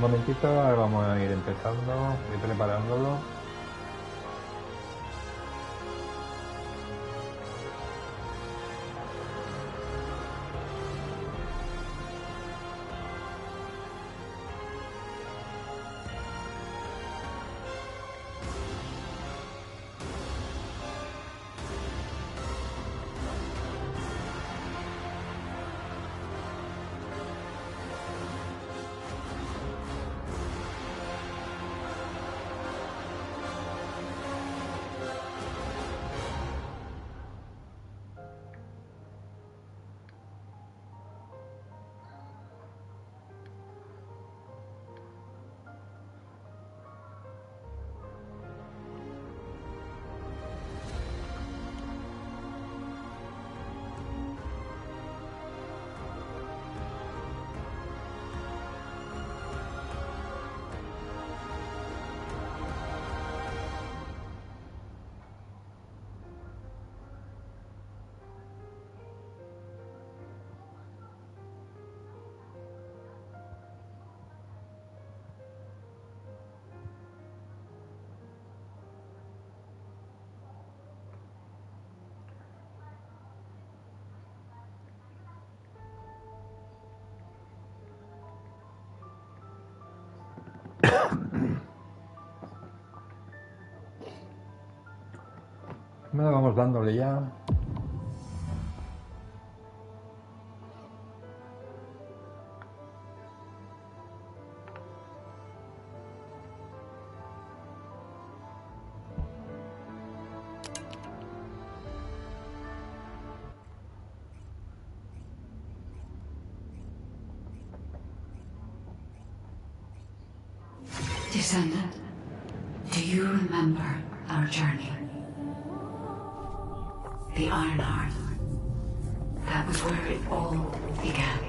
momentito, ahora vamos a ir empezando, ir preparándolo. Bueno, vamos dándole ya. Descendant, do you remember our journey? The Iron Heart. That was where it all began.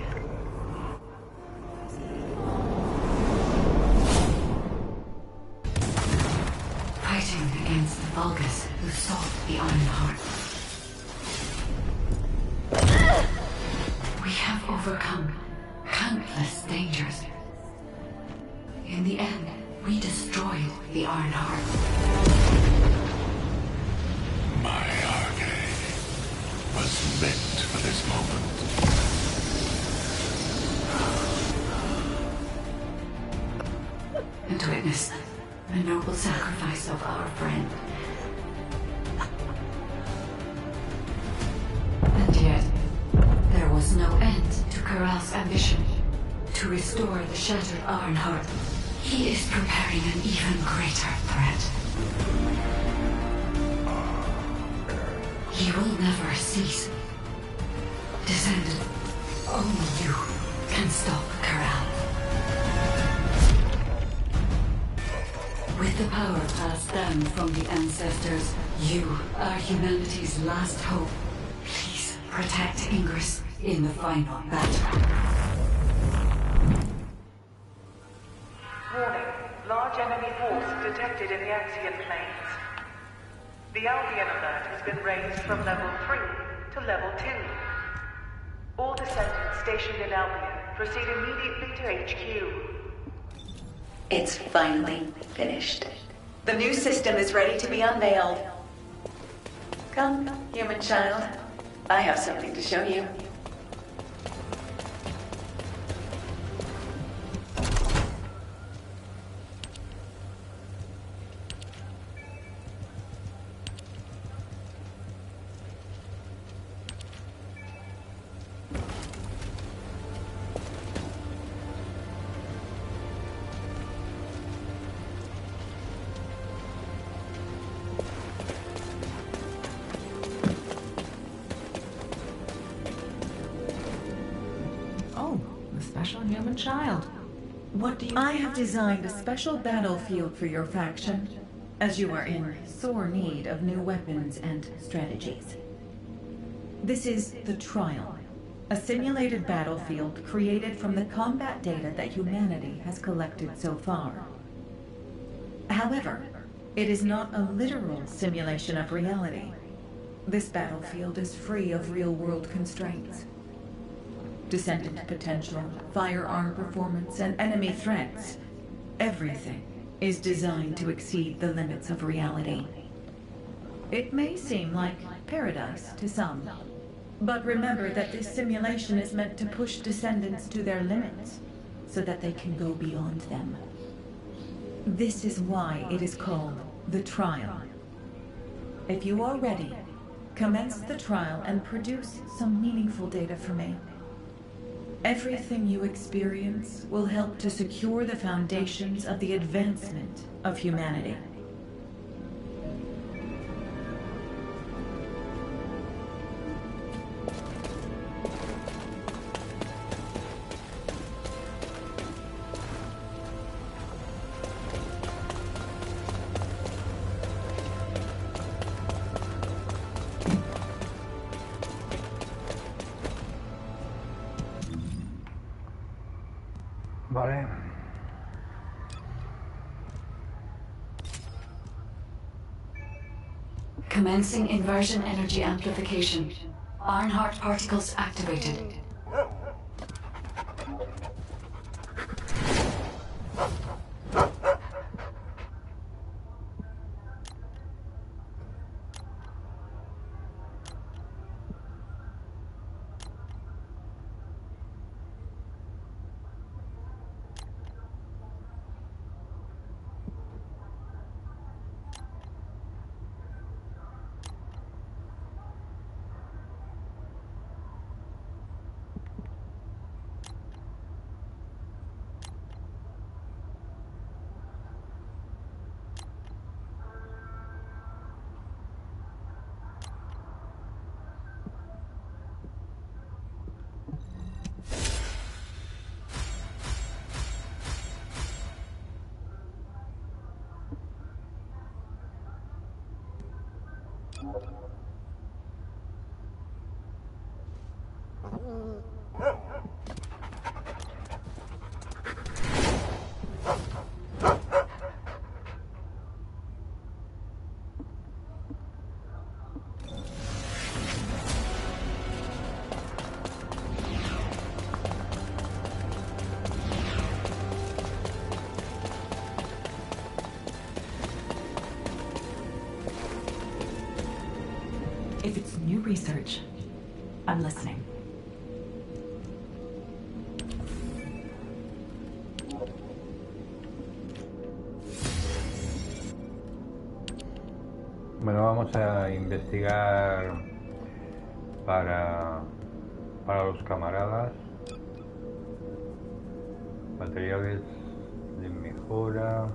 Fighting against the Vulgus who sought the Iron Heart. We have overcome countless dangers. In the end, we destroyed the Iron Heart. My arcade was meant for this moment. And witness the noble sacrifice of our friend. And yet, there was no end to Corral's ambition to restore the shattered Iron Heart. He is preparing an even greater threat. He will never cease. Descendant, only you can stop Corral. With the power passed down from the ancestors, you are humanity's last hope. Please protect Ingress in the final battle. Warning. Large enemy force detected in the Axian plains. The Albion alert has been raised from level 3 to level 2. All descendants stationed in Albion proceed immediately to HQ. It's finally finished. The new system is ready to be unveiled. Come, human child. I have something to show you. Human child. What do you... I have designed a special battlefield for your faction, as you are in sore need of new weapons and strategies. This is the Trial, a simulated battlefield created from the combat data that humanity has collected so far. However, it is not a literal simulation of reality. This battlefield is free of real-world constraints. Descendant potential, firearm performance, and enemy threats Everything is designed to exceed the limits of reality. It may seem like paradise to some, but remember that this simulation is meant to push descendants to their limits, so that they can go beyond them. This is why it is called the trial. If you are ready, commence the trial and produce some meaningful data for me. Everything you experience will help to secure the foundations of the advancement of humanity. Vale. Commencing inversion energy amplification. Ironheart particles activated. If it's new research, I'm listening. Bueno, vamos a investigar para los camaradas. Materiales de mejora.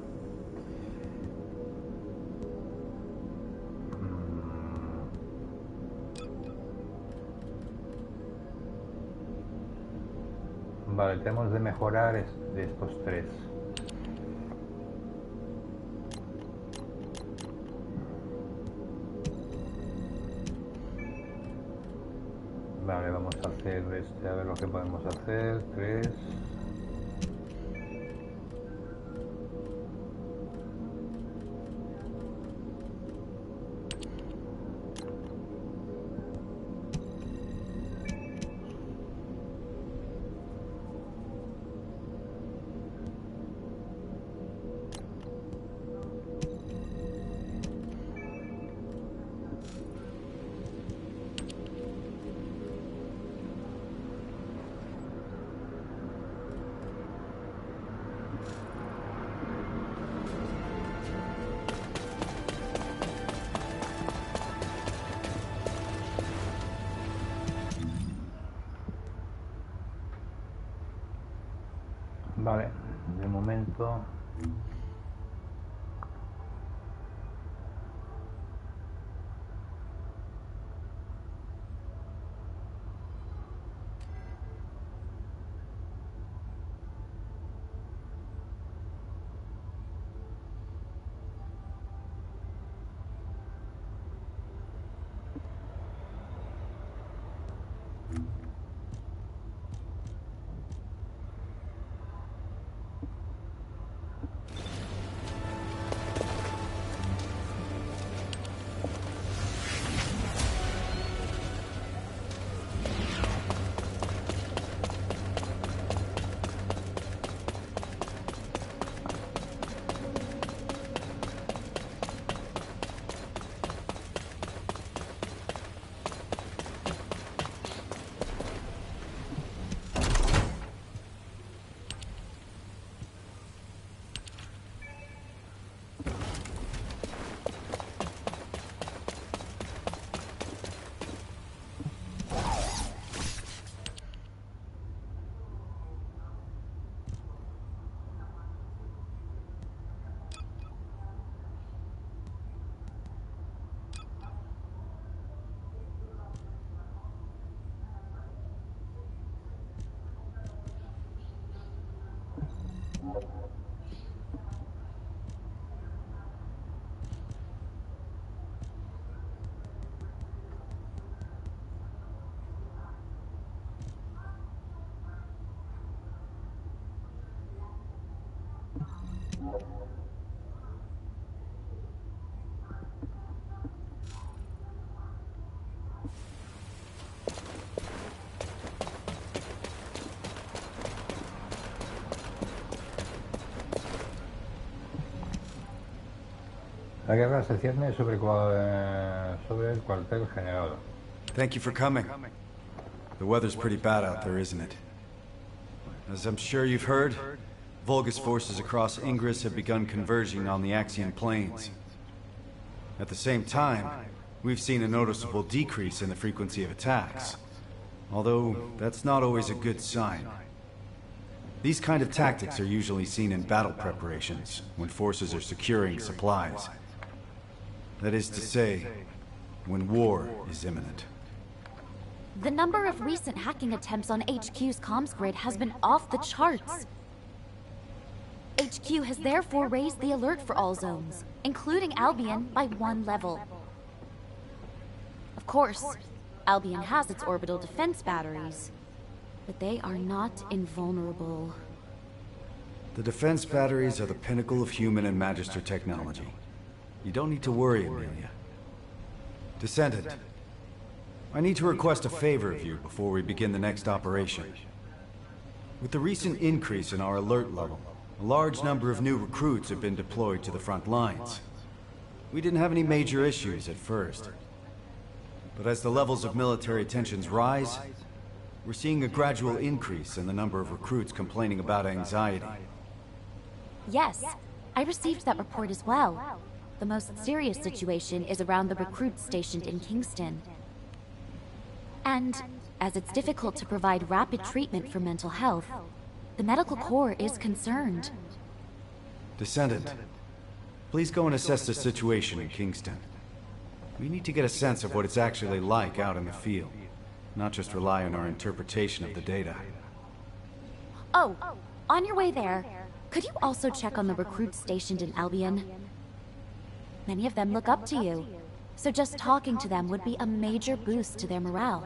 Vale, tenemos de mejorar de estos tres. Vale, vamos a hacer a ver lo que podemos hacer. 3. Vale, de momento La guerra se cierne sobre el cuartel general. Thank you for coming. The weather's pretty bad out there, isn't it? As I'm sure you've heard, Volga's forces across Ingress have begun converging on the Axian plains. At the same time, we've seen a noticeable decrease in the frequency of attacks. Although, that's not always a good sign. These kind of tactics are usually seen in battle preparations, when forces are securing supplies. That is to say, when war is imminent. The number of recent hacking attempts on HQ's comms grid has been off the charts. HQ has therefore raised the alert for all zones, including Albion, by 1 level. Of course, Albion has its orbital defense batteries, but they are not invulnerable. The defense batteries are the pinnacle of human and Magister technology. You don't need to worry, Amelia. Descendant, I need to request a favor of you before we begin the next operation. With the recent increase in our alert level, a large number of new recruits have been deployed to the front lines. We didn't have any major issues at first. But as the levels of military tensions rise, we're seeing a gradual increase in the number of recruits complaining about anxiety. Yes, I received that report as well. The most serious situation is around the recruits stationed in Kingston. And as it's difficult to provide rapid treatment for mental health, the medical corps is concerned. Descendant, please go and assess the situation in Kingston. We need to get a sense of what it's actually like out in the field, not just rely on our interpretation of the data. Oh, on your way there, could you also check on the recruits stationed in Albion? Many of them look up to you, so just talking to them would be a major boost to their morale.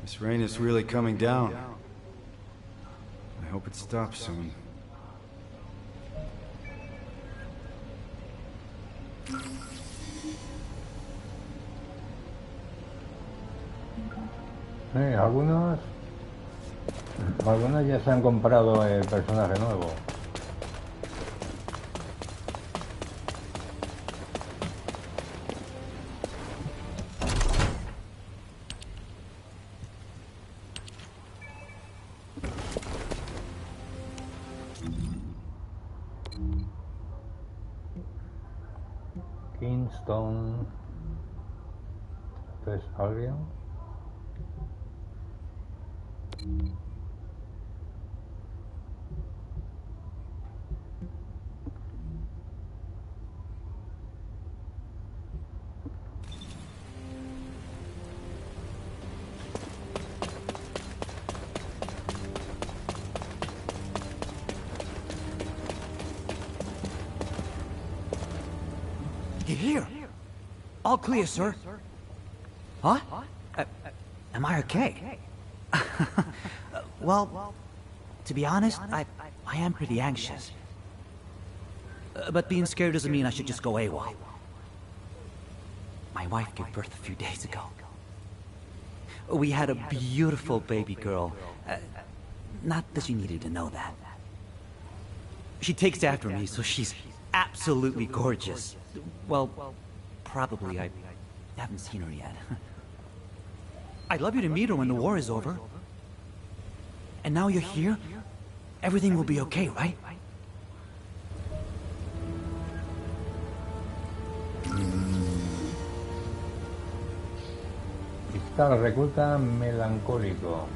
This rain is really coming down. I hope it stops soon. Algunos ya se han comprado el personaje nuevo. Kingston. ¿Esto es Albion? You're here. All clear, sir. Huh? Am I okay? Well, to be honest, I am pretty anxious. But being scared doesn't mean I should just go AWOL. My wife gave birth a few days ago. We had a beautiful baby girl. Not that you needed to know that. She takes after me, so she's absolutely gorgeous. Well, probably. I haven't seen her yet. I'd love you to meet her when the war is over. And now you're here, everything will be okay, right? Está recluta melancólico.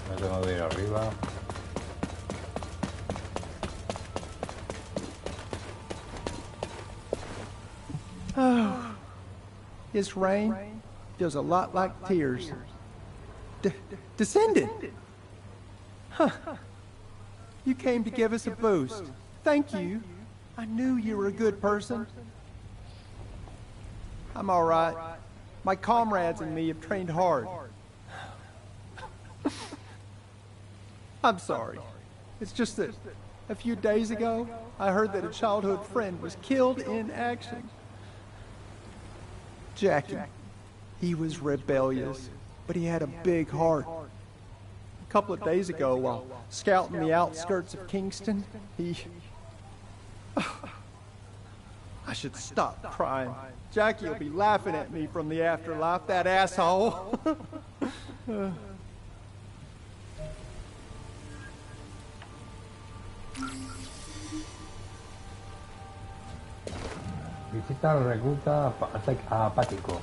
Me tengo que ir arriba. Oh, this rain feels a lot like tears. Descendant! Huh. You came to give us a boost. Thank you. I knew you were a good person. I'm all right. My comrades and me have trained hard. I'm sorry. It's just that a few days ago, I heard that a childhood friend was killed in action. Jackie. He was rebellious, but he had a big heart. A couple of days ago, while scouting the outskirts of Kingston, he... I should stop crying. Jackie will be laughing at me from the afterlife, that asshole. Visita al recluta apático.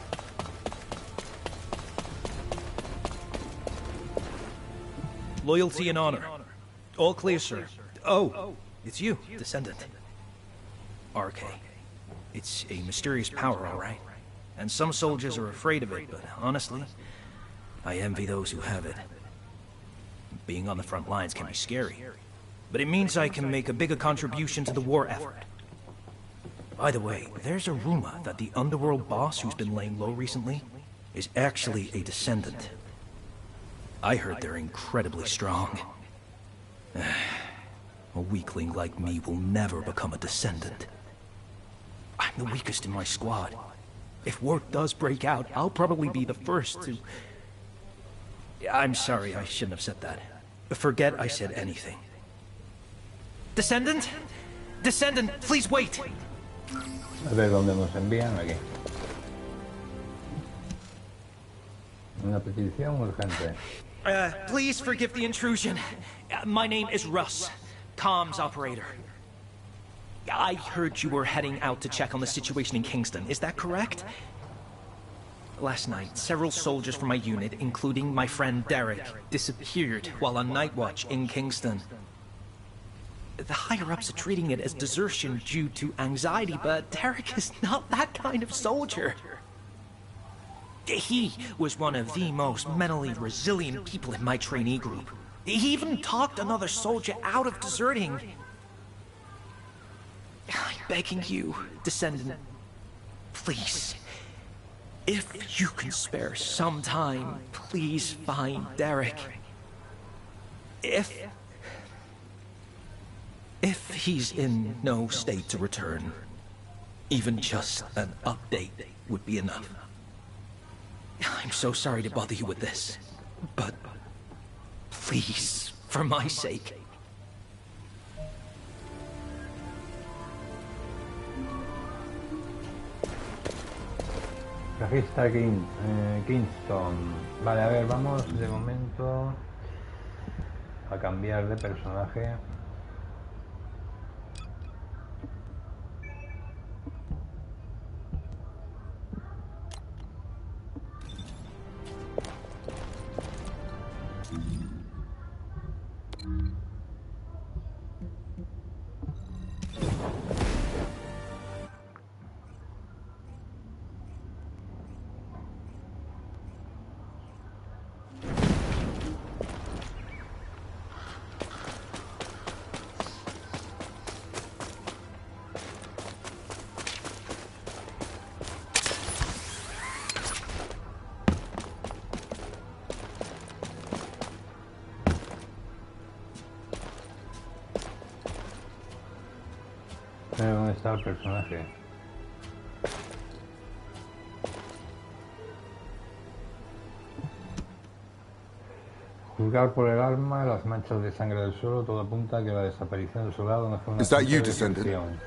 Loyalty and honor. All clear, sir. Oh, it's you, Descendant. RK. It's a mysterious power, all right. And some soldiers are afraid of it, but honestly, I envy those who have it. Being on the front lines can be scary, but it means I can make a bigger contribution to the war effort. By the way, there's a rumor that the underworld boss who's been laying low recently is actually a Descendant. I heard they're incredibly strong. A weakling like me will never become a Descendant. I'm the weakest in my squad. If work does break out, I'll probably be the first to... I'm sorry, I shouldn't have said that. Forget I said anything. Descendant? Descendant, please wait! A ver dónde nos envían aquí. Una petición urgente. Please forgive the intrusion. My name is Russ, comms operator. I heard you were heading out to check on the situation in Kingston. Is that correct? Last night, several soldiers from my unit, including my friend Derek, disappeared while on night watch in Kingston. The higher-ups are treating it as desertion due to anxiety, but Derek is not that kind of soldier. He was one of the most mentally resilient people in my trainee group. He even talked another soldier out of deserting. I'm begging you, Descendant, please, if you can spare some time, please find Derek. If he's in no state to return, even just an update would be enough. I'm so sorry to bother you with this, but please, for my sake. Regista Kingston. Vale, a ver, vamos de momento a cambiar de personaje. ¿Dónde está el personaje? Juzgar por el arma, las manchas de sangre del suelo, todo apunta a que la desaparición del soldado no fue una simple destrucción.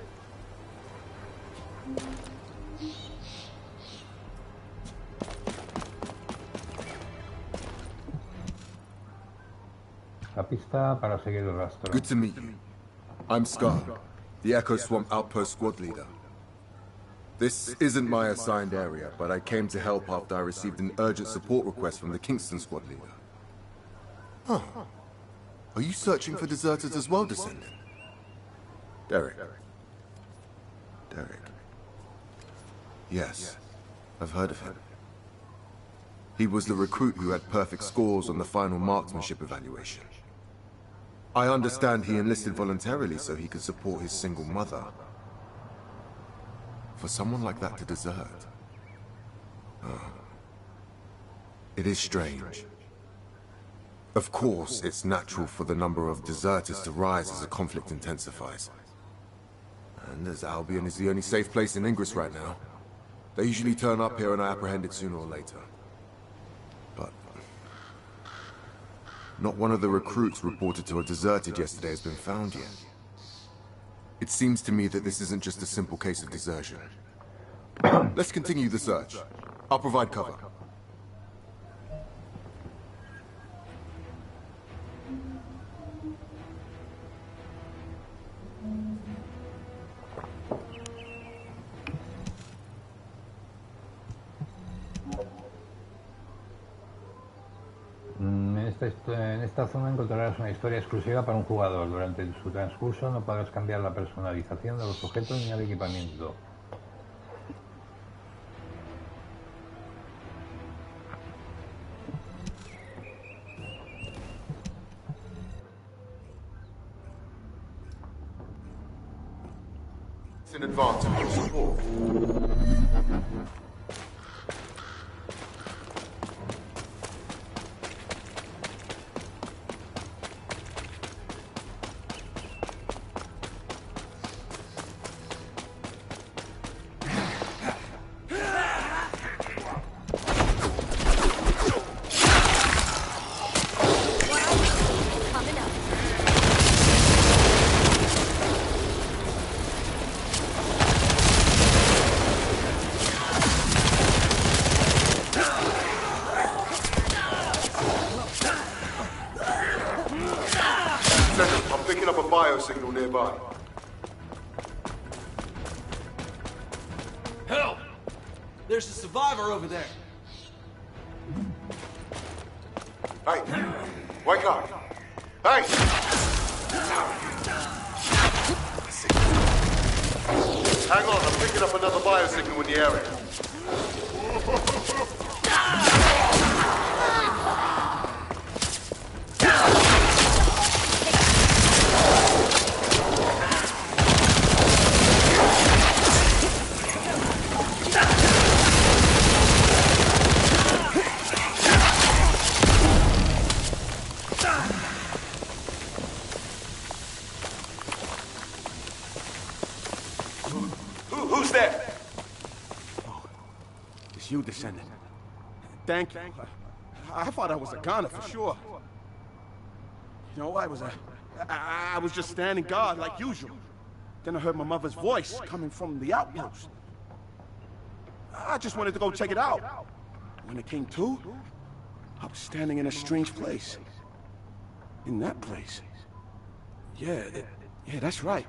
La pista para seguir el rastro. Good to meet you. I'm Scar, the Echo Swamp Outpost Squad Leader. This isn't my assigned area, but I came to help after I received an urgent support request from the Kingston Squad Leader. Huh. Are you searching for deserters as well, Descendant? Derek. Yes, I've heard of him. He was the recruit who had perfect scores on the final marksmanship evaluation. I understand he enlisted voluntarily so he could support his single mother. For someone like that to desert... Oh. It is strange. Of course, it's natural for the number of deserters to rise as the conflict intensifies. And as Albion is the only safe place in Ingress right now, They usually turn up here and are apprehended sooner or later. But not one of the recruits reported to have deserted yesterday has been found yet. It seems to me that this isn't just a simple case of desertion. Let's continue the search. I'll provide cover. En esta zona encontrarás una historia exclusiva para un jugador. Durante su transcurso no podrás cambiar la personalización de los objetos ni el equipamiento. In advance of your support. Signal nearby. Help! There's a survivor over there. Hey! Wake up! Hey! Hang on, I'm picking up another biosignal in the area. Who's there? Oh, it's you, Descendant. Thank you. I thought I was a goner for sure. You know, I was just standing guard like usual. Then I heard my mother's voice coming from the outpost. I just wanted to go check it out. When it came to, I was standing in a strange place. In that place. Yeah, that's right.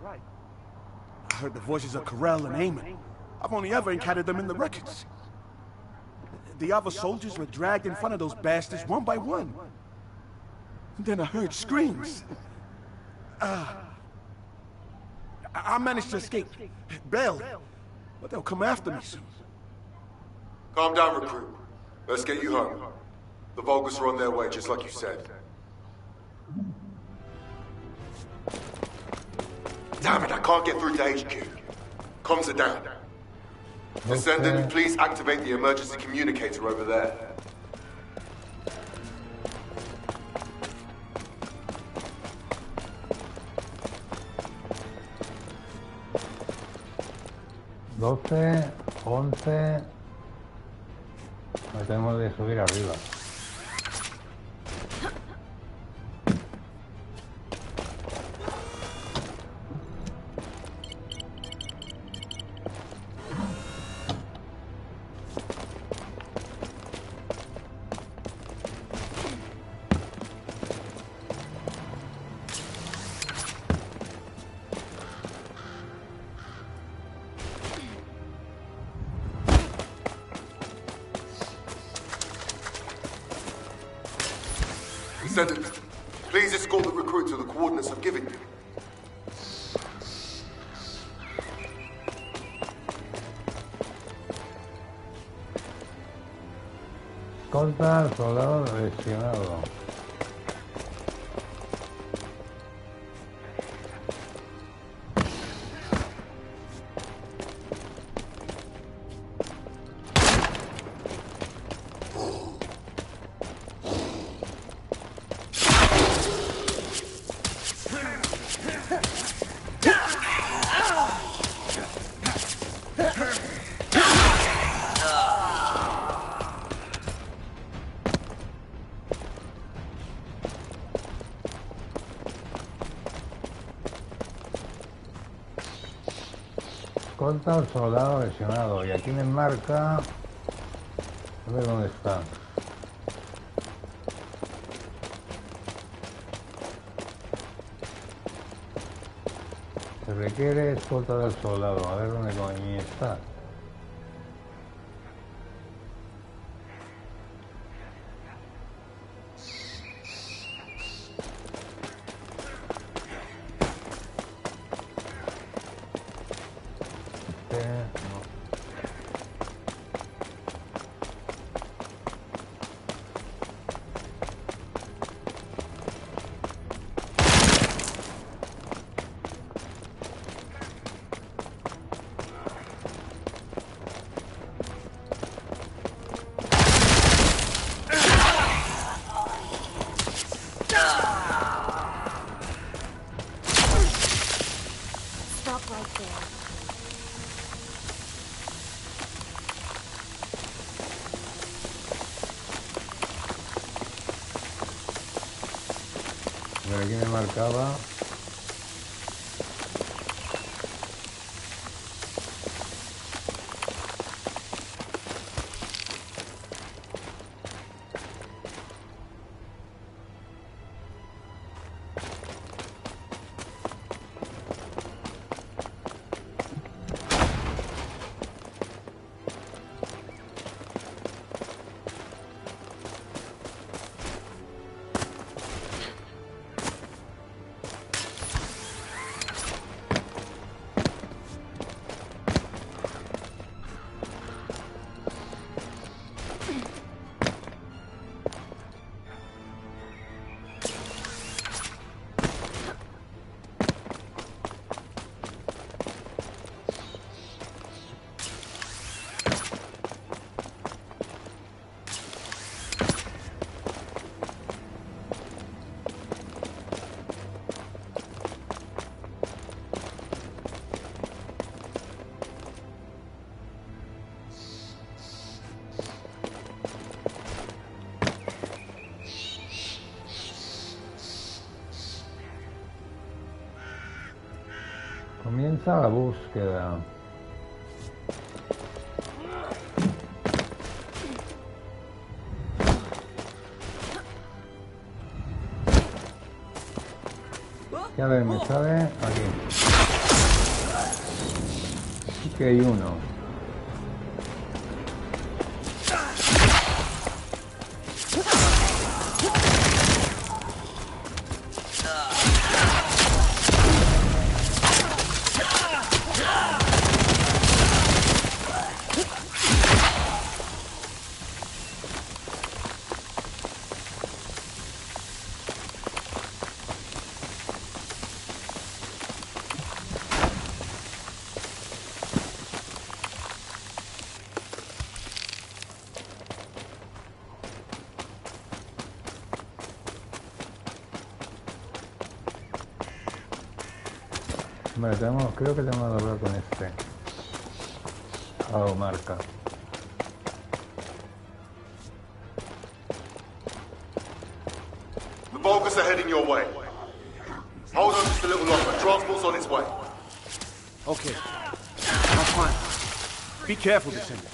I heard the voices of Corell and Eamon. I've only ever encountered them in the records. The other soldiers were dragged in front of those bastards one by one. And then I heard screams. I managed to escape, barely, but they'll come after me soon. Calm down, recruit. Let's get you home. The Vulgus are on their way, just like you said. Damn it, I can't get through to HQ. Comms are down. Descendant, please activate the emergency communicator over there. $12, 11... Tenemos de subir arriba. Descendant, please escort the recruit to the coordinates I've given you. Escolta al soldado lesionado. Escolta al soldado lesionado. Y aquí me marca... A ver dónde está. Se requiere escolta del soldado. A ver dónde coño está. Pero aquí me marcaba. Comienza la búsqueda. Y a ver, me sale aquí. Sí que hay uno. Vale, creo que tenemos que hablar con este. Marca. The Vulgus are heading your way. Hold on just a little longer. Transport's on its way. Okay. I'm fine. Be careful, Descendant.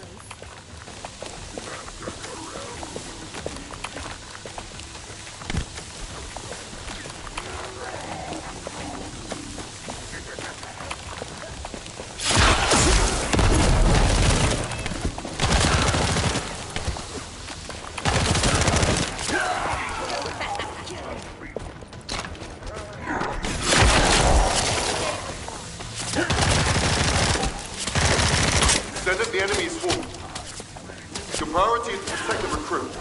The enemy is swarmed. Your priority is to protect the recruit.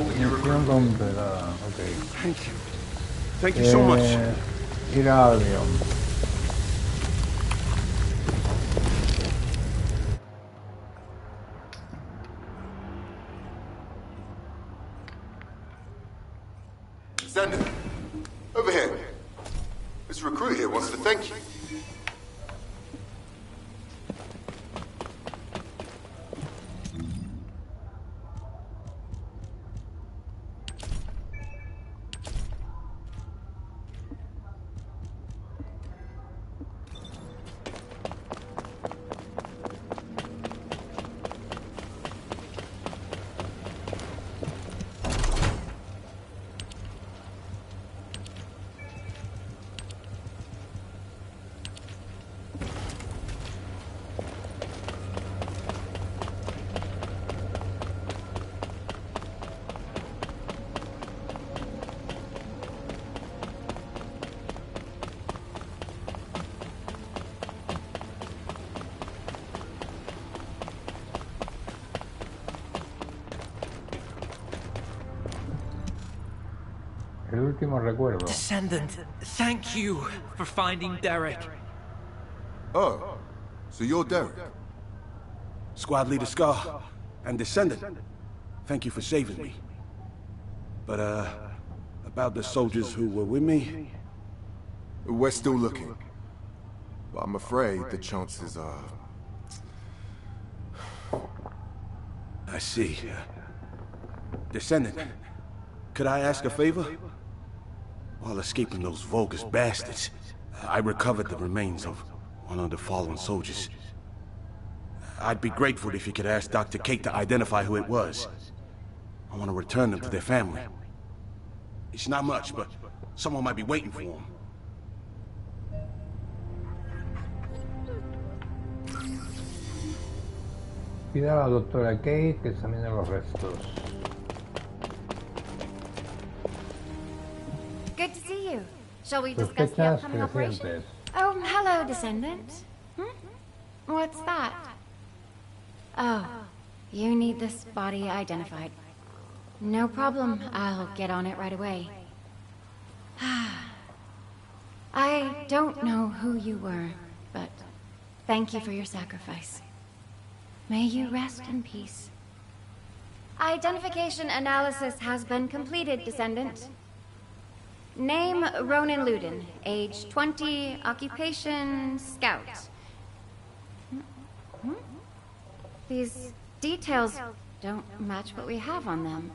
over your Misión completada. Ok. Thank you. Thank you so much. Ir a Albion. Descendant, over here. This recruit here wants to thank you. El último recuerdo. Descendant, thank you for finding Derek. Oh, so you're Derek? Squad Leader Scar and Descendant. Thank you for saving me. But, about the soldiers who were with me? We're still looking. But I'm afraid the chances are... I see. Descendant, could I ask a favor? While escaping those Vulgus bastards, I recovered the remains of one of the fallen soldiers. I'd be grateful if you could ask Dr. Kate to identify who it was. I want to return them to their family. It's not much, but someone might be waiting for them. Pida a la doctora Kate que examine los restos. Good to see you. Shall we discuss the Sospechas upcoming operation? crecientes. Oh, hello, Descendant. What's that? Oh, you need this body identified. No problem. I'll get on it right away. I don't know who you were, but thank you for your sacrifice. May you rest in peace. Identification analysis has been completed, Descendant. Name Ronan Luden, age 20, occupation scout. These details don't match what we have on them.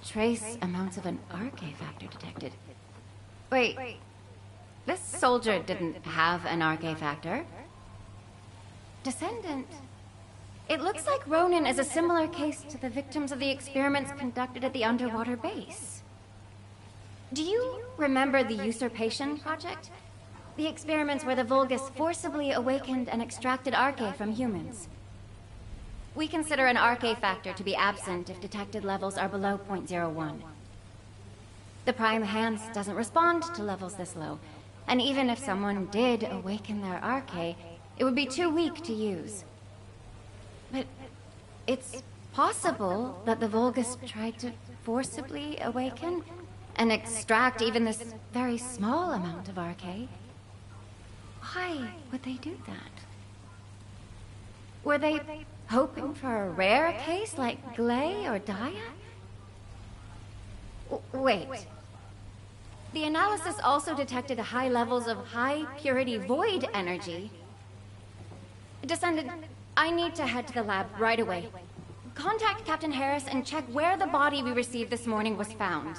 Trace amounts of an RK factor detected. Wait, this soldier didn't have an RK factor. Descendant. It looks like Ronan is a similar case to the victims of the experiments conducted at the underwater base. Do you remember the Usurpation Project? The experiments where the Vulgus forcibly awakened and extracted RK from humans. We consider an RK factor to be absent if detected levels are below 0.01. The Prime Hands doesn't respond to levels this low, and even if someone did awaken their RK, it would be too weak to use. But it's possible that the Vulgus tried to forcibly awaken and extract even this very small amount of RK. Why would they do that? Were they hoping for a rare case like Glay or Daya? Wait. The analysis also detected high levels of high-purity void energy. Descendant, I need to head to the lab right away. Contact Captain Harris and check where the body we received this morning was found.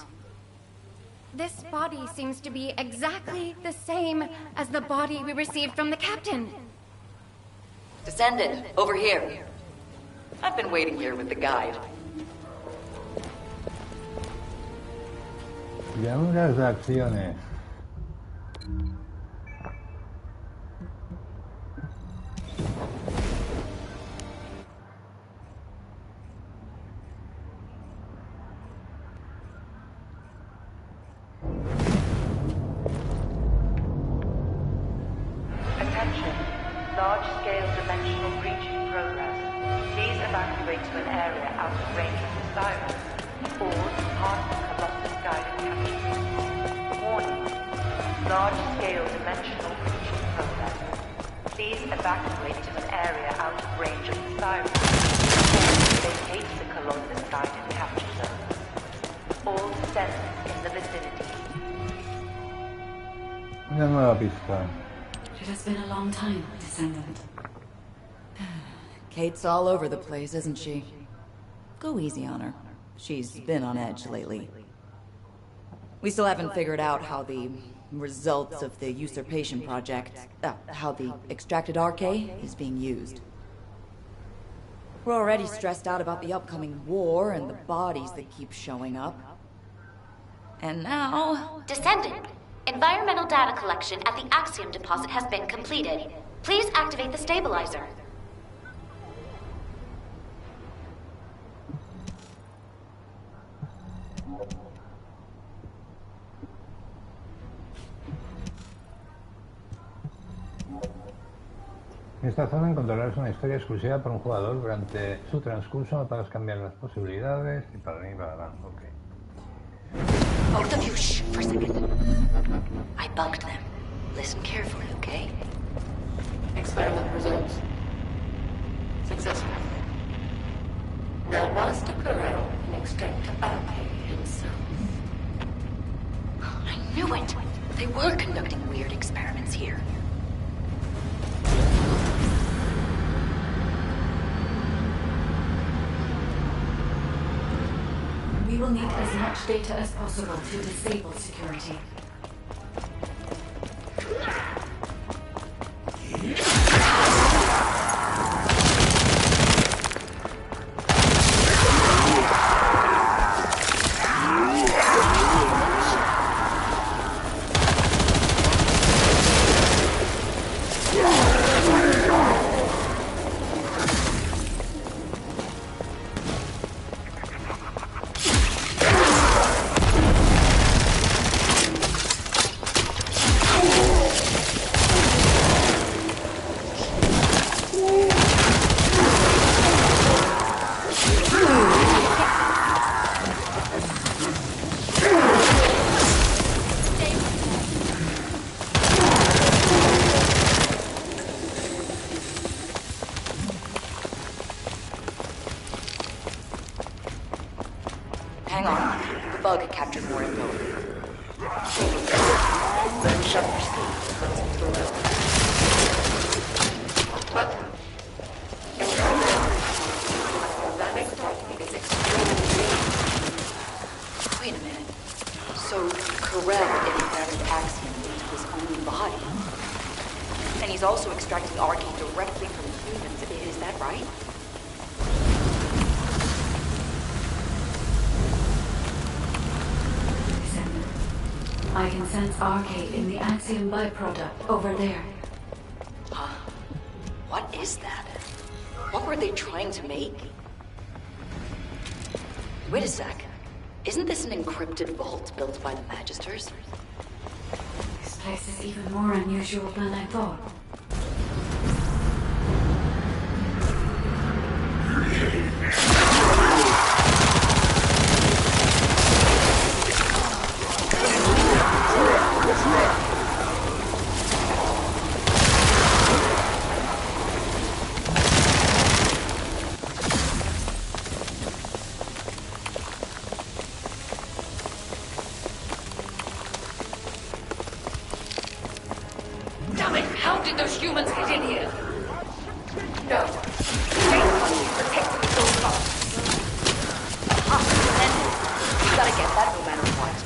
This body seems to be exactly the same as the body we received from the captain. Descendant, over here. I've been waiting here with the guide. Llanuras de acciones. Attention. Large-scale dimensional breach in progress. Please evacuate to an area out of range of the sirens. or part of the Colossus guided capture. Warning. Large-scale dimensional breaching process. Please evacuate to an area out of range of the siren. Or vacate the Colossus guided capture zone. All descendants in the vicinity. Una nueva pista. It has been a long time, Descendant. Kate's all over the place, isn't she? Go easy on her. She's been on edge lately. We still haven't figured out how the results of the usurpation project, how the extracted RK is being used. We're already stressed out about the upcoming war and the bodies that keep showing up. And now... Descendant! Environmental data collection at the Axiom deposit has been completed. Please activate the stabilizer. En esta zona encontrarás una historia exclusiva para un jugador. Durante su transcurso no puedes cambiar las posibilidades y para mí para adelante. Okay. Both of you, shh, for a second. I bugged them. Listen carefully, okay? Experiment results. Successful. Now Master Corral can extract RK himself. I knew it! They were conducting weird experiments here. We will need as much data as possible to disable security. Hang on. The bug had captured more info. Then shut your speed. Let's into the room. What? Wait a minute. So, Corell implanted Axiom into his own body. And he's also extracting RK directly from humans. Is that right? I can sense RK in the Axiom byproduct over there. Huh? What is that? What were they trying to make? Wait a sec. Isn't this an encrypted vault built by the Magisters? This place is even more unusual than I thought. How did those humans get in here? No. Protecting those bombs. You gotta get that no matter what.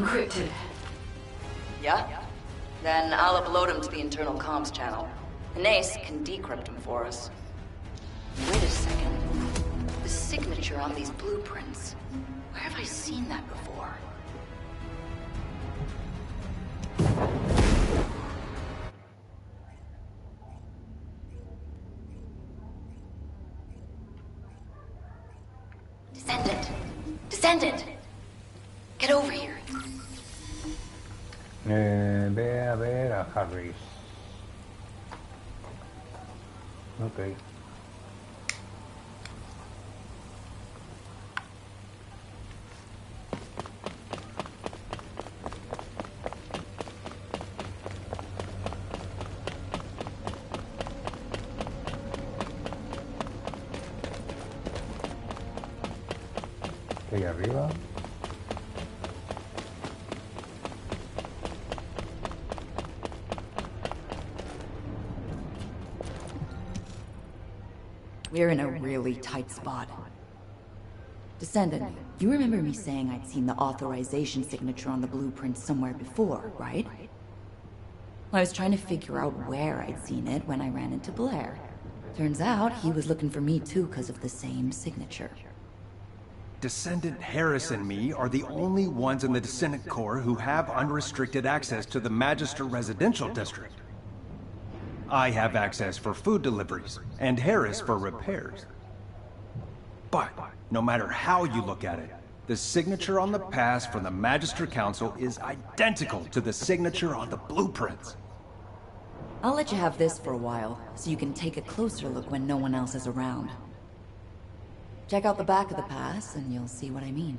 encrypted. Yeah? Then I'll upload him to the internal comms channel. And Ace can decrypt him for us. Wait a second. The signature on these blueprints. Where have I seen that before? Descendant! Descendant! Get over here. Ve a ver a Harris. Ok. ¿Qué hay arriba? We're in a really tight spot. Descendant, you remember me saying I'd seen the authorization signature on the blueprint somewhere before, right? I was trying to figure out where I'd seen it when I ran into Blair. Turns out he was looking for me too because of the same signature. Descendant Harris and me are the only ones in the Descendant Corps who have unrestricted access to the Magister Residential District. I have access for food deliveries, and Harris for repairs. But, no matter how you look at it, the signature on the pass from the Magister Council is identical to the signature on the blueprints. I'll let you have this for a while, so you can take a closer look when no one else is around. Check out the back of the pass, and you'll see what I mean.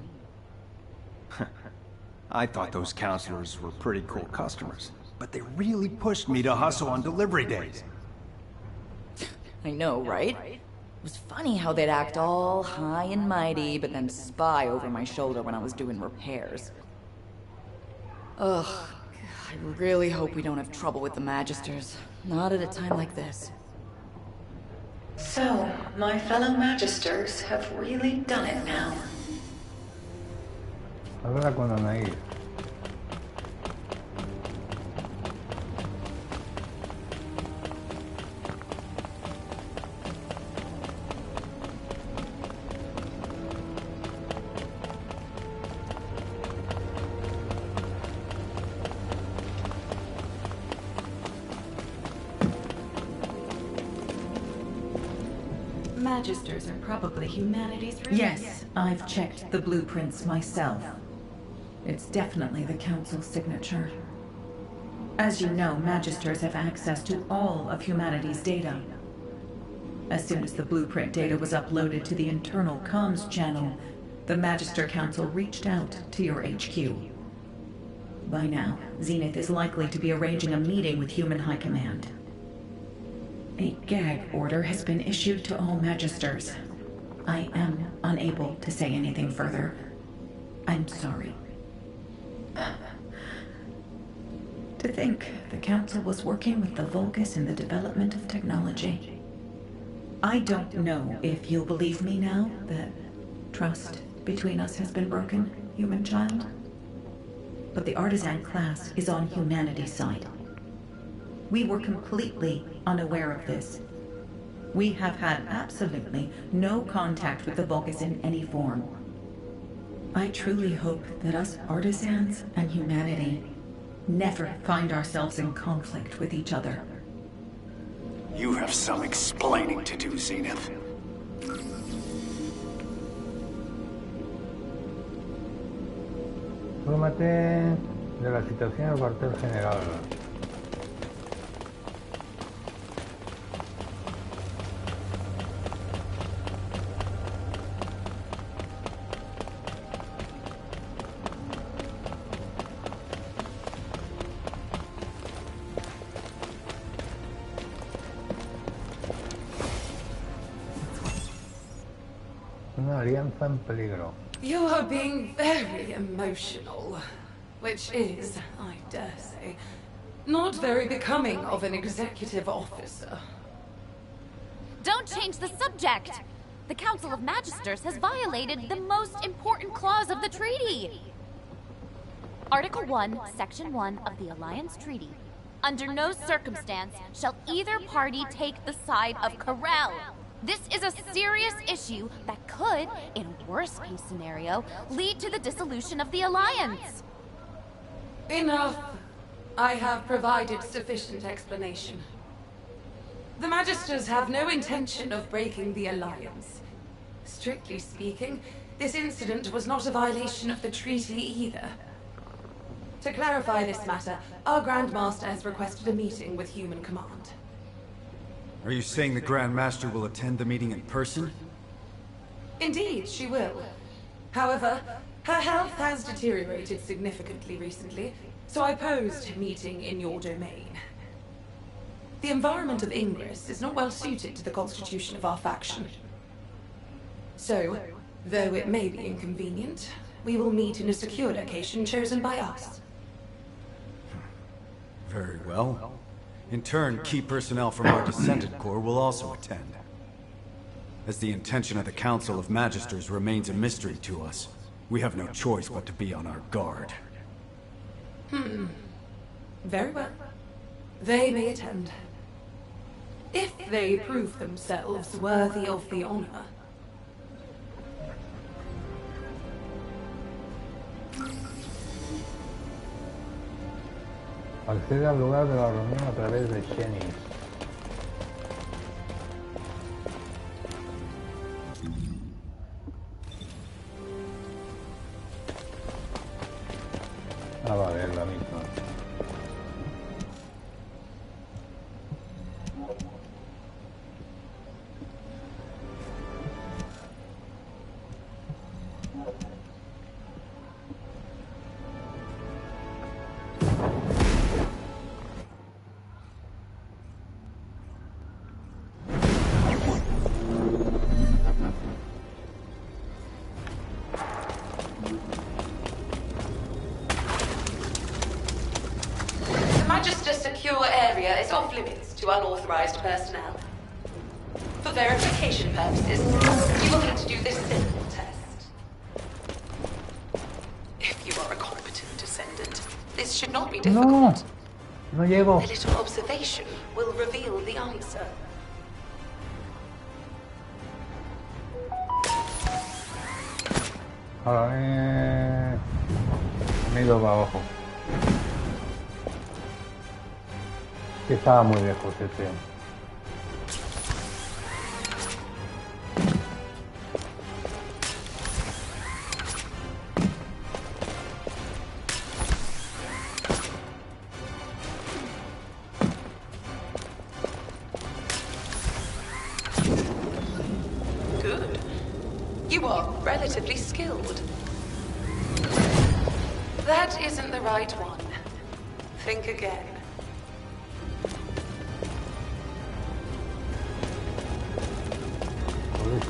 I thought those counselors were pretty cool customers, but they really pushed me to hustle on delivery days. I know, right? It was funny how they'd act all high and mighty, but then spy over my shoulder when I was doing repairs. Ugh, I really hope we don't have trouble with the Magisters. Not at a time like this. So, my fellow Magisters have really done it now. Habla con Anaí. Magisters are probably humanities. Yes, I've checked the blueprints myself. It's definitely the Council's signature. As you know, Magisters have access to all of humanity's data. As soon as the blueprint data was uploaded to the internal comms channel, the Magister Council reached out to your HQ. By now, Zenith is likely to be arranging a meeting with Human High Command. A gag order has been issued to all Magisters. I am unable to say anything further. I'm sorry. To think the Council was working with the Vulgus in the development of technology. I don't know if you'll believe me now that trust between us has been broken, human child. But the artisan class is on humanity's side. We were completely unaware of this. We have had absolutely no contact with the Vulgus in any form. I truly hope that us artisans and humanity never find ourselves in conflict with each other. You have some explaining to do, Zenith. Infórmate de la situación en el cuartel general. Una alianza en peligro. You are being very emotional, which is, I dare say, not very becoming of an executive officer. Don't change the subject! The Council of Magisters has violated the most important clause of the treaty. Article 1, Section 1 of the Alliance Treaty. Under no circumstance shall either party take the side of Corel. This is a serious issue that could, in a worst-case scenario, lead to the dissolution of the Alliance. Enough. I have provided sufficient explanation. The Magisters have no intention of breaking the Alliance. Strictly speaking, this incident was not a violation of the treaty either. To clarify this matter, our Grand Master has requested a meeting with Human Command. Are you saying the Grand Master will attend the meeting in person? Indeed, she will. However, her health has deteriorated significantly recently, so I posed meeting in your domain. The environment of Ingress is not well suited to the constitution of our faction. So, though it may be inconvenient, we will meet in a secure location chosen by us. Very well. In turn, key personnel from our Descendant Corps will also attend. As the intention of the Council of Magisters remains a mystery to us, we have no choice but to be on our guard. Very well. They may attend. If they prove themselves worthy of the honor. Accede al lugar de la reunión a través de Xenis. Ah, vale, es la misma. Unauthorized personnel. For verification purposes, you will need to do this simple test. If you are a competent descendant, this should not be difficult. No llego. A little observation will reveal the answer. Ahora me he ido para abajo. Que estaba muy lejos ese. Good. You are relatively skilled. That isn't the right one. Think again.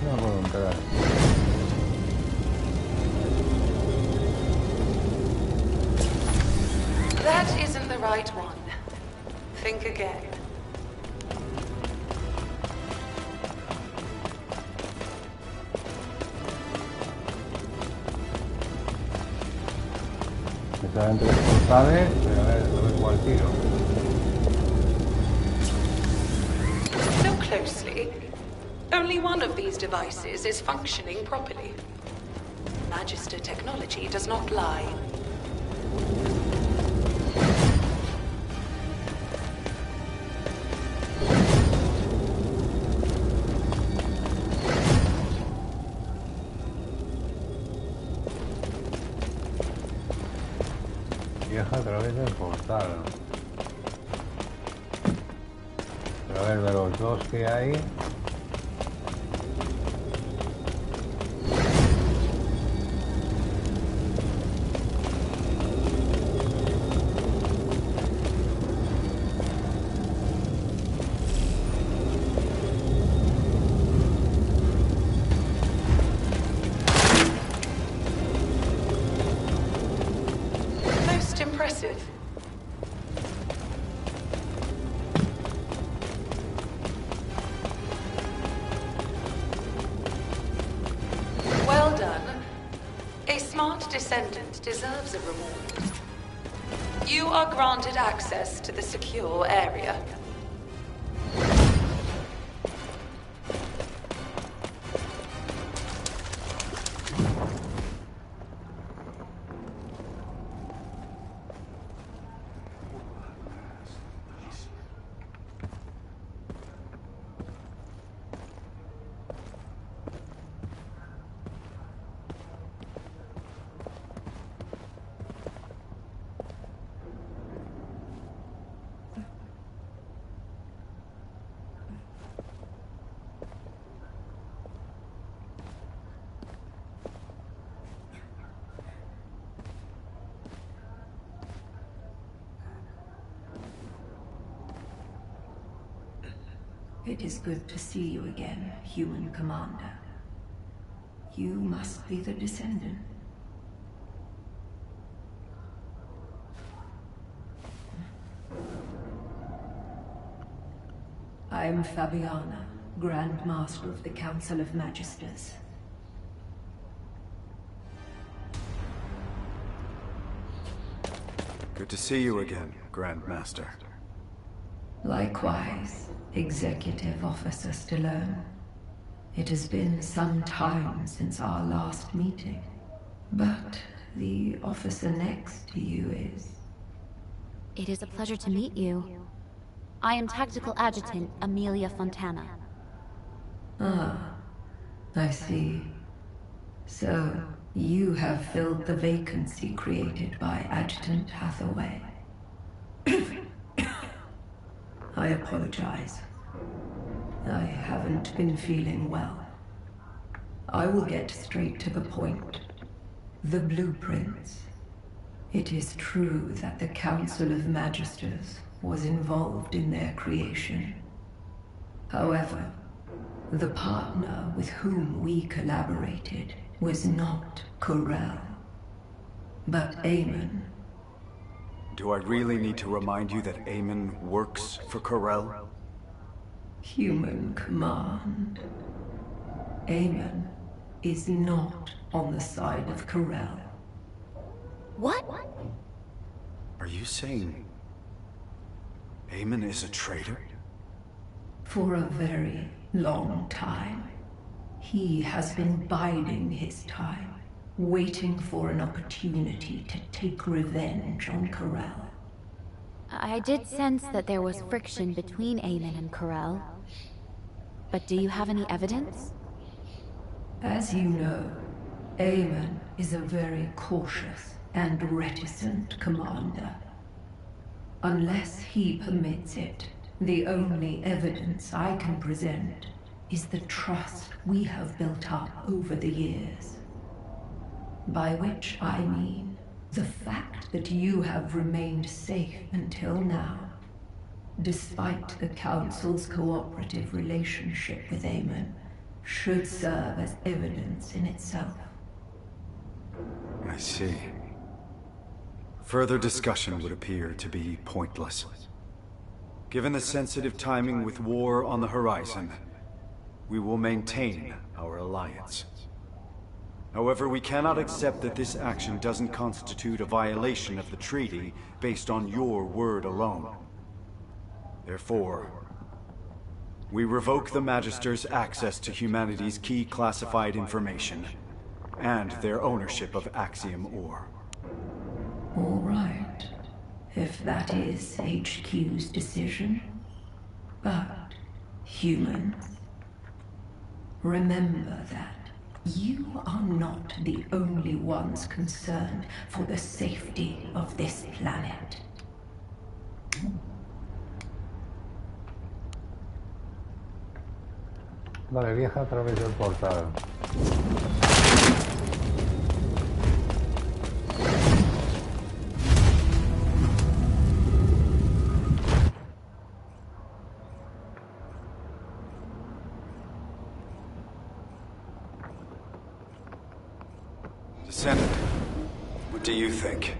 No puedo entrar. That isn't the right one. Think again. Están entre los portales, pero a ver cuál tiro. Look closely. Only one of these devices is functioning properly. Magister technology does not lie. Viaja a través del portal. Pero a ver, de los dos que hay... Impressive. Well done. A smart descendant deserves a reward. You are granted access to the secure area. It is good to see you again, human commander. You must be the Descendant. I am Fabiana, Grand Master of the Council of Magisters. Good to see you again, Grand Master. Likewise, Executive Officer Stallone. It has been some time since our last meeting, but the officer next to you is... It is a pleasure to meet you. I am Tactical Adjutant Amelia Fontana. Ah, I see. So, you have filled the vacancy created by Adjutant Hathaway. I apologize. I haven't been feeling well. I will get straight to the point. The blueprints. It is true that the Council of Magisters was involved in their creation. However, the partner with whom we collaborated was not Corel, but Eamon. Do I really need to remind you that Eamon works for Corel? Human command. Eamon is not on the side of Corel. What? Are you saying Eamon is a traitor? For a very long time, he has been biding his time, waiting for an opportunity to take revenge on Corel. I did sense that there was friction between Eamon and Corel. But do you have any evidence? As you know, Eamon is a very cautious and reticent commander. Unless he permits it, the only evidence I can present is the trust we have built up over the years. By which I mean the fact that you have remained safe until now, despite the Council's cooperative relationship with Eamon, should serve as evidence in itself. I see. Further discussion would appear to be pointless. Given the sensitive timing with war on the horizon, we will maintain our alliance. However, we cannot accept that this action doesn't constitute a violation of the treaty based on your word alone. Therefore, we revoke the Magister's access to humanity's key classified information, and their ownership of Axiom ore. All right, if that is HQ's decision. But, humans, remember that you are not the only ones concerned for the safety of this planet. Vale, viaja a través del portal. Descendant, what do you think?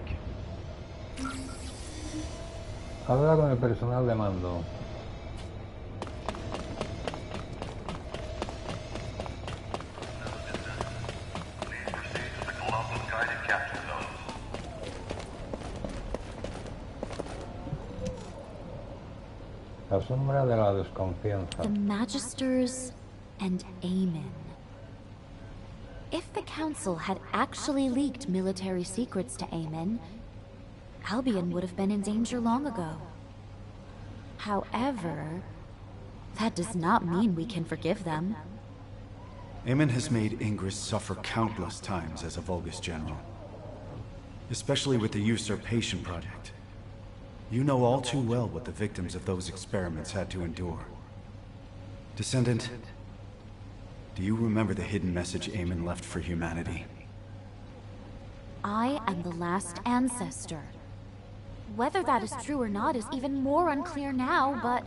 Habla con el personal de mando. La sombra de la desconfianza. The Magisters and Eamon. If the Council had actually leaked military secrets to Eamon, Albion would have been in danger long ago. However, that does not mean we can forgive them. Eamon has made Ingress suffer countless times as a Vulgus general. Especially with the usurpation project. You know all too well what the victims of those experiments had to endure. Descendant, do you remember the hidden message Eamon left for humanity? I am the last ancestor. Whether that is true or not is even more unclear now, but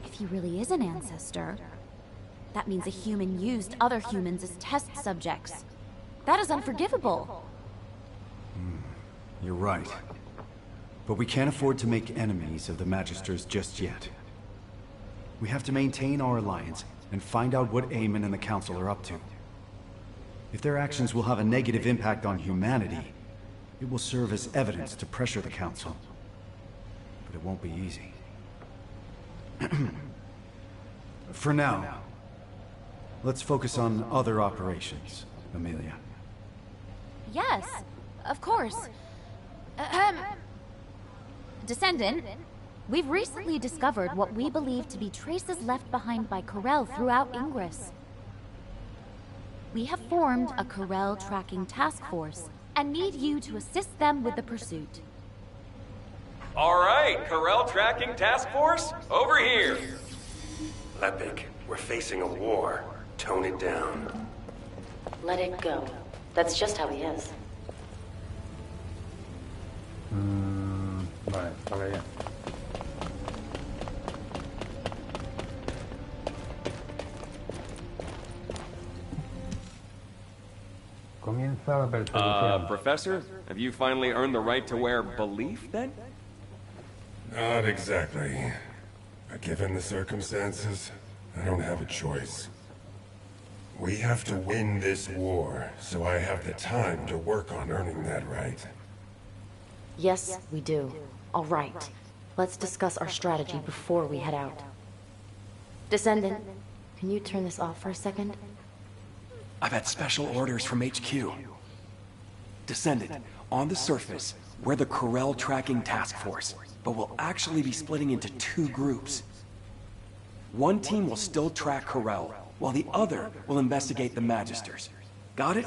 if he really is an ancestor, that means a human used other humans as test subjects. That is unforgivable. You're right. But we can't afford to make enemies of the Magisters just yet. We have to maintain our alliance and find out what Eamon and the Council are up to. If their actions will have a negative impact on humanity, it will serve as evidence to pressure the Council. But it won't be easy. For now, let's focus on other operations, Amelia. Yes, of course. Descendant, we've recently discovered what we believe to be traces left behind by Corel throughout Ingress. We have formed a Corel tracking task force and need you to assist them with the pursuit. All right, Corel tracking task force, over here. Lepic, we're facing a war. Tone it down. Let it go. That's just how he is. Vale, para allá. Comienza la persecución. Professor, have you finally earned the right to wear belief, then? Not exactly. But given the circumstances, I don't have a choice. We have to win this war, so I have the time to work on earning that right. Yes, we do. All right. Let's discuss our strategy before we head out. Descendant, can you turn this off for a second? I've had special orders from HQ. Descendant, on the surface, we're the Corel tracking task force, but we'll actually be splitting into two groups. One team will still track Corel, while the other will investigate the Magisters. Got it?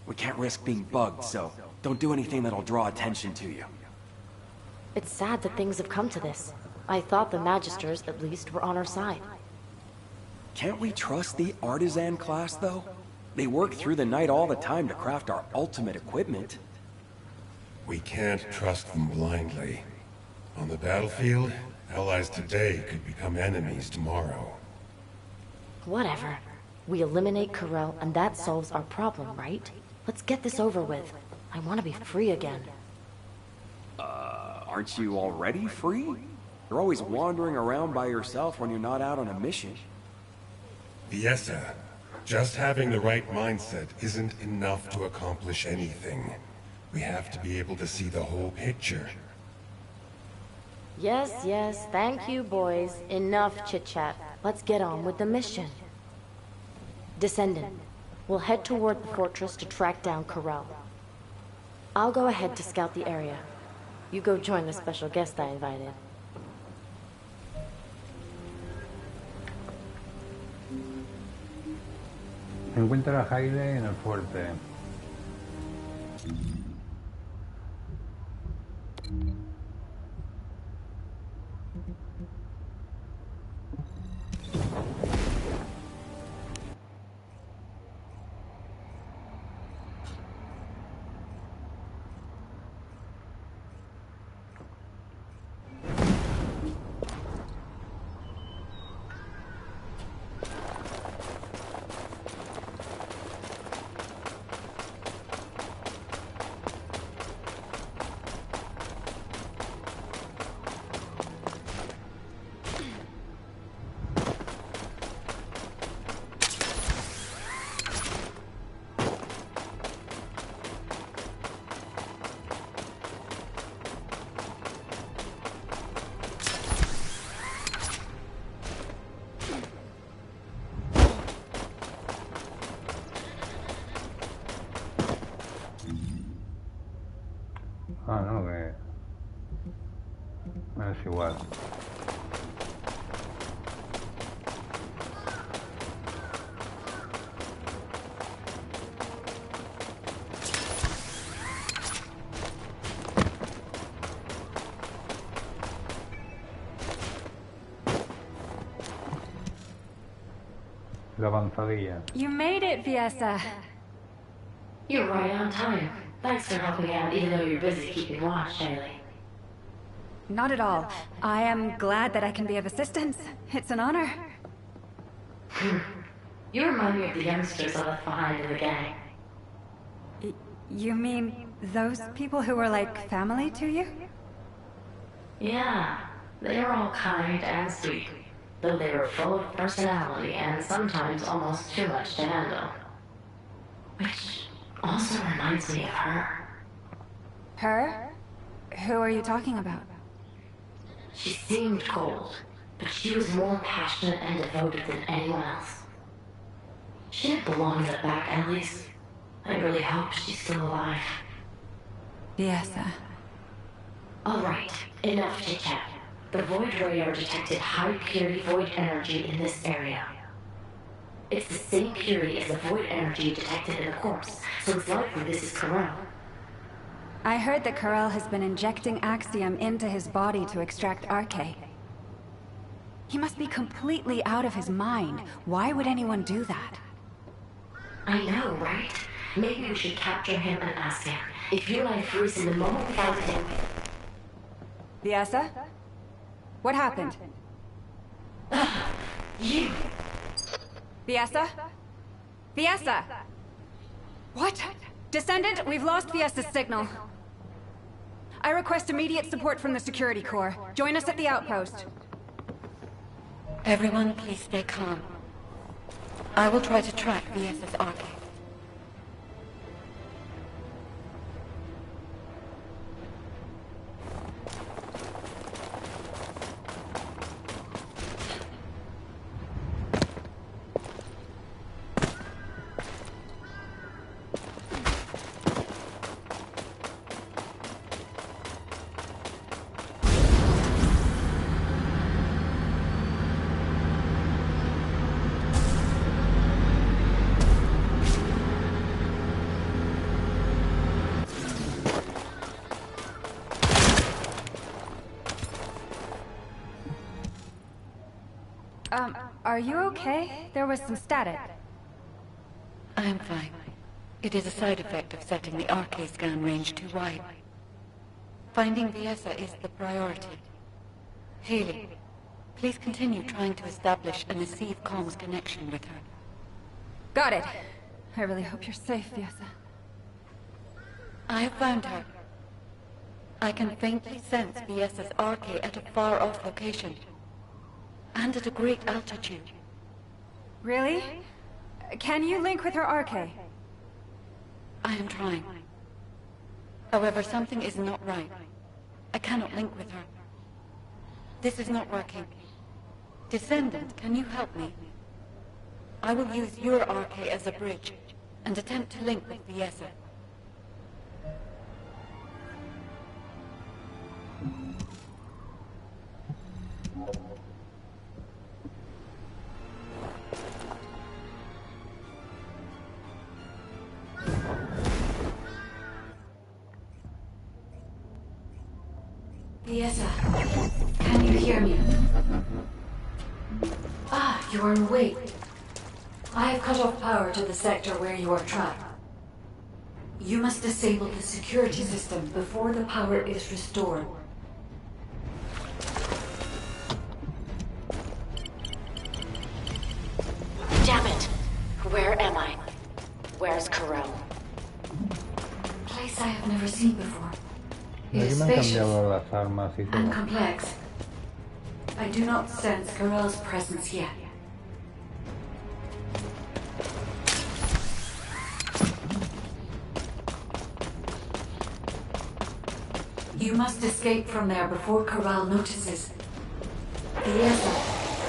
We can't risk being bugged, so don't do anything that'll draw attention to you. It's sad that things have come to this. I thought the Magisters, at least, were on our side. Can't we trust the artisan class, though? They work through the night all the time to craft our ultimate equipment. We can't trust them blindly. On the battlefield, allies today could become enemies tomorrow. Whatever. We eliminate Corel, and that solves our problem, right? Let's get this over with. I want to be free again. Aren't you already free? You're always wandering around by yourself when you're not out on a mission. Fiesta, just having the right mindset isn't enough to accomplish anything. We have to be able to see the whole picture. Yes, thank you, boys. Enough chit-chat. Let's get on with the mission. Descendant, we'll head toward the fortress to track down Corel. I'll go ahead to scout the area. You go join the special guest I invited. Encuentra a Haile en el fuerte. Es igual. La avanzadilla. You made it, Fiesta. You're right on time. Thanks for helping out, even though you're busy keeping watch, Shaylee. Not at all. I am glad that I can be of assistance. It's an honor. You remind me of the youngsters I left behind in the gang. You mean those people who were like family to you? Yeah, they were all kind and sweet, though they were full of personality and sometimes almost too much to handle. Which also reminds me of her. Her? Who are you talking about? She seemed cold, but she was more passionate and devoted than anyone else. She didn't belong in the back alleys. I really hope she's still alive. Yes. Alright, enough chit-chat. The Void radar detected high purity void energy in this area. It's the same purity as the void energy detected in the corpse, so it's likely this is Corel. I heard that Corel has been injecting Axiom into his body to extract Arche. He must be completely out of his mind. Why would anyone do that? I know, right? Maybe we should capture him and ask him. If your life freezes the moment we found him... Fiesta? What happened? You! Fiesta? Fiesta! What? Descendant, we've lost Fiesta's signal. I request immediate support from the Security Corps. Join us at the outpost. Everyone, please stay calm. I will try to track Fiesta's Arche. Are you okay? There was some static. I am fine. It is a side effect of setting the Arche scan range too wide. Finding Fiesta is the priority. Haley, please continue trying to establish a Nasiv comms connection with her. Got it. I really hope you're safe, Fiesta. I have found her. I can faintly sense Fiesta's Arche at a far-off location. And at a great altitude. Really? Can you link with her Arche? I am trying. However, something is not right. I cannot link with her. This is not working. Descendant, can you help me? I will use your Arche as a bridge, and attempt to link with Fiesta. Fiesta, can you hear me? Ah, you are awake. I have cut off power to the sector where you are trapped. You must disable the security system before the power is restored. Damn it! Where am I? Where's Corel? A place I have never seen before. It Aquí is me han spacious cambiado las armas y and todo. complex. I do not sense Corel's presence yet. You must escape from there before Corel notices. Fiesta,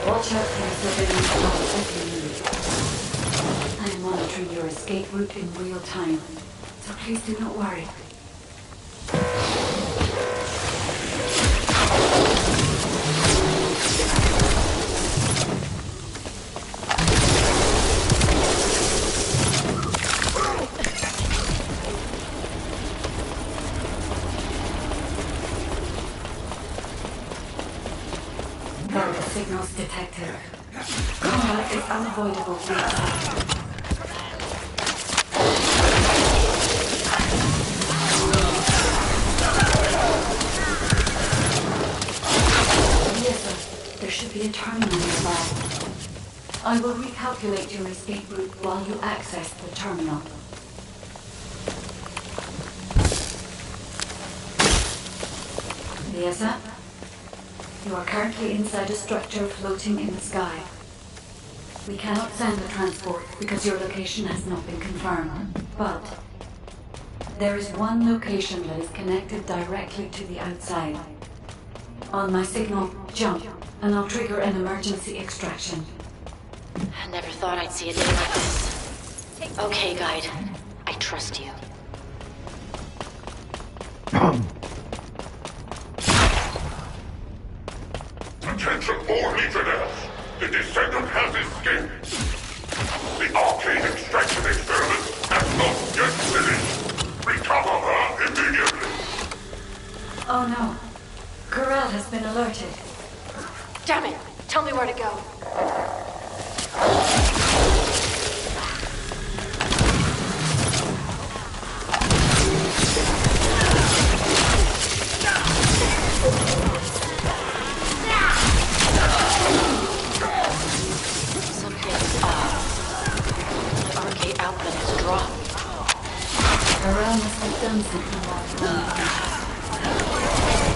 watch out for the forbidden spots as you move. I am monitoring your escape route in real time, so please do not worry. Verbal signals detected. Combat is unavoidable. Yes, there should be a terminal nearby. I will recalculate your escape route while you access the terminal. Liesa, you are currently inside a structure floating in the sky. We cannot send the transport because your location has not been confirmed, but there is one location that is connected directly to the outside. On my signal, jump, and I'll trigger an emergency extraction. I never thought I'd see a day like this. Okay, guide. I trust you. Attention all Legionnaires! The Descendant has escaped! The arcane extraction experiment has not yet finished! Recover her immediately! Oh no. Corel has been alerted. Damn it! Tell me where to go. Something's off. My arcade output has dropped. Corel must have done something wrong.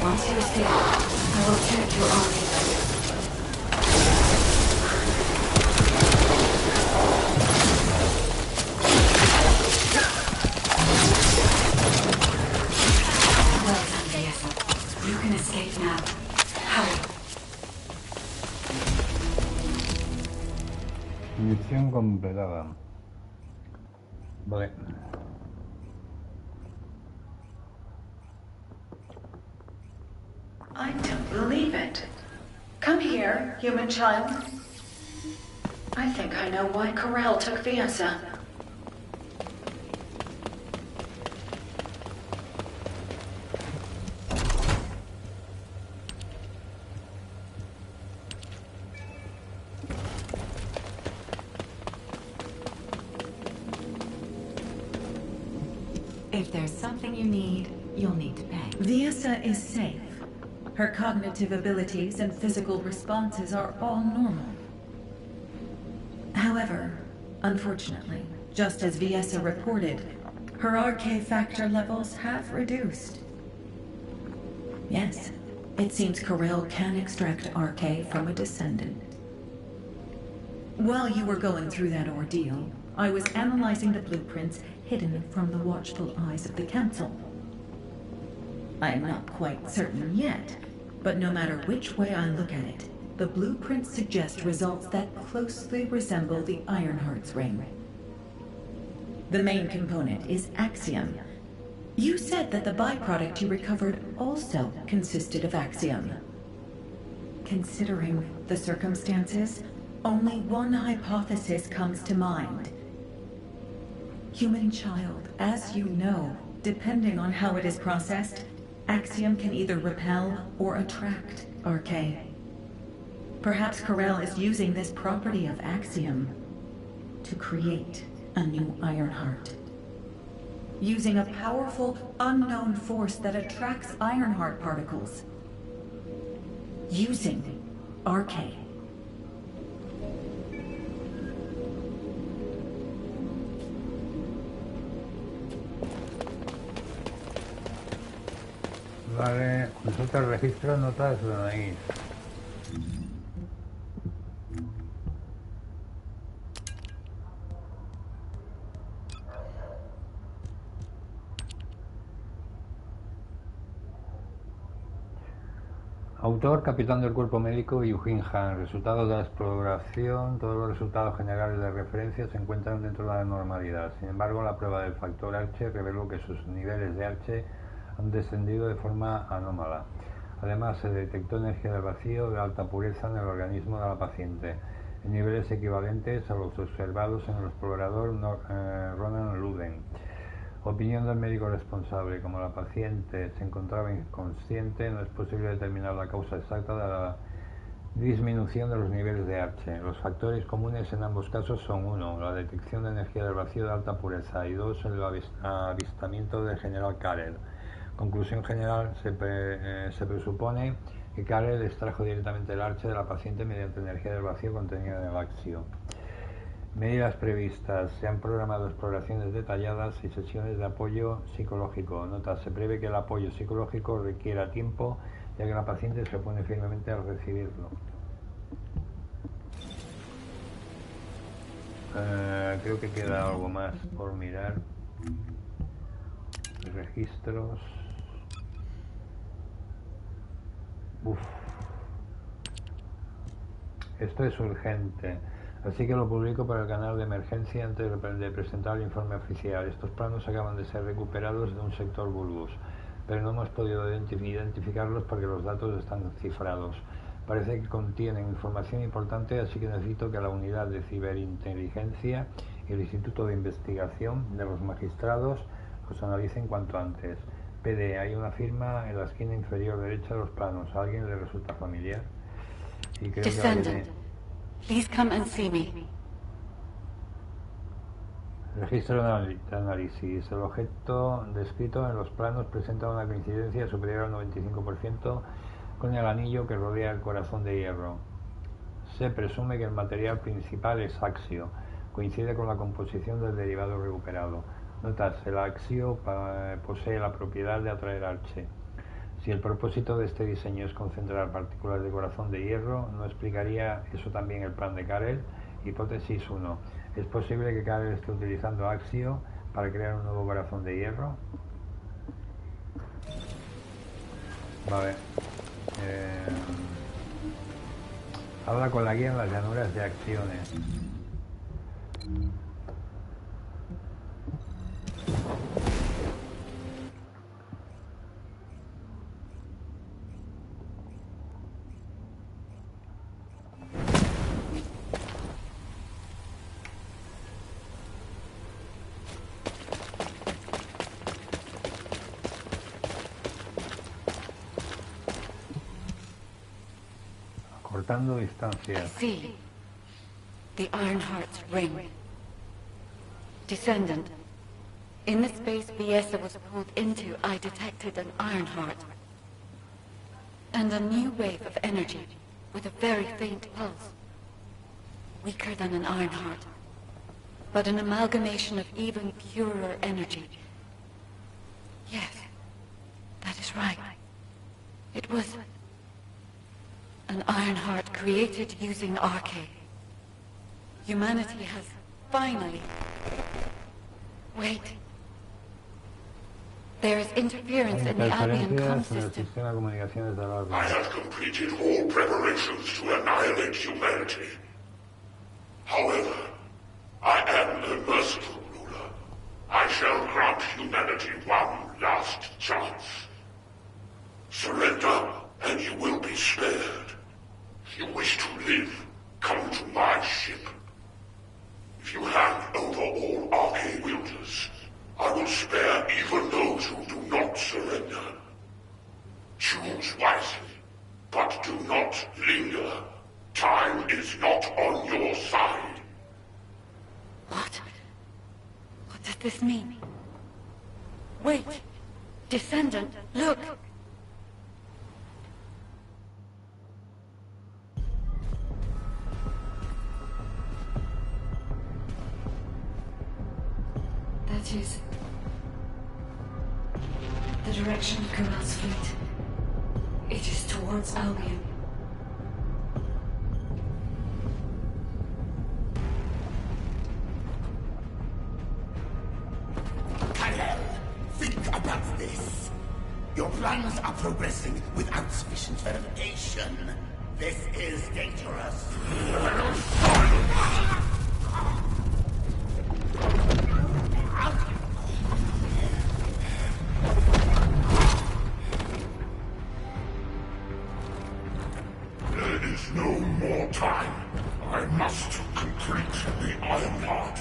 Once you escape, I will check your arcade. Well done, Liesa. You can escape now. Hurry. Misión completada. Vale. I don't believe it. Come here, human child. I think I know why Corel took Liesa. If there's something you need, you'll need to pay. Liesa is safe. Her cognitive abilities and physical responses are all normal. However, unfortunately, just as Liesa reported, her RK factor levels have reduced. Yes, it seems Corel can extract RK from a descendant. While you were going through that ordeal, I was analyzing the blueprints hidden from the watchful eyes of the Council. I am not quite certain yet, but no matter which way I look at it, the blueprints suggest results that closely resemble the Ironheart's ring. The main component is Axiom. You said that the byproduct you recovered also consisted of Axiom. Considering the circumstances, only one hypothesis comes to mind. Human child, as you know, depending on how it is processed, Axiom can either repel or attract RK. Perhaps Corel is using this property of Axiom to create a new Ironheart. Using a powerful, unknown force that attracts Ironheart particles. Using RK. Vale, consulta el registro, notas de ahí. Autor, capitán del cuerpo médico Eugene Han. Resultados de la exploración. Todos los resultados generales de referencia se encuentran dentro de la normalidad. Sin embargo, la prueba del factor H reveló que sus niveles de H han descendido de forma anómala. Además, se detectó energía del vacío de alta pureza en el organismo de la paciente, en niveles equivalentes a los observados en el explorador Ronan Luden. Opinión del médico responsable. Como la paciente se encontraba inconsciente, no es posible determinar la causa exacta de la Disminución de los niveles de H. Los factores comunes en ambos casos son 1. La detección de energía del vacío de alta pureza y 2. El avistamiento del general Karel. Conclusión general, se presupone que Karel extrajo directamente el Arche de la paciente mediante energía del vacío contenida en el Axio. Medidas previstas. Se han programado exploraciones detalladas y sesiones de apoyo psicológico. Nota, se prevé que el apoyo psicológico requiera tiempo, ya que la paciente se opone firmemente a recibirlo. Creo que queda algo más por mirar. Registros. Esto es urgente, así que lo publico para el canal de emergencia antes de presentar el informe oficial. Estos planos acaban de ser recuperados de un sector Vulgus, pero no hemos podido identificarlos porque los datos están cifrados. Parece que contienen información importante, así que necesito que la unidad de ciberinteligencia y el Instituto de Investigación de los Magistrados los analicen cuanto antes. PD, hay una firma en la esquina inferior derecha de los planos. ¿A alguien le resulta familiar? Y creo Descendant, please come and see me. Registro de análisis. El objeto descrito en los planos presenta una coincidencia superior al 95% con el anillo que rodea el corazón de hierro. Se presume que el material principal es axio. Coincide con la composición del derivado recuperado. Notas, el axio posee la propiedad de atraer Arche. Si el propósito de este diseño es concentrar partículas de corazón de hierro, ¿no explicaría eso también el plan de Karel? Hipótesis 1. ¿Es posible que Karel esté utilizando axio para crear un nuevo corazón de hierro? Vale. Habla con la guía en las llanuras de acciones. Cortando distancias. See, the Ironheart's ring. Descendant, in the space Biesa was pulled into, I detected an Ironheart. And a new wave of energy, with a very faint pulse. Weaker than an Ironheart, but an amalgamation of even purer energy. Yes, that is right. It was an Ironheart created using Arche. Humanity has finally... Wait. There is interference in the Albion comm system. I have completed all preparations to annihilate humanity. However, I am a merciful ruler. I shall grant humanity one last chance. Surrender, and you will be spared. If you wish to live, come to my ship. If you hand over all Arche wielders, I will spare even those who do not surrender. Choose wisely, but do not linger. Time is not on your side. What? What does this mean? Wait! Descendant, look! That is... the direction of Kural's fleet. It is towards Albion. Karel, think about this. Your plans are progressing without sufficient verification. This is dangerous. There is no more time. I must complete the Ironheart.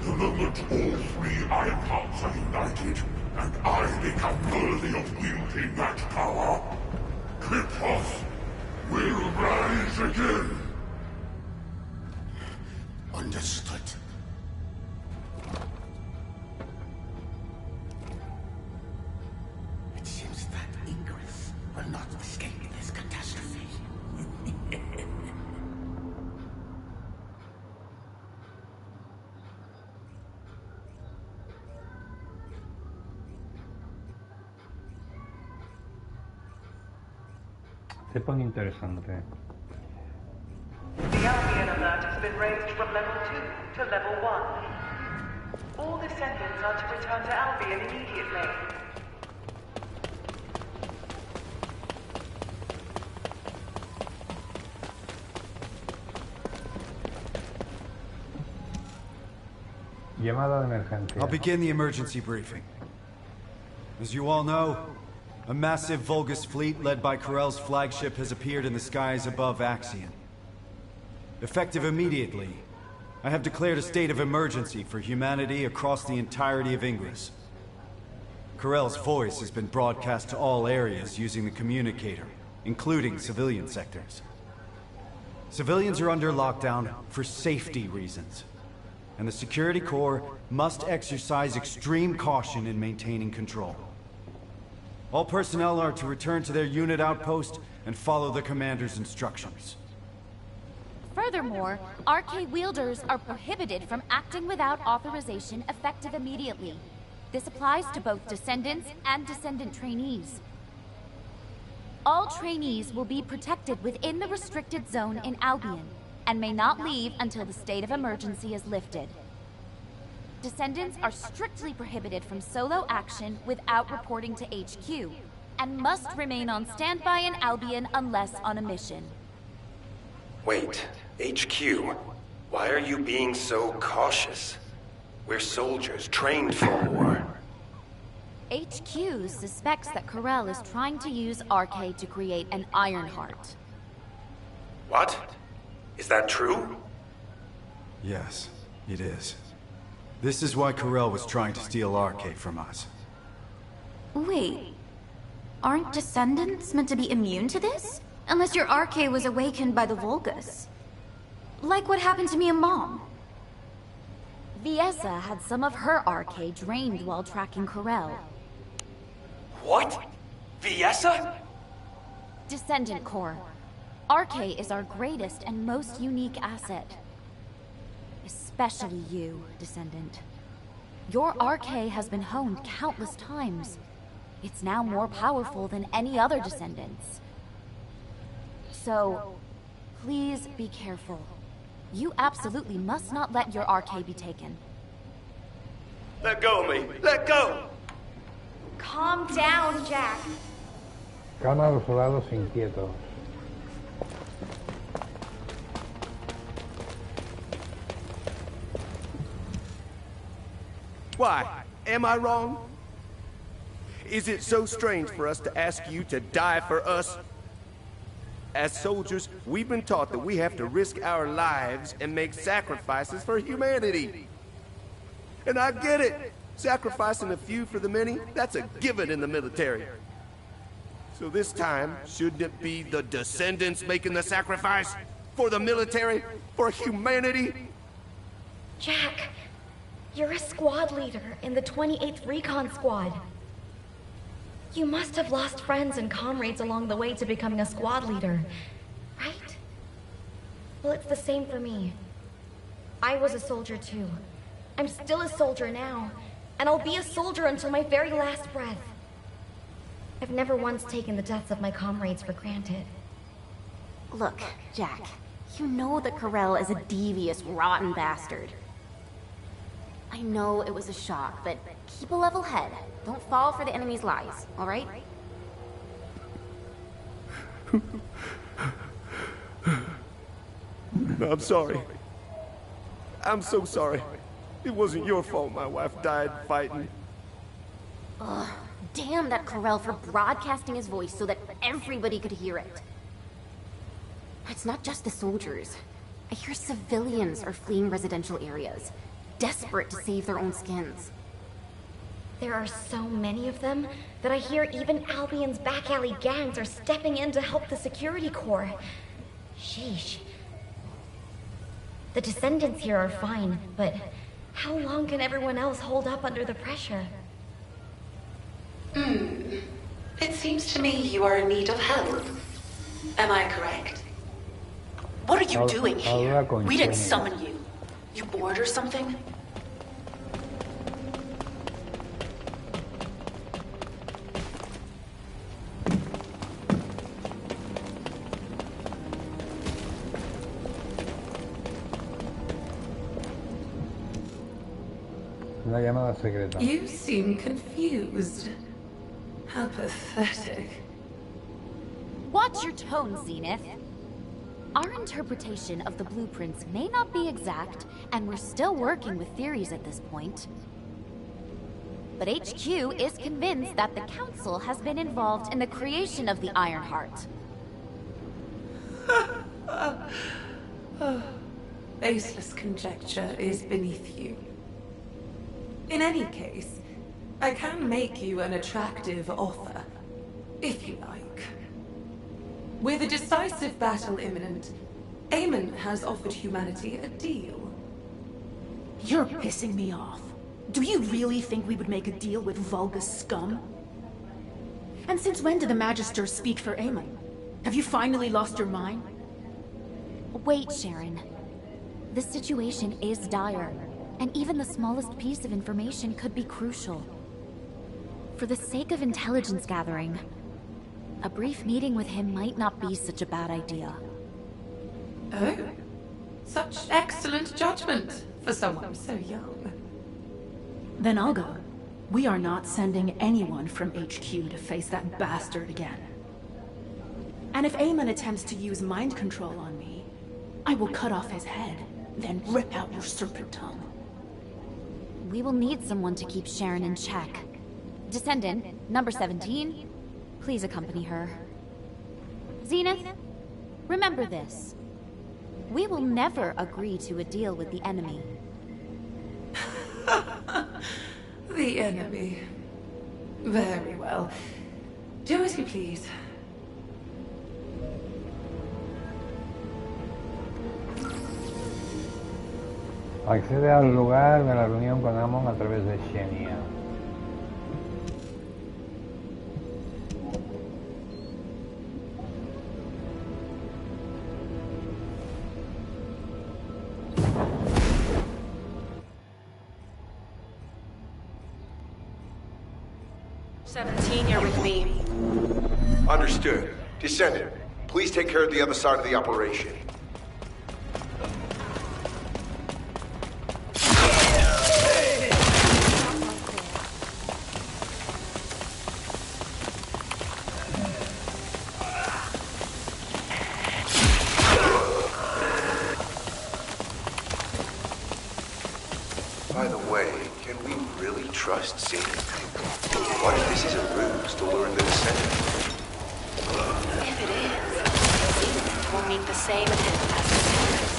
The moment all three Ironhearts are united, and I become worthy of wielding that power, Kripos will will rise again. Understood. It seems that Ingress will not escape this catastrophe. Se pone interesante. The Albion alert has been raised from level 2 to level 1. All descendants are to return to Albion immediately. Llamada de emergencia. I'll begin the emergency briefing. As you all know, a massive Vulgus fleet led by Corell's flagship has appeared in the skies above Axion. Effective immediately, I have declared a state of emergency for humanity across the entirety of Ingress. Corell's voice has been broadcast to all areas using the communicator, including civilian sectors. Civilians are under lockdown for safety reasons, and the Security Corps must exercise extreme caution in maintaining control. All personnel are to return to their unit outpost and follow the commander's instructions. Furthermore, RK wielders are prohibited from acting without authorization effective immediately. This applies to both Descendants and Descendant trainees. All trainees will be protected within the restricted zone in Albion, and may not leave until the state of emergency is lifted. Descendants are strictly prohibited from solo action without reporting to HQ, and must remain on standby in Albion unless on a mission. Wait, HQ? Why are you being so cautious? We're soldiers trained for war. HQ suspects that Corell is trying to use RK to create an Ironheart. What? Is that true? Yes, it is. This is why Corell was trying to steal RK from us. Wait, aren't Descendants meant to be immune to this? Unless your RK was awakened by the Vulgus. Like what happened to me and Mom. Viesa had some of her RK drained while tracking Corell. What? Viesa? Descendant Corps. RK is our greatest and most unique asset. Especially you, Descendant. Your RK has been honed countless times. It's now more powerful than any other Descendants. So, please be careful. You absolutely must not let your RK be taken. Let go of me! Let go! Calm down, Jack. Calma a los soldados inquietos. Why? Am I wrong? Is it so strange for us to ask you to die for us? As soldiers, we've been taught that we have to risk our lives and make sacrifices for humanity. And I get it. Sacrificing a few for the many, that's a given in the military. So this time, shouldn't it be the Descendants making the sacrifice? For the military? For humanity? Jack, you're a squad leader in the 28th Recon Squad. You must have lost friends and comrades along the way to becoming a squad leader, right? Well, it's the same for me. I was a soldier too. I'm still a soldier now, and I'll be a soldier until my very last breath. I've never once taken the deaths of my comrades for granted. Look, Jack, you know that Corell is a devious, rotten bastard. I know it was a shock, but keep a level head. Don't fall for the enemy's lies, all right? I'm sorry. I'm so sorry. It wasn't your fault my wife died fighting. Ugh, damn that Corell for broadcasting his voice so that everybody could hear it. It's not just the soldiers. I hear civilians are fleeing residential areas, desperate to save their own skins. There are so many of them that I hear even Albion's back alley gangs are stepping in to help the security corps. Sheesh. The Descendants here are fine, but how long can everyone else hold up under the pressure? It seems to me you are in need of help. Am I correct? What are you doing here? We didn't summon you. You bored or something? La llamada secreta. You seem confused. How pathetic. Watch your tone, Zenith. Our interpretation of the blueprints may not be exact, and we're still working with theories at this point. But HQ is convinced that the Council has been involved in the creation of the Ironheart. Baseless conjecture is beneath you. In any case, I can make you an attractive offer, if you like. With a decisive battle imminent, Eamon has offered humanity a deal. You're pissing me off. Do you really think we would make a deal with vulgar scum? And since when did the Magisters speak for Eamon? Have you finally lost your mind? Wait, Sharon. The situation is dire, and even the smallest piece of information could be crucial. For the sake of intelligence gathering, a brief meeting with him might not be such a bad idea. Oh, such excellent judgment for someone so young. Then I'll go. We are not sending anyone from HQ to face that bastard again. And if Eamon attempts to use mind control on me, I will cut off his head, then rip out your serpent tongue. We will need someone to keep Sharon in check. Descendant, number 17, please accompany her. Zenith, remember this. We will never agree to a deal with the enemy. The enemy. Very well. Do as you please. Accede al lugar de la reunión con Amon a través de Xenia. You're with me. Understood. Descendant, please take care of the other side of the operation. By the way, can we really trust Zenith? What if this is a ruse to lure in the Descendant? If it is, Zenith will meet the same end as the Terrorists.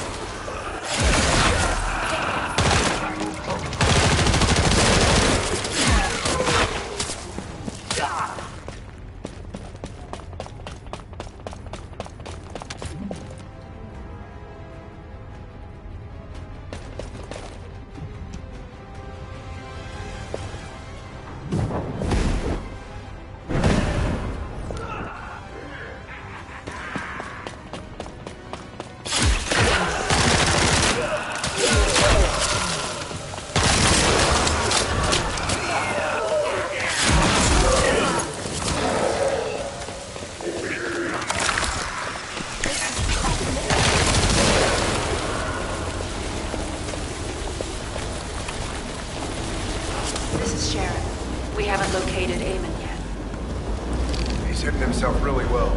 Really well.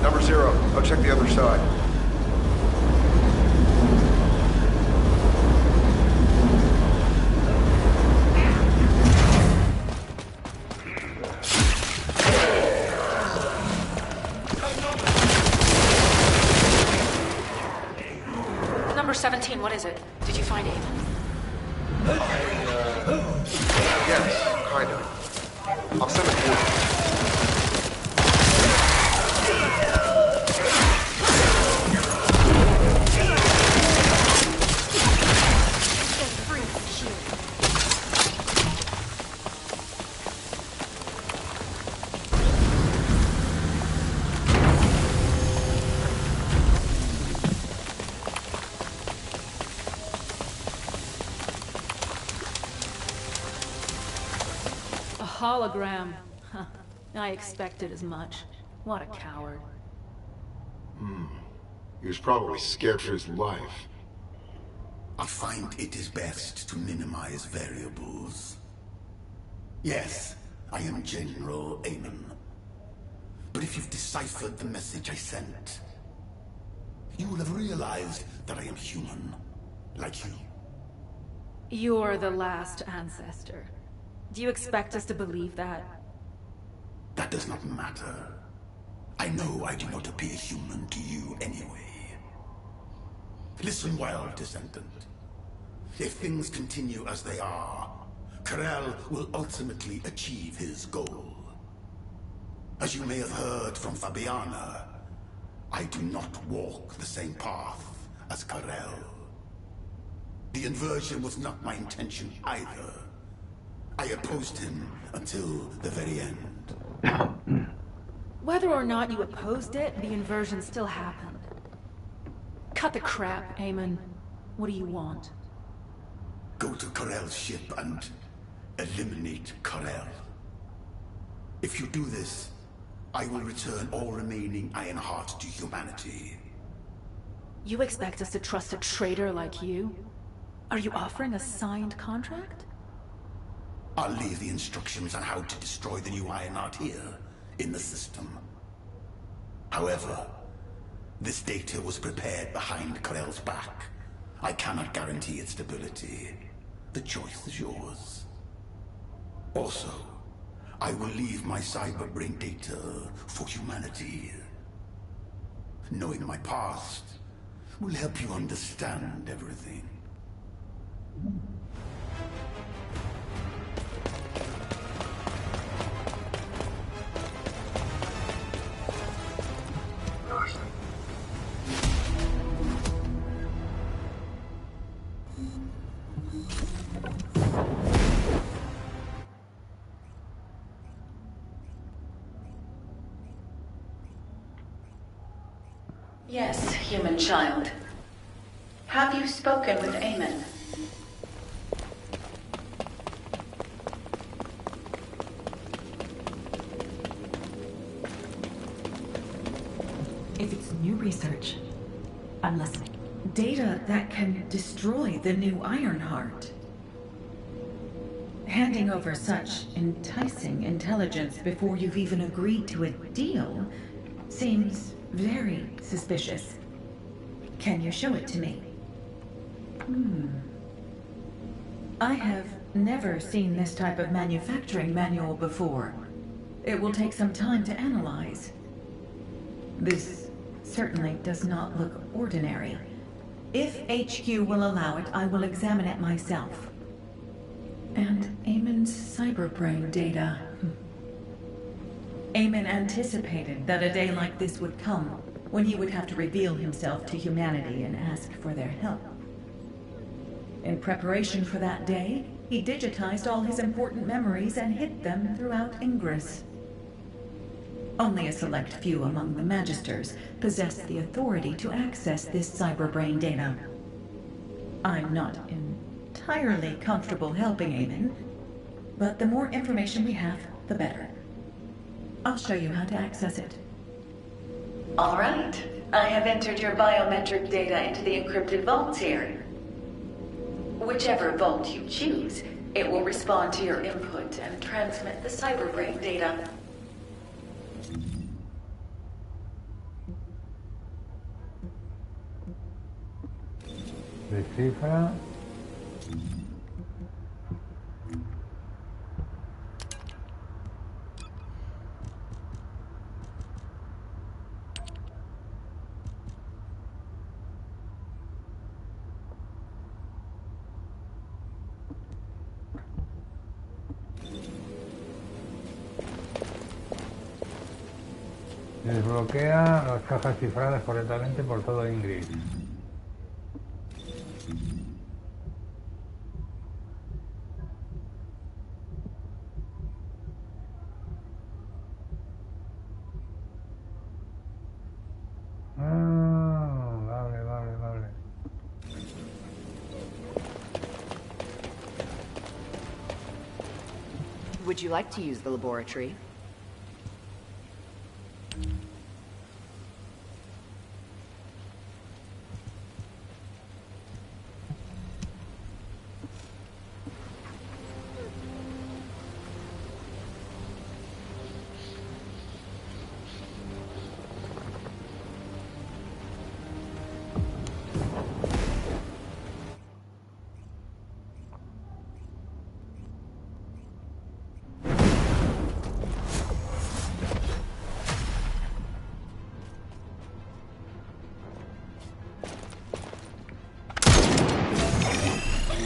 Number 0, I'll check the other side. Number 17, what is it? Did you find Eamon? Yes. Kinda. I'll send a coordinate. Hologram. Huh. I expected as much. What a coward. He was probably scared for his life. I find it is best to minimize variables. Yes, I am General Amon. But if you've deciphered the message I sent, you will have realized that I am human, like you. You're the last ancestor. Do you expect us to believe that? That does not matter. I know I do not appear human to you anyway. Listen well, Descendant. If things continue as they are, Karel will ultimately achieve his goal. As you may have heard from Fabiana, I do not walk the same path as Karel. The inversion was not my intention either. I opposed him until the very end. Whether or not you opposed it, the inversion still happened. Cut the crap, Amon. What do you want? Go to Karel's ship and eliminate Karel. If you do this, I will return all remaining Ironheart to humanity. You expect us to trust a traitor like you? Are you offering a signed contract? I'll leave the instructions on how to destroy the new Ironheart here, in the system. However, this data was prepared behind Karel's back. I cannot guarantee its stability. The choice is yours. Also, I will leave my cyberbrain data for humanity. Knowing my past will help you understand everything. Yes, human child. Have you spoken with Amon? If it's new research, I'm listening. Data that can destroy the new Ironheart. Handing over such enticing intelligence before you've even agreed to a deal seems very suspicious. Can you show it to me? I have never seen this type of manufacturing manual before. It will take some time to analyze. This certainly does not look ordinary. If HQ will allow it, I will examine it myself. And Amon's cyberbrain data. Amon anticipated that a day like this would come, when he would have to reveal himself to humanity and ask for their help. In preparation for that day, he digitized all his important memories and hid them throughout Ingress. Only a select few among the Magisters possess the authority to access this cyberbrain data. I'm not entirely comfortable helping Amon, but the more information we have, the better. I'll show you how to access it. All right. I have entered your biometric data into the encrypted vaults here. Whichever vault you choose, it will respond to your input and transmit the cyberbrain data. Descifra. Desbloquea las cajas cifradas correctamente por todo Ingrid. Vale. Would you like to use the laboratory?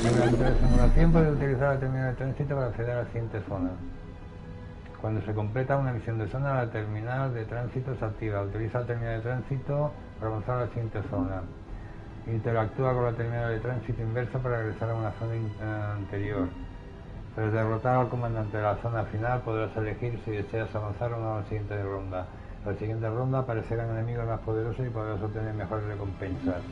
Durante la simulación puede utilizar la terminal de tránsito para acceder a la siguiente zona. Cuando se completa una misión de zona, la terminal de tránsito se activa. Utiliza la terminal de tránsito para avanzar a la siguiente zona. Interactúa con la terminal de tránsito inversa para regresar a una zona anterior. Tras derrotar al comandante de la zona final, podrás elegir si deseas avanzar o no a la siguiente ronda. En la siguiente ronda aparecerán enemigos más poderosos y podrás obtener mejores recompensas.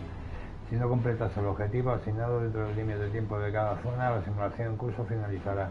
Si no completas el objetivo asignado dentro del límite de tiempo de cada zona, la simulación en curso finalizará.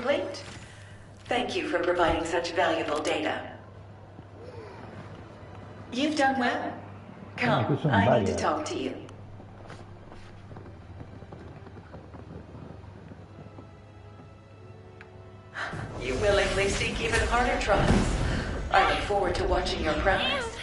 complete. Thank you for providing such valuable data. You've done well. Come, I need to talk to you. You willingly seek even harder trials. I look forward to watching your progress.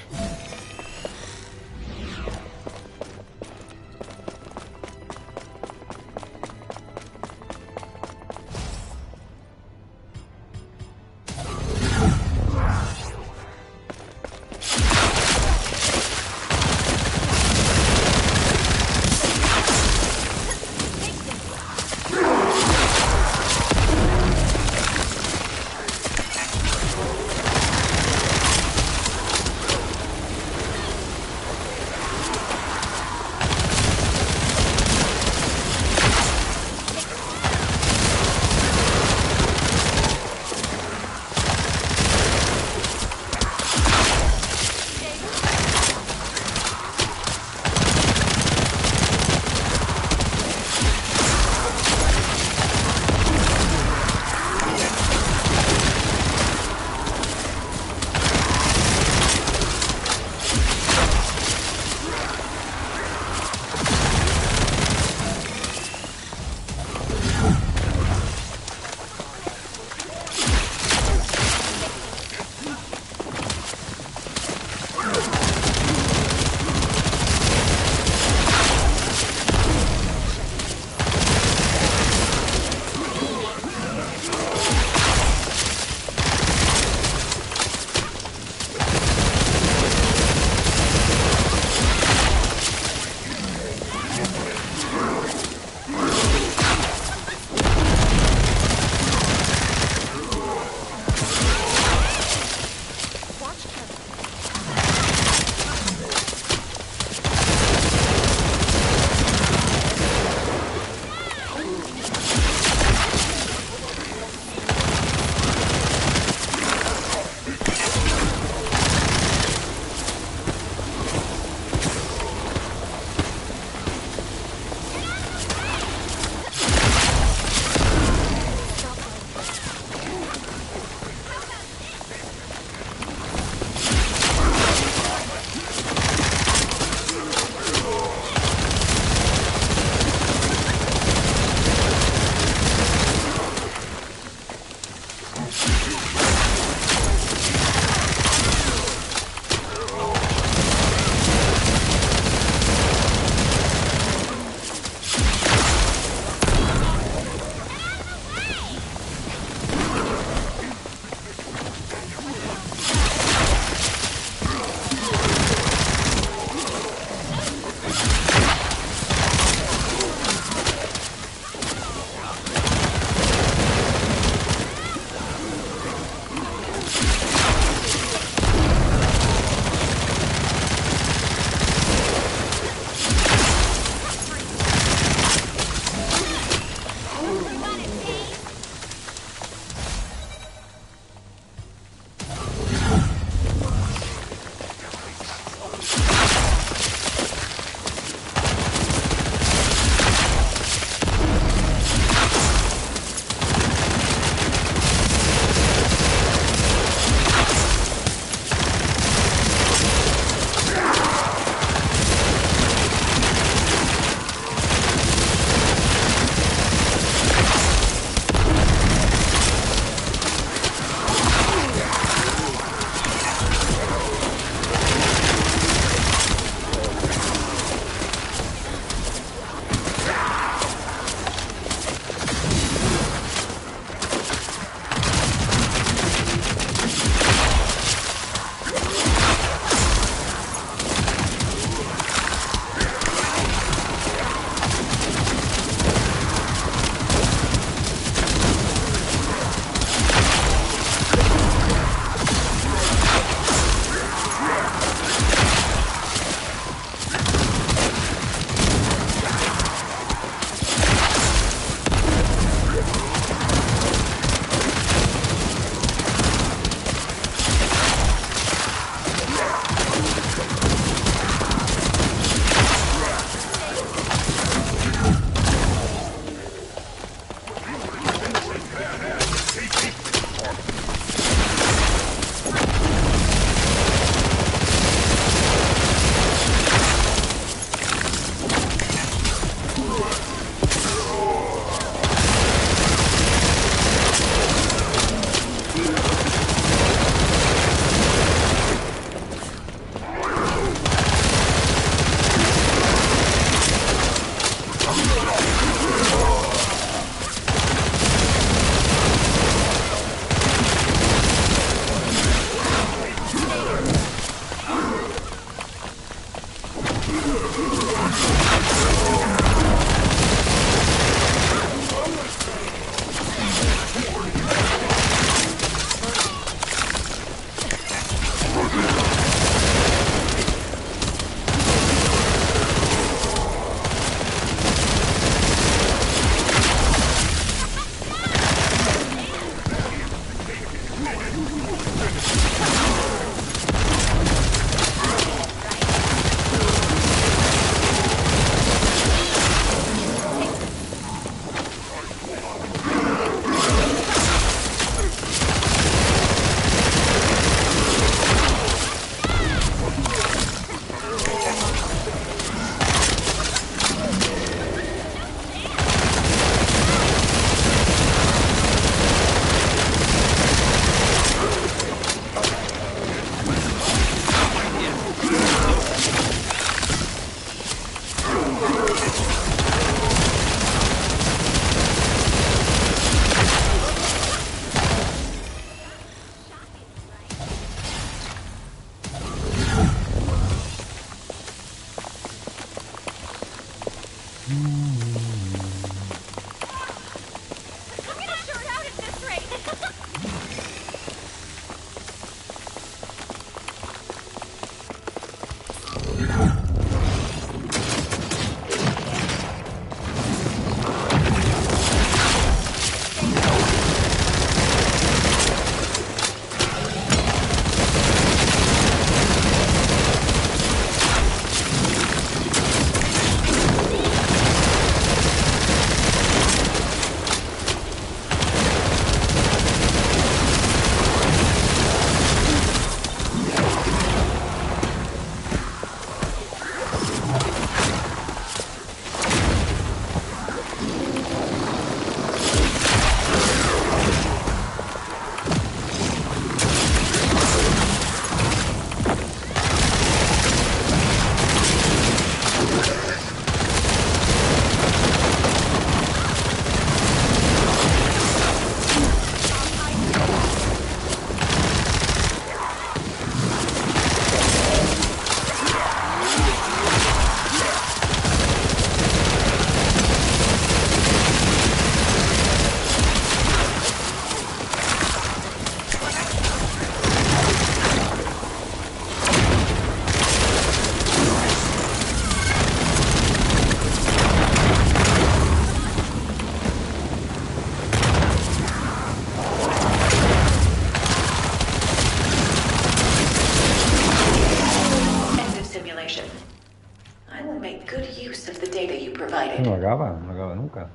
acaba nunca.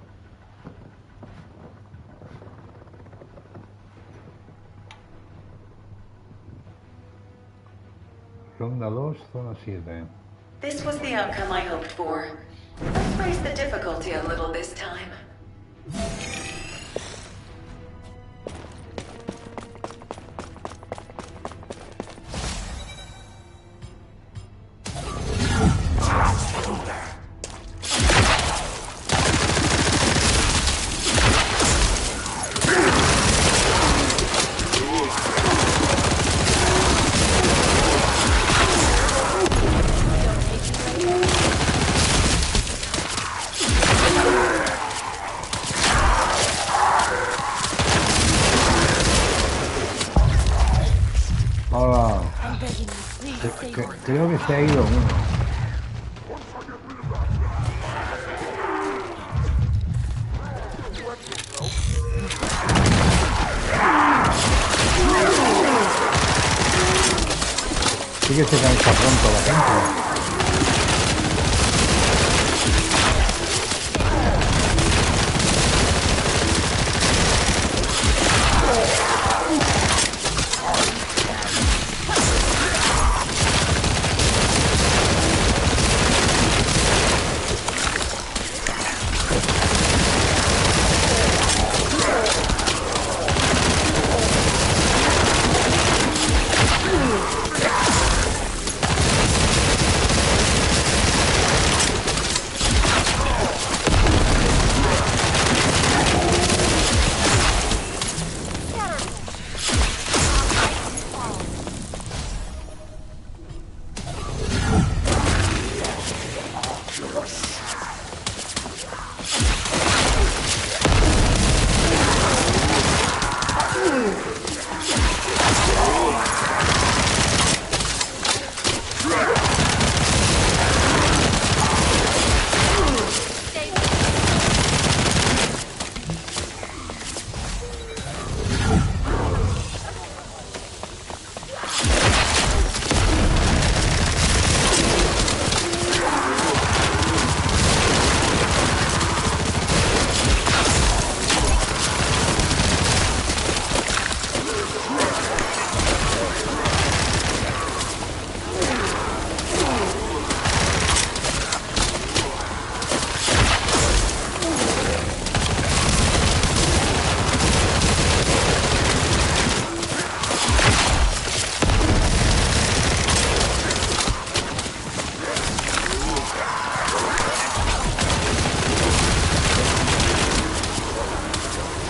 Ronda 2, zona 7. This was the outcome I hoped for. Let's raise the difficulty a little this time. Hola. Creo que se ha ido uno. Sí que se cansa pronto la gente.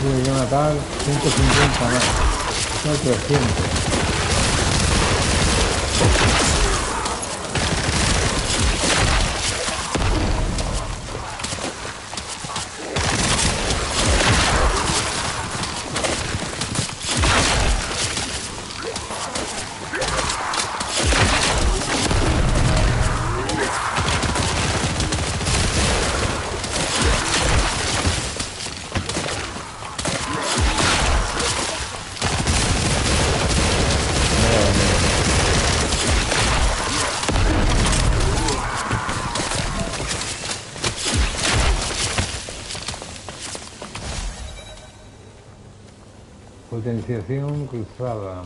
Voy a matar 150 más, no 300. Potenciación cruzada.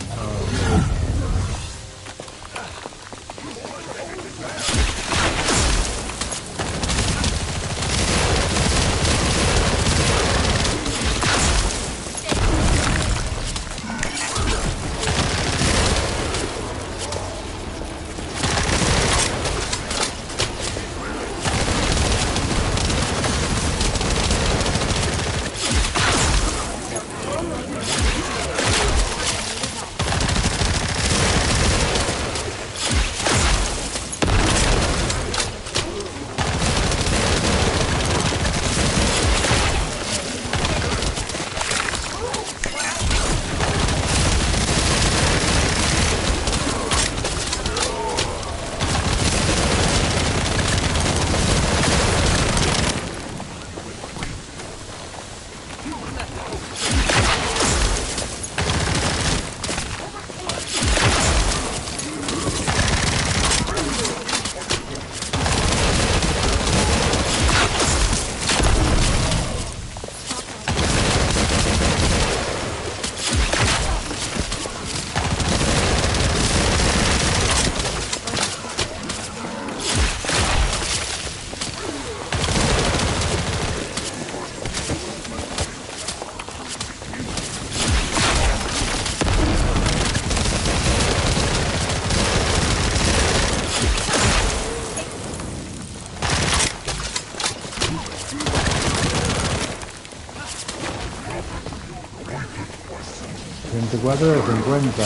24 de 50.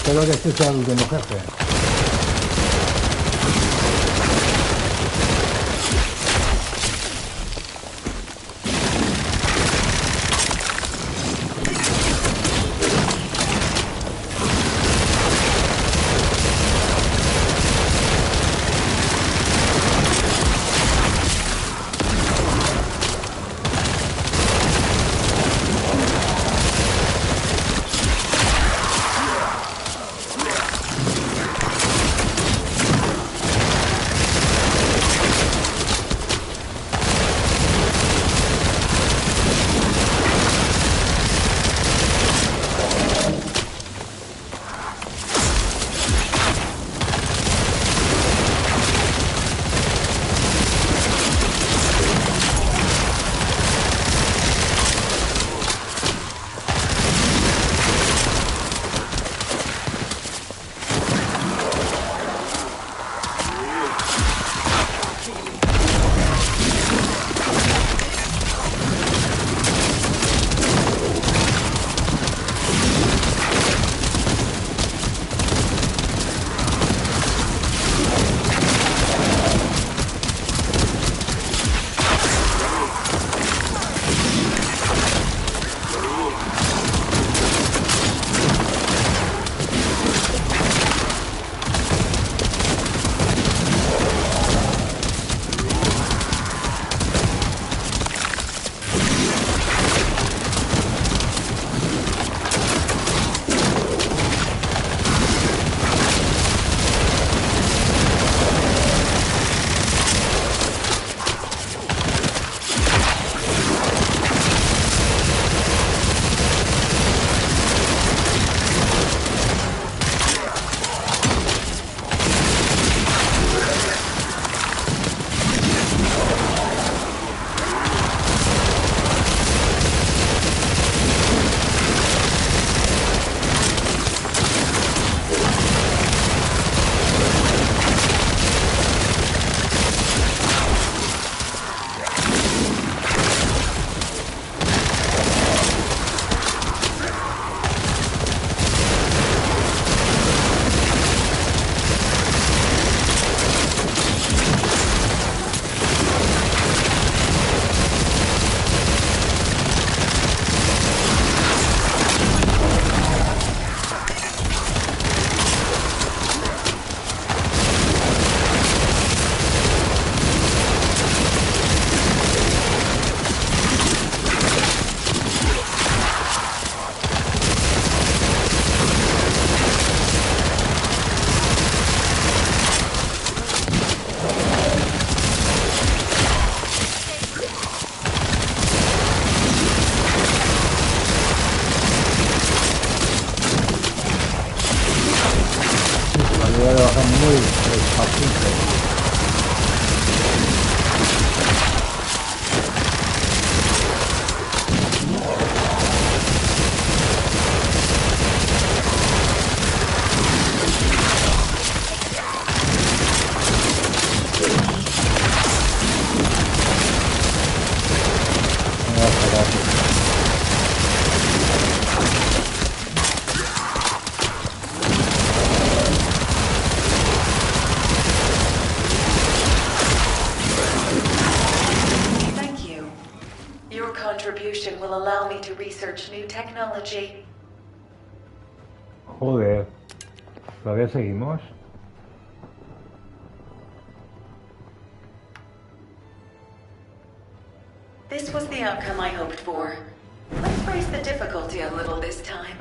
Espero que este sea el último jefe. contribution will allow me to research new technology. Joder. ¿Todavía seguimos? This was the outcome I hoped for. Let's raise the difficulty a little this time.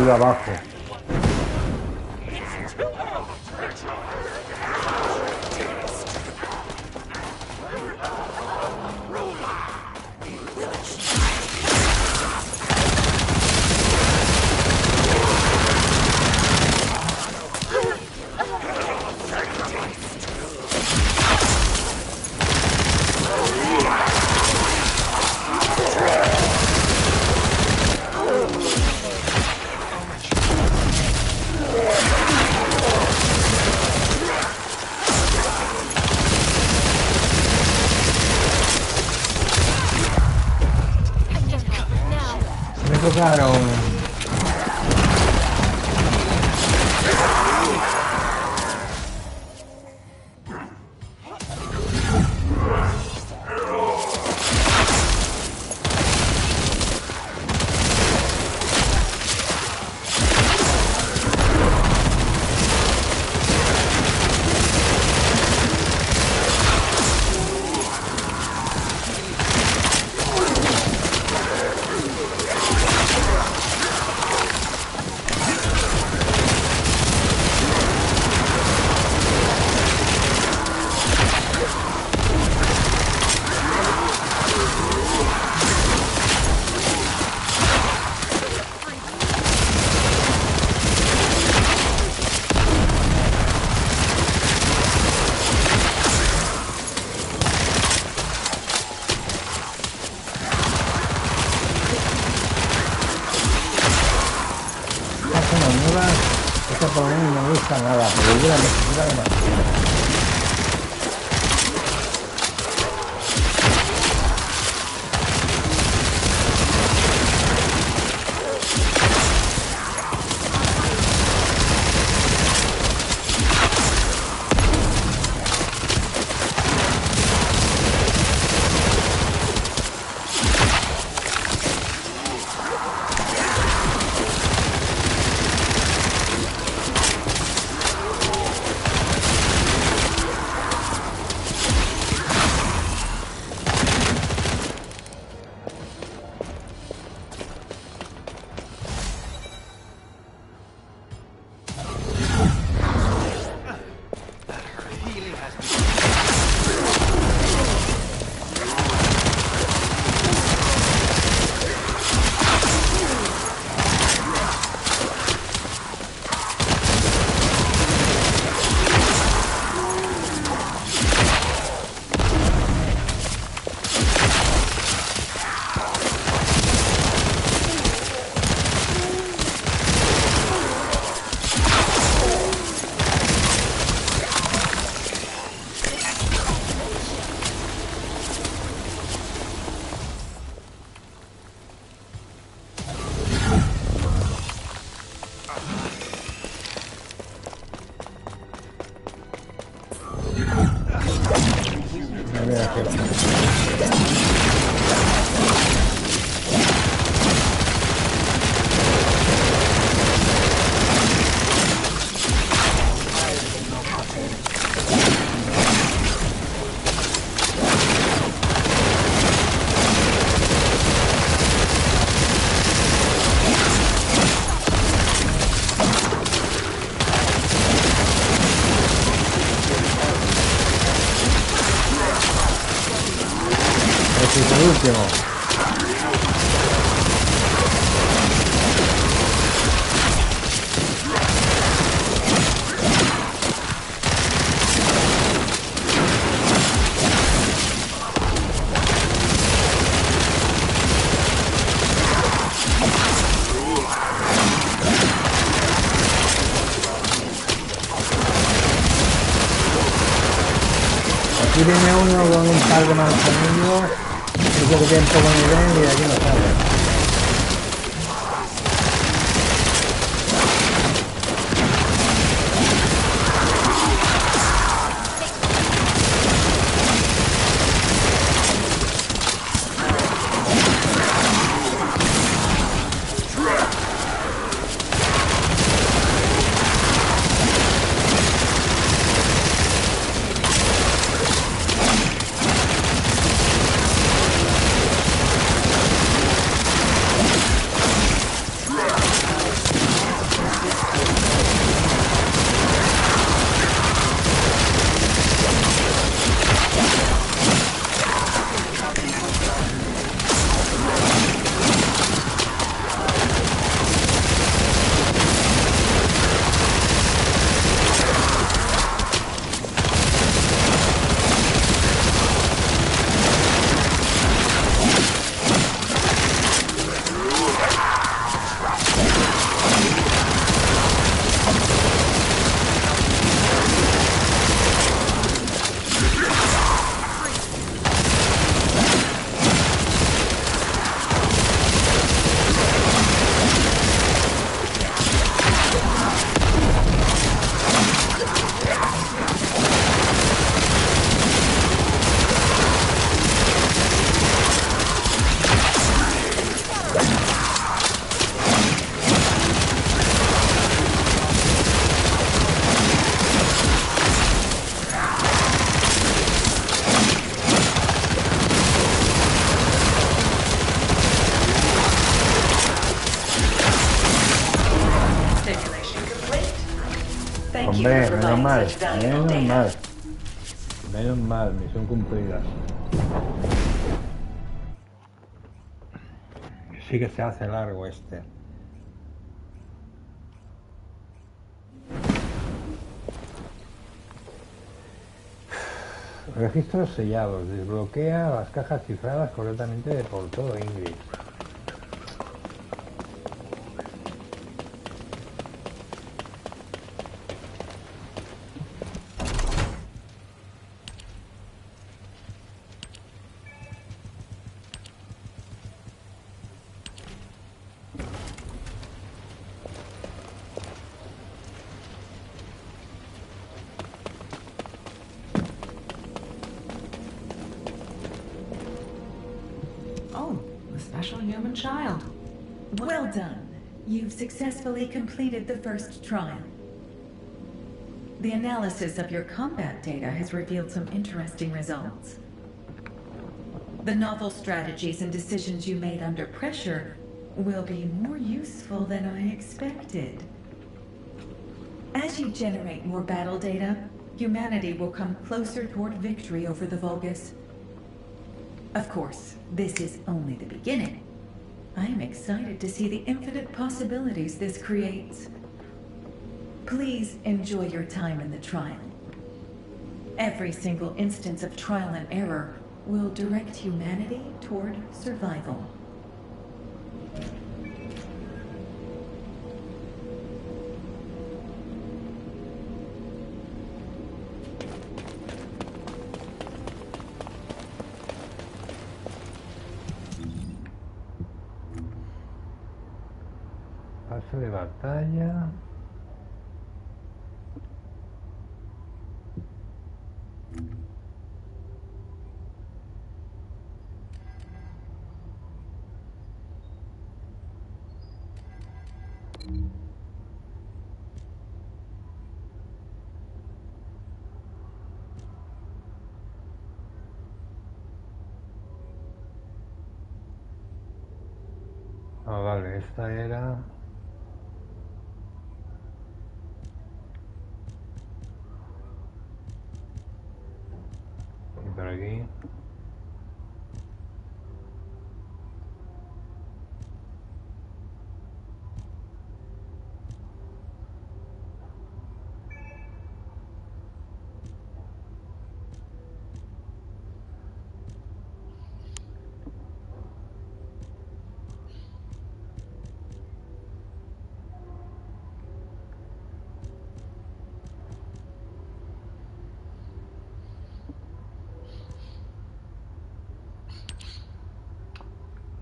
Muy abajo. Tocaron. nuevas, esta por lo menos no me gusta nada, pero dura demasiado. Último. Aquí viene uno con un par de manos conmigo. Dice que tiene poco nivel y de aquí no sale. Hombre, menos mal, menos mal, misión cumplida. Sí que se hace largo este. Registros sellados. Desbloquea las cajas cifradas correctamente por todo Ingrid. Oh, a special human child. Well done. You've successfully completed the first trial. The analysis of your combat data has revealed some interesting results. The novel strategies and decisions you made under pressure will be more useful than I expected. As you generate more battle data, humanity will come closer toward victory over the Vulgus. Of course, this is only the beginning. I am excited to see the infinite possibilities this creates. Please enjoy your time in the trial. Every single instance of trial and error will direct humanity toward survival. Pase de batalla. Ah, vale, esta era... Y por aquí...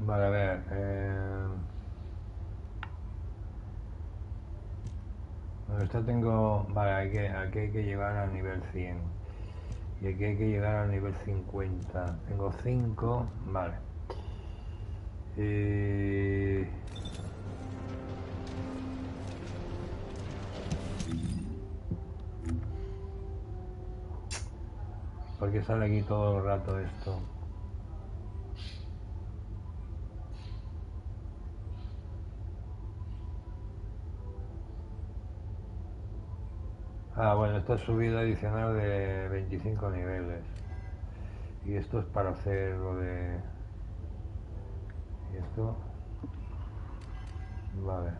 Vale, a ver... Bueno, esta tengo... Vale, aquí hay que llegar al nivel 100. Y aquí hay que llegar al nivel 50. Tengo 5. Vale. ¿Por qué sale aquí todo el rato esto? Ah, bueno, esta es subida adicional de 25 niveles. Y esto es para hacer lo de... Y esto... Vale.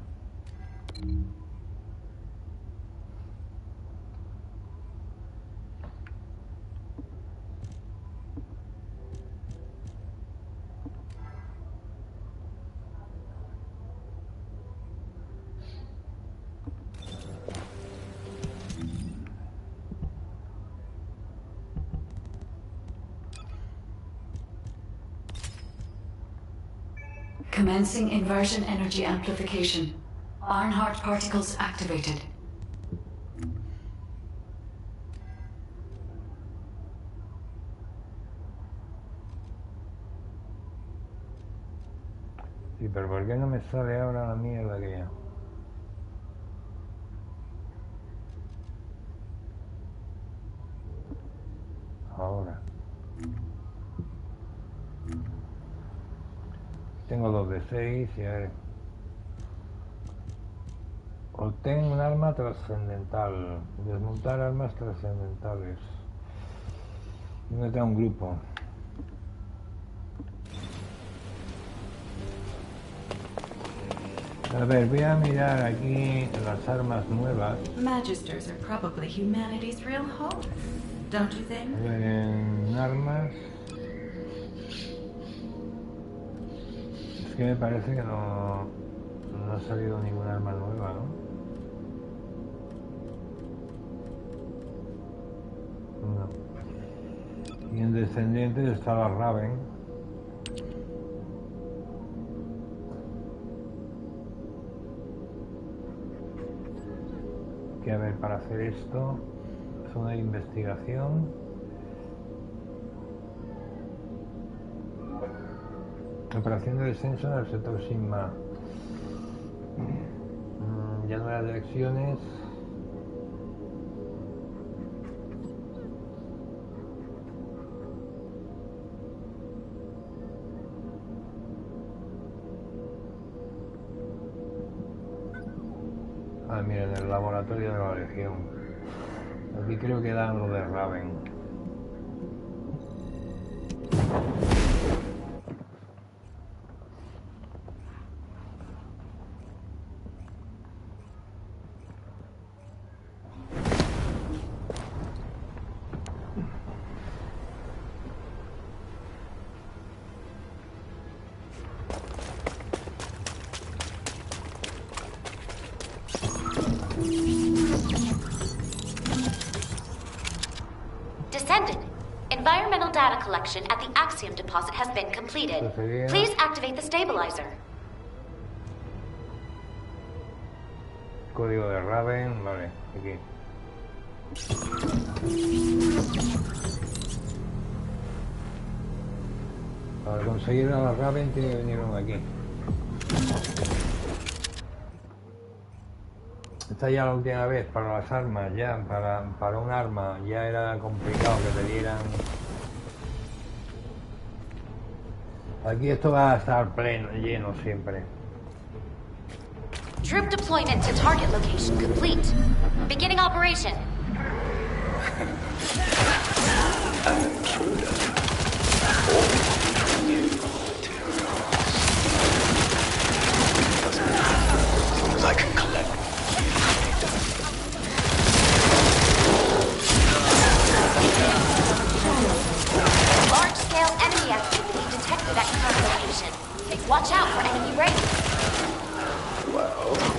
Commencing inversion energy amplification. Ironheart particles activated. Sí, pero ¿por qué no me sale ahora la mierda que ya? Ahora. Tengo 2 de 6 y a ver. Obtén un arma trascendental. Desmontar armas trascendentales. No tengo un grupo. A ver, voy a mirar aquí las armas nuevas. Magisters are probably humanity's real hope, don't you think? A ver, en armas... Es que me parece que no ha salido ninguna arma nueva, ¿no? No. Y en Descendientes está la Raven. Que a ver, para hacer esto, zona de investigación. Operación de descenso en el sector Sigma. Ya no las direcciones. Ah, miren, el laboratorio de la Legión. Aquí creo que dan lo de Raven. Descendant. Environmental data collection at the Axiom deposit has been completed. Please activate the stabilizer. Código de Raven, vale, aquí. Para conseguir a la Raven tiene que venir uno aquí. Esta ya la última vez para las armas, ya para un arma ya era complicado que te dieran. Aquí esto va a estar pleno, lleno siempre. Troop deployment to target location complete. Beginning operation. An intruder. New materials. Doesn't matter as long as I can collect. Large-scale enemy activity detected at current location. Watch out for enemy raids. Well, what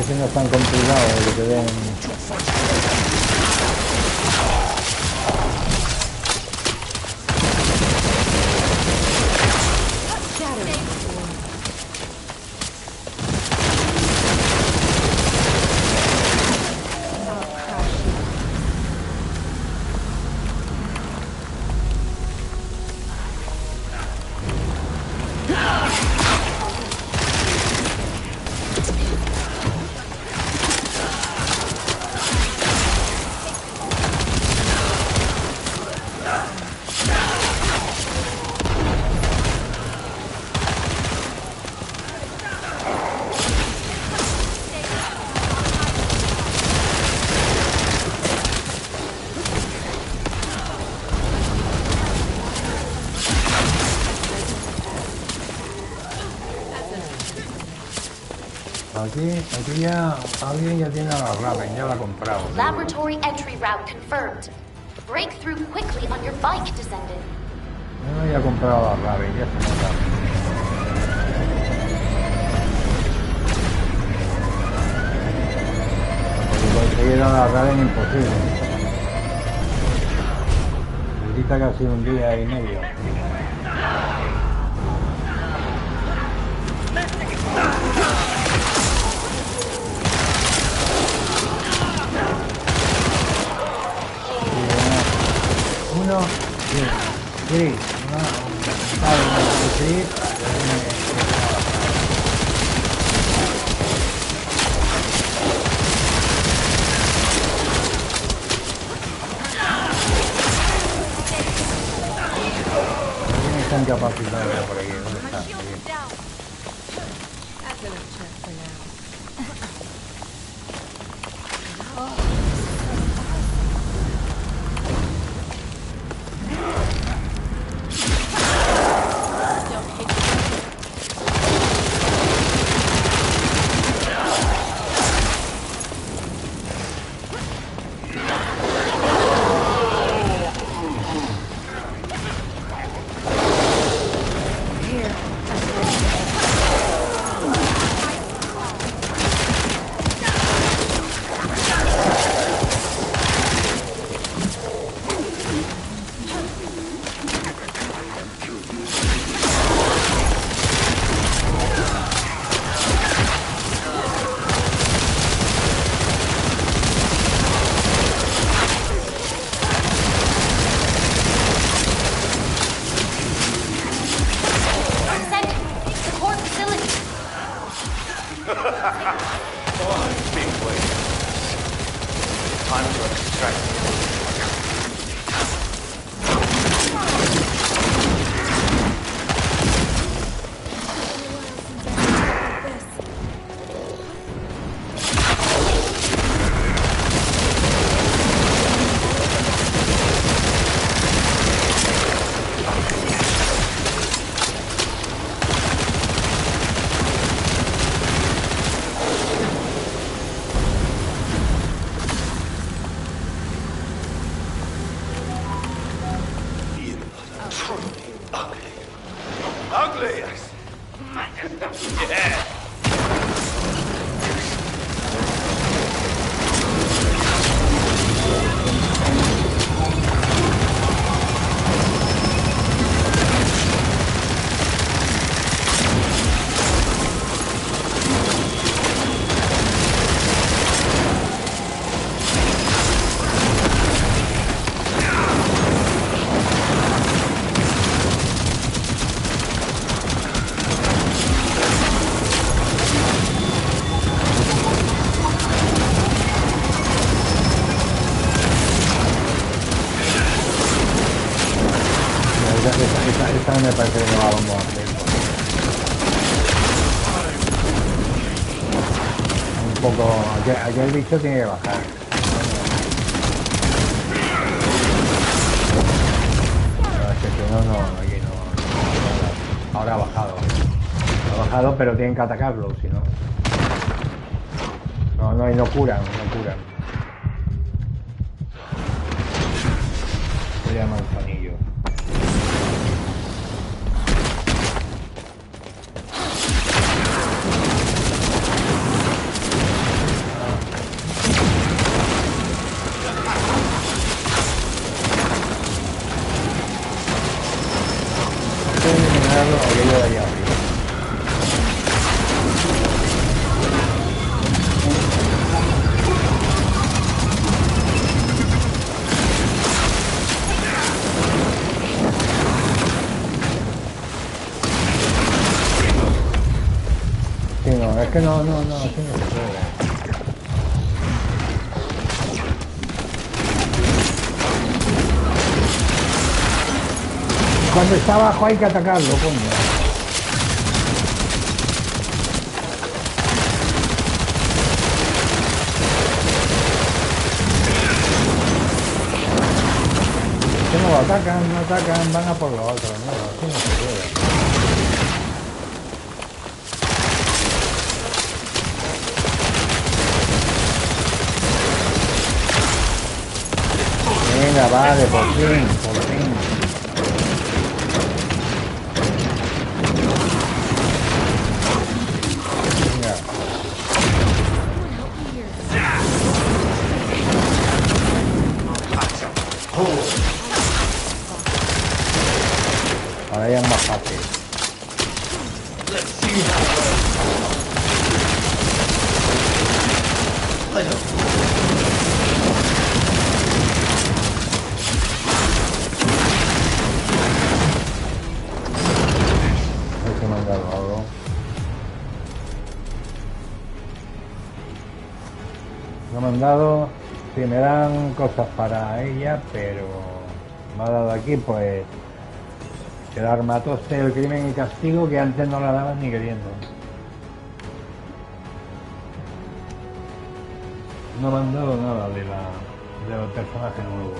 Si no es tan complicado que te den. Aquí ya alguien ya tiene a la Raven, ya la ha comprado. Laboratory entry route confirmed. Break through quickly on your bike, Descendant. No había comprado a la Raven, ya se nota. Porque conseguir a la Raven imposible. Necesita casi un día y medio. Uno, sí, están capacitados ya por aquí, ¿dónde está? Time to extract. Esta me parece que no la vamos a hacer. Un poco... Aquí el bicho tiene que bajar. No, es que no, aquí no. Ahora ha bajado. Ha bajado, pero tienen que atacarlo, si no... No, y no curan. Voy a manzanillo. Aquello de allá arriba. Sí, no, es que no, así no se puede. Cuando está abajo hay que atacarlo, coño. Que no atacan, van a por lo otro, no, así no se puede. Venga, vale, por fin. Ahora ya es más fácil. Me han dado algo. Me han dado, sí, me dan cosas para ella, pero me ha dado aquí pues el armatoste, el crimen y castigo, que antes no la daban ni queriendo. No me han dado nada de los personajes nuevos.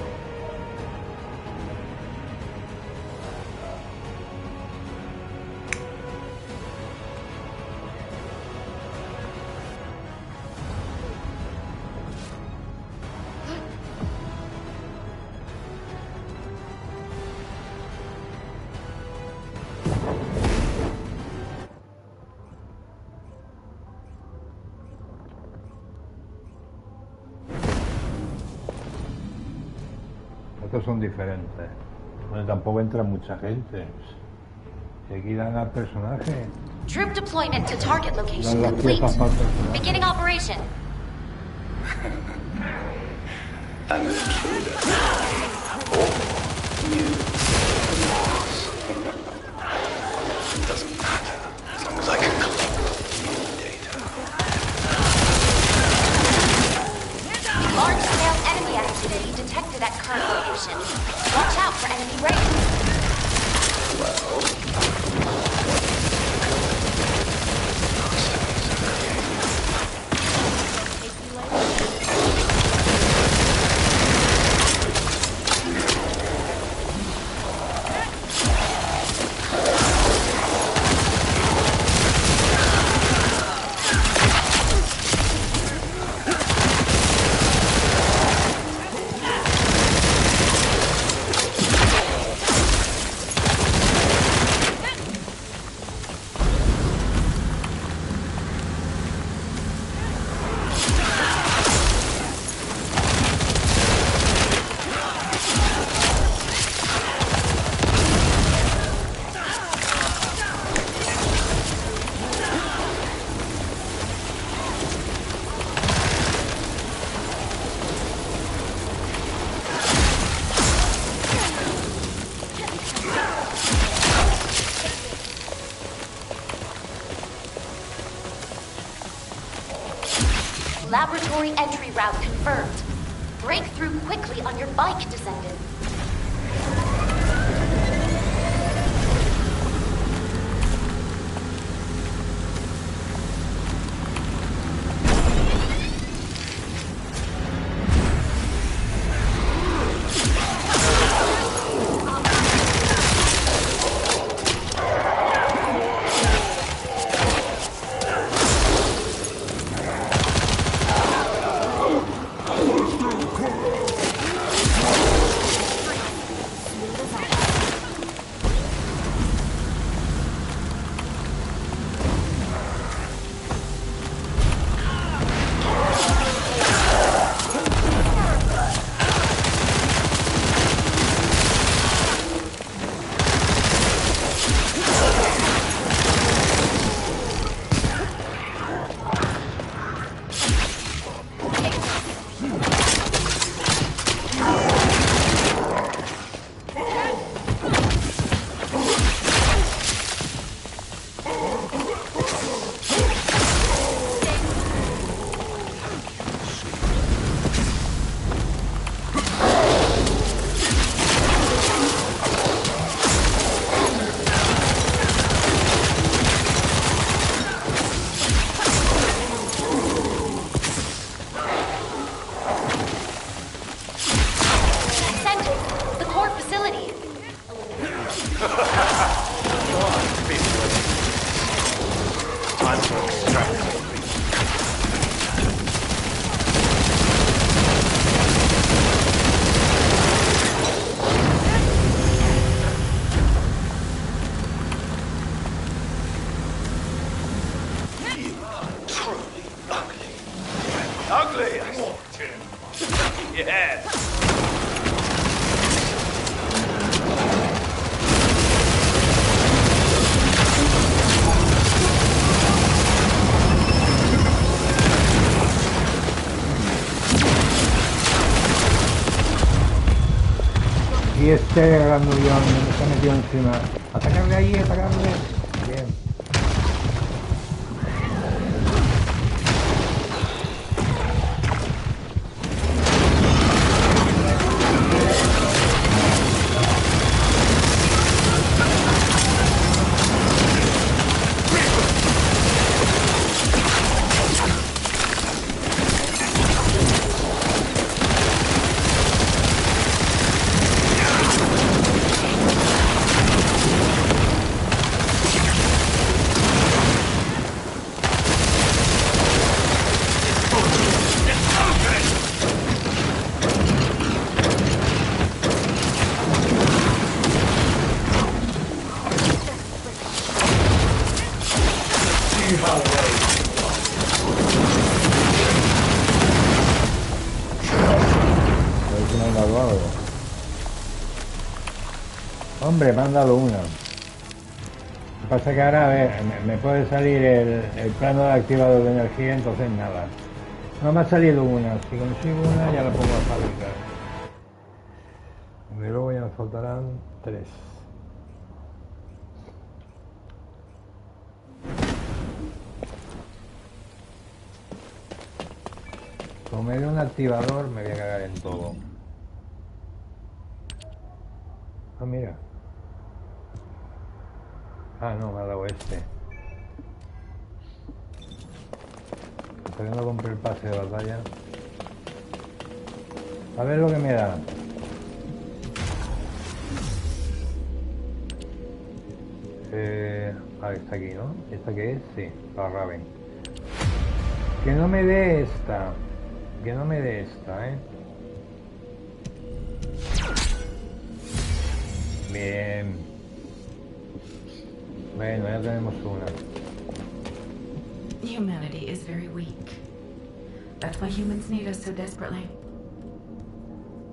Estos son diferentes. Bueno, tampoco entra mucha gente. Aquí dan al personaje. Troop deployment to target location complete. Beginning operation. An intruder. Or you. Doesn't matter, as long as I can collect the data. Large-scale facility detected at current location. Watch out for enemy raids. Laboratory entry route confirmed. Break through quickly on your bike, Descendant. Y este grandullón me está metido encima. Atacarle ahí, atacarle. Bien. Hombre, me han dado una. Lo que pasa es que ahora, a ver, me puede salir el plano de activador de energía, entonces nada. No me ha salido una. Si consigo una, ya la pongo a fabricar. Y luego ya me faltarán 3. Como me dé un activador, me voy a cagar en todo. Ah, mira. Ah, no, me ha dado este. Todavía no compré el pase de batalla. A ver lo que me da. Está aquí, ¿no? ¿Esta qué es? Sí, la Raven. Que no me dé esta. Que no me dé esta, ¿eh? Bien. Bueno, ya tenemos una. Humanity is very weak. That's why humans need us so desperately.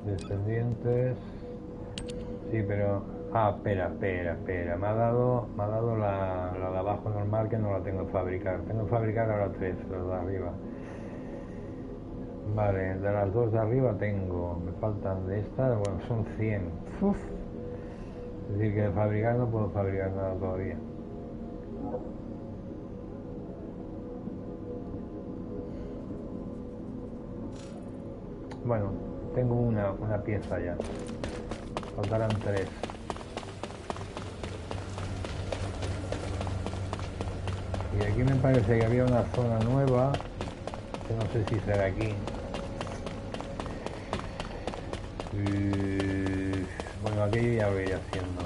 Descendientes. Sí, pero... Ah, espera. Me ha dado la de abajo normal, que no la tengo que fabricar. Tengo que fabricar ahora 3, los de arriba. Vale, de las 2 de arriba tengo. Me faltan de estas, bueno, son 100. Uf. Es decir, que de fabricar no puedo fabricar nada todavía. Bueno, tengo una pieza ya. Faltarán 3. Y aquí me parece que había una zona nueva, que no sé si será aquí. Bueno, aquello ya lo iré haciendo.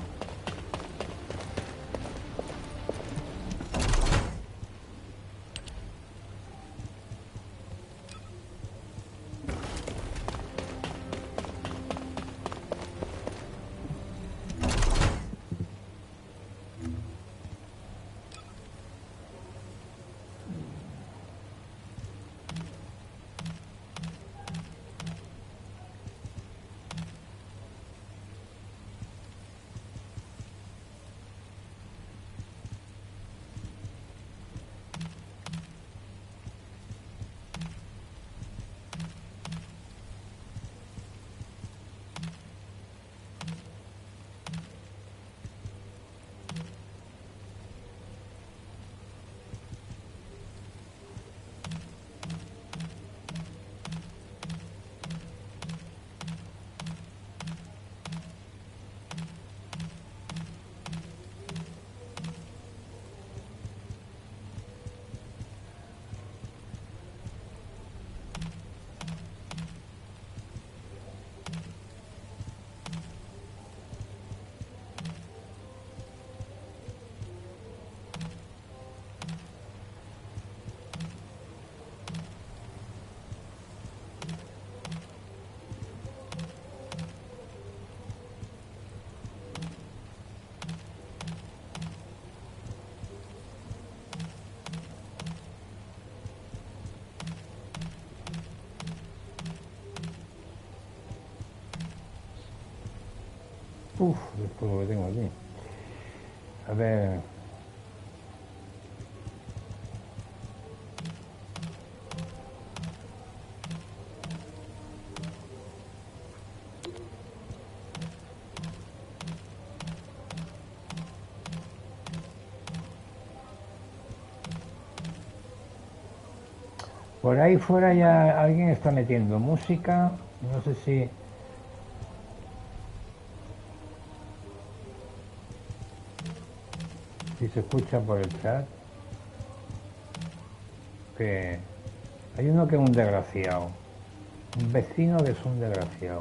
Uf, después lo que tengo aquí. A ver. Por ahí fuera ya alguien está metiendo música. No sé si... Si se escucha por el chat, que hay uno que es un desgraciado, un vecino que es un desgraciado.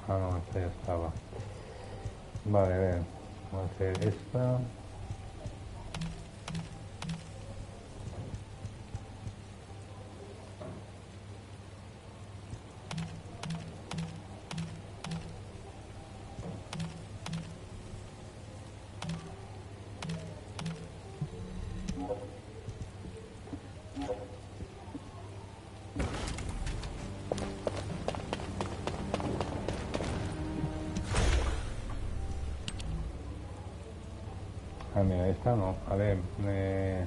Ah, no, esta ya estaba. Vale, a ver, vamos a hacer esta. Ah, mira, esta no. A ver, me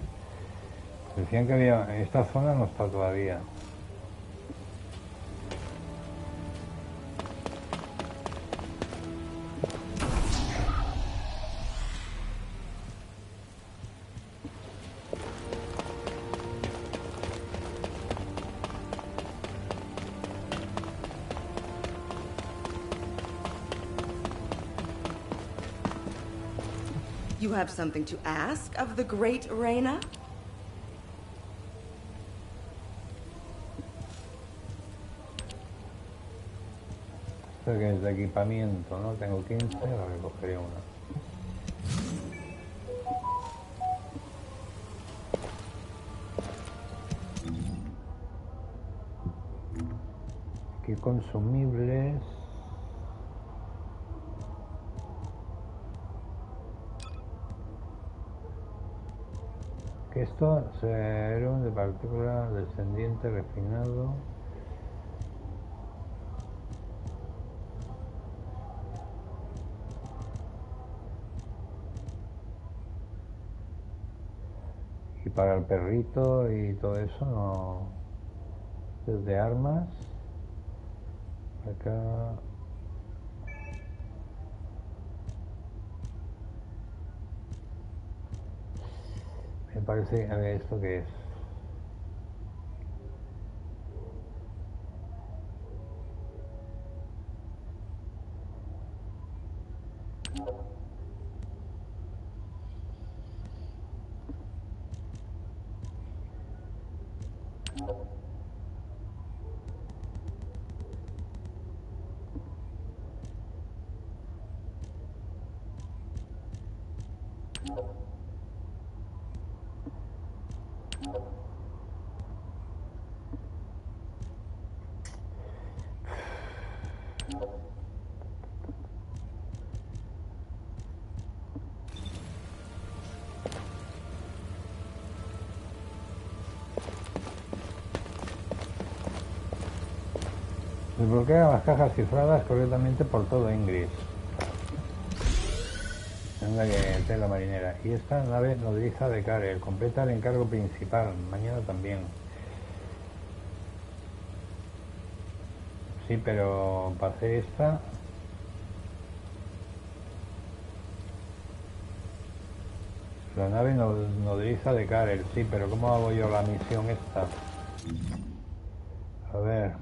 decían que había... Esta zona no está todavía. You have something to ask of the great Reina? Esto que es de equipamiento, ¿no? Tengo 15, ahora cogeré una. Aquí consumibles. Que esto serum de partícula descendiente refinado. Y para el perrito y todo eso no. Desde armas. Acá. Me parece, a ver, ¿esto qué es? Desbloquea las cajas cifradas correctamente por todo Ingrid. Anda que tela marinera. Y esta nave nodriza de Karel. Completa el encargo principal. Mañana también. Sí, pero para hacer esta... La nave nodriza de Karel. Sí, pero ¿cómo hago yo la misión esta? A ver...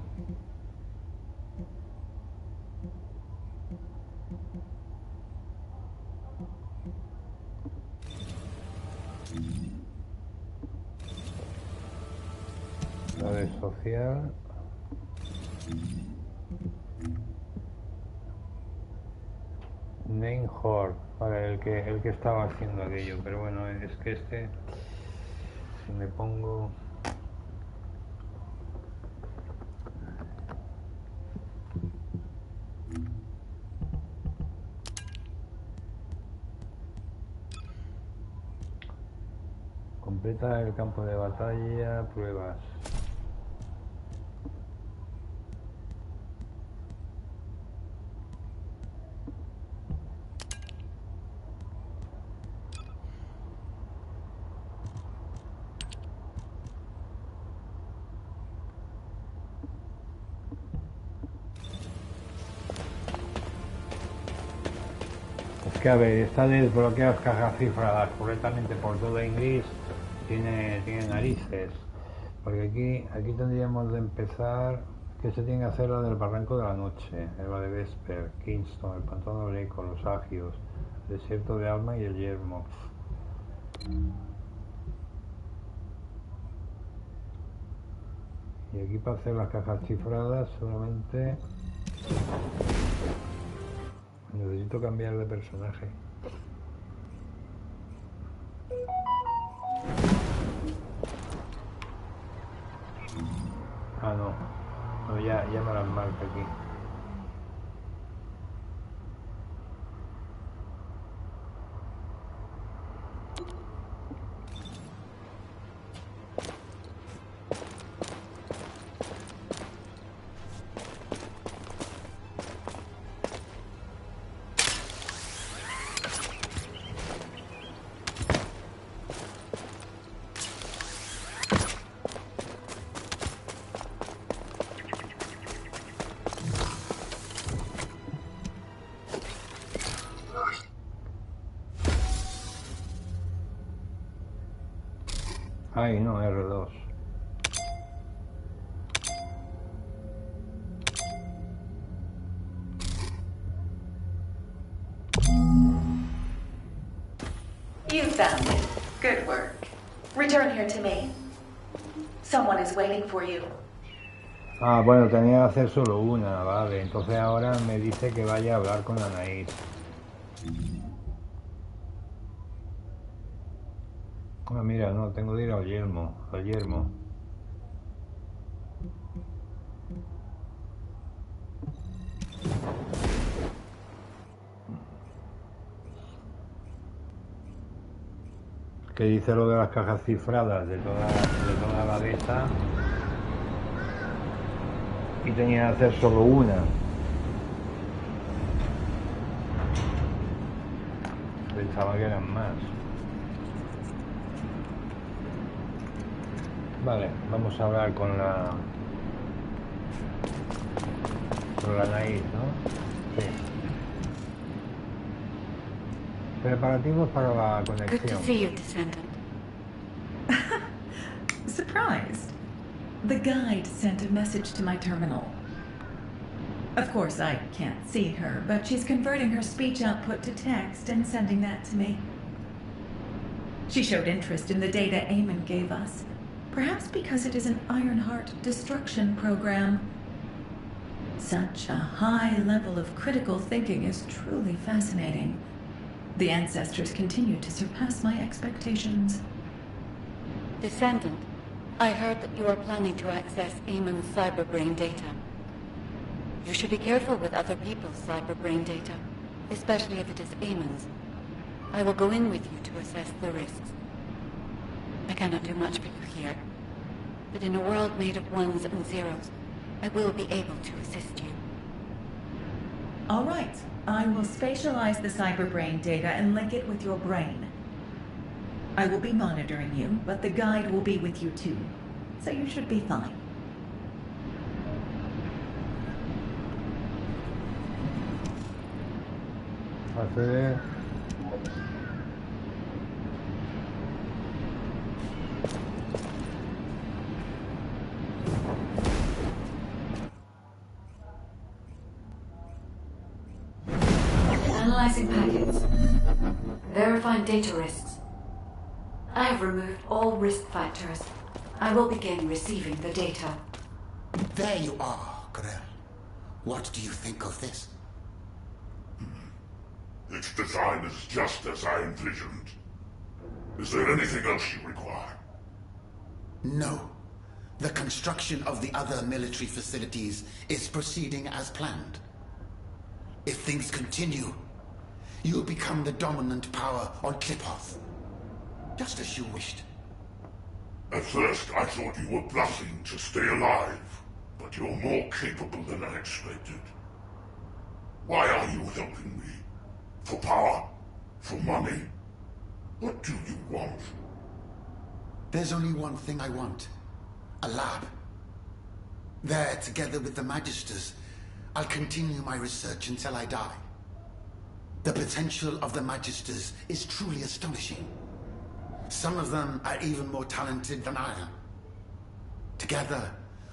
La de social. Name Horde, vale, el que estaba haciendo aquello, pero bueno, es que este, si me pongo... Completa el campo de batalla, pruebas. Es que a ver, esta de desbloquear cajas cifradas correctamente por todo inglés tiene narices, porque aquí tendríamos de empezar, que se tiene que hacer la del barranco de la noche, la de Vesper, Kingston, el pantano de Eco, los agios, el desierto de Alma y el yermo. Y aquí para hacer las cajas cifradas solamente necesito cambiar de personaje. Ah, no, ya me las marca aquí. Ay, no, R2. You found it. Good work. Return here to me. Someone is waiting for you. Ah, bueno, tenía que hacer solo una, vale. Entonces ahora me dice que vaya a hablar con Anaís. Ah, mira, no, tengo que ir al yermo. Que dice lo de las cajas cifradas de toda la de esta. Y tenía que hacer solo una. Pensaba que eran más. Vale, vamos a hablar con la Anaís, ¿no? Sí. Preparativos para la conexión. Good to see you, Descendant. Surprised. The guide sent a message to my terminal. Of course, I can't see her, but she's converting her speech output to text and sending that to me. She showed interest in the data Eamon gave us, perhaps because it is an Ironheart destruction program. Such a high level of critical thinking is truly fascinating. The ancestors continue to surpass my expectations. Descendant, I heard that you are planning to access Eamon's cyberbrain data. You should be careful with other people's cyberbrain data, especially if it is Eamon's. I will go in with you to assess the risks. I cannot do much for you here, but in a world made of ones and zeros, I will be able to assist you. All right. I will spatialize the cyberbrain data and link it with your brain. I will be monitoring you, but the guide will be with you too, so you should be fine. Hacer... Analyzing packets. Verifying data risks. I have removed all risk factors. I will begin receiving the data. There you are, Grell. What do you think of this? Its design is just as I envisioned. Is there anything else you require? No. The construction of the other military facilities is proceeding as planned. If things continue, you'll become the dominant power on Kliphoth. Just as you wished. At first, I thought you were bluffing to stay alive, but you're more capable than I expected. Why are you helping me? For power? For money? What do you want? There's only one thing I want. A lab. There, together with the Magisters, I'll continue my research until I die. The potential of the Magisters is truly astonishing. Some of them are even more talented than I am. Together,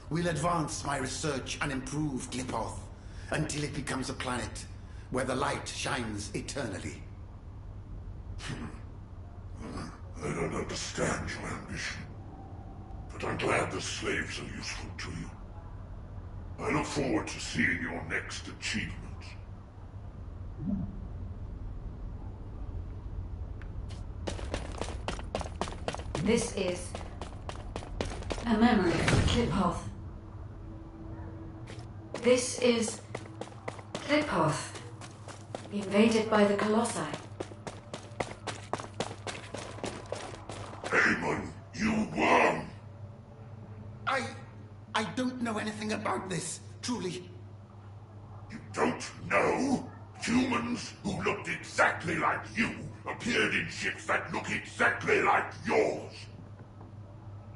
we'll advance my research and improve Kliphoth until it becomes a planet where the light shines eternally. I don't understand your ambition, but I'm glad the slaves are useful to you. I look forward to seeing your next achievement. This is a memory of Kliphoth. This is Kliphoth, invaded by the Colossi. Eamon, you worm! I don't know anything about this, truly. You don't know? Humans who looked exactly like you appeared in ships that look exactly like yours.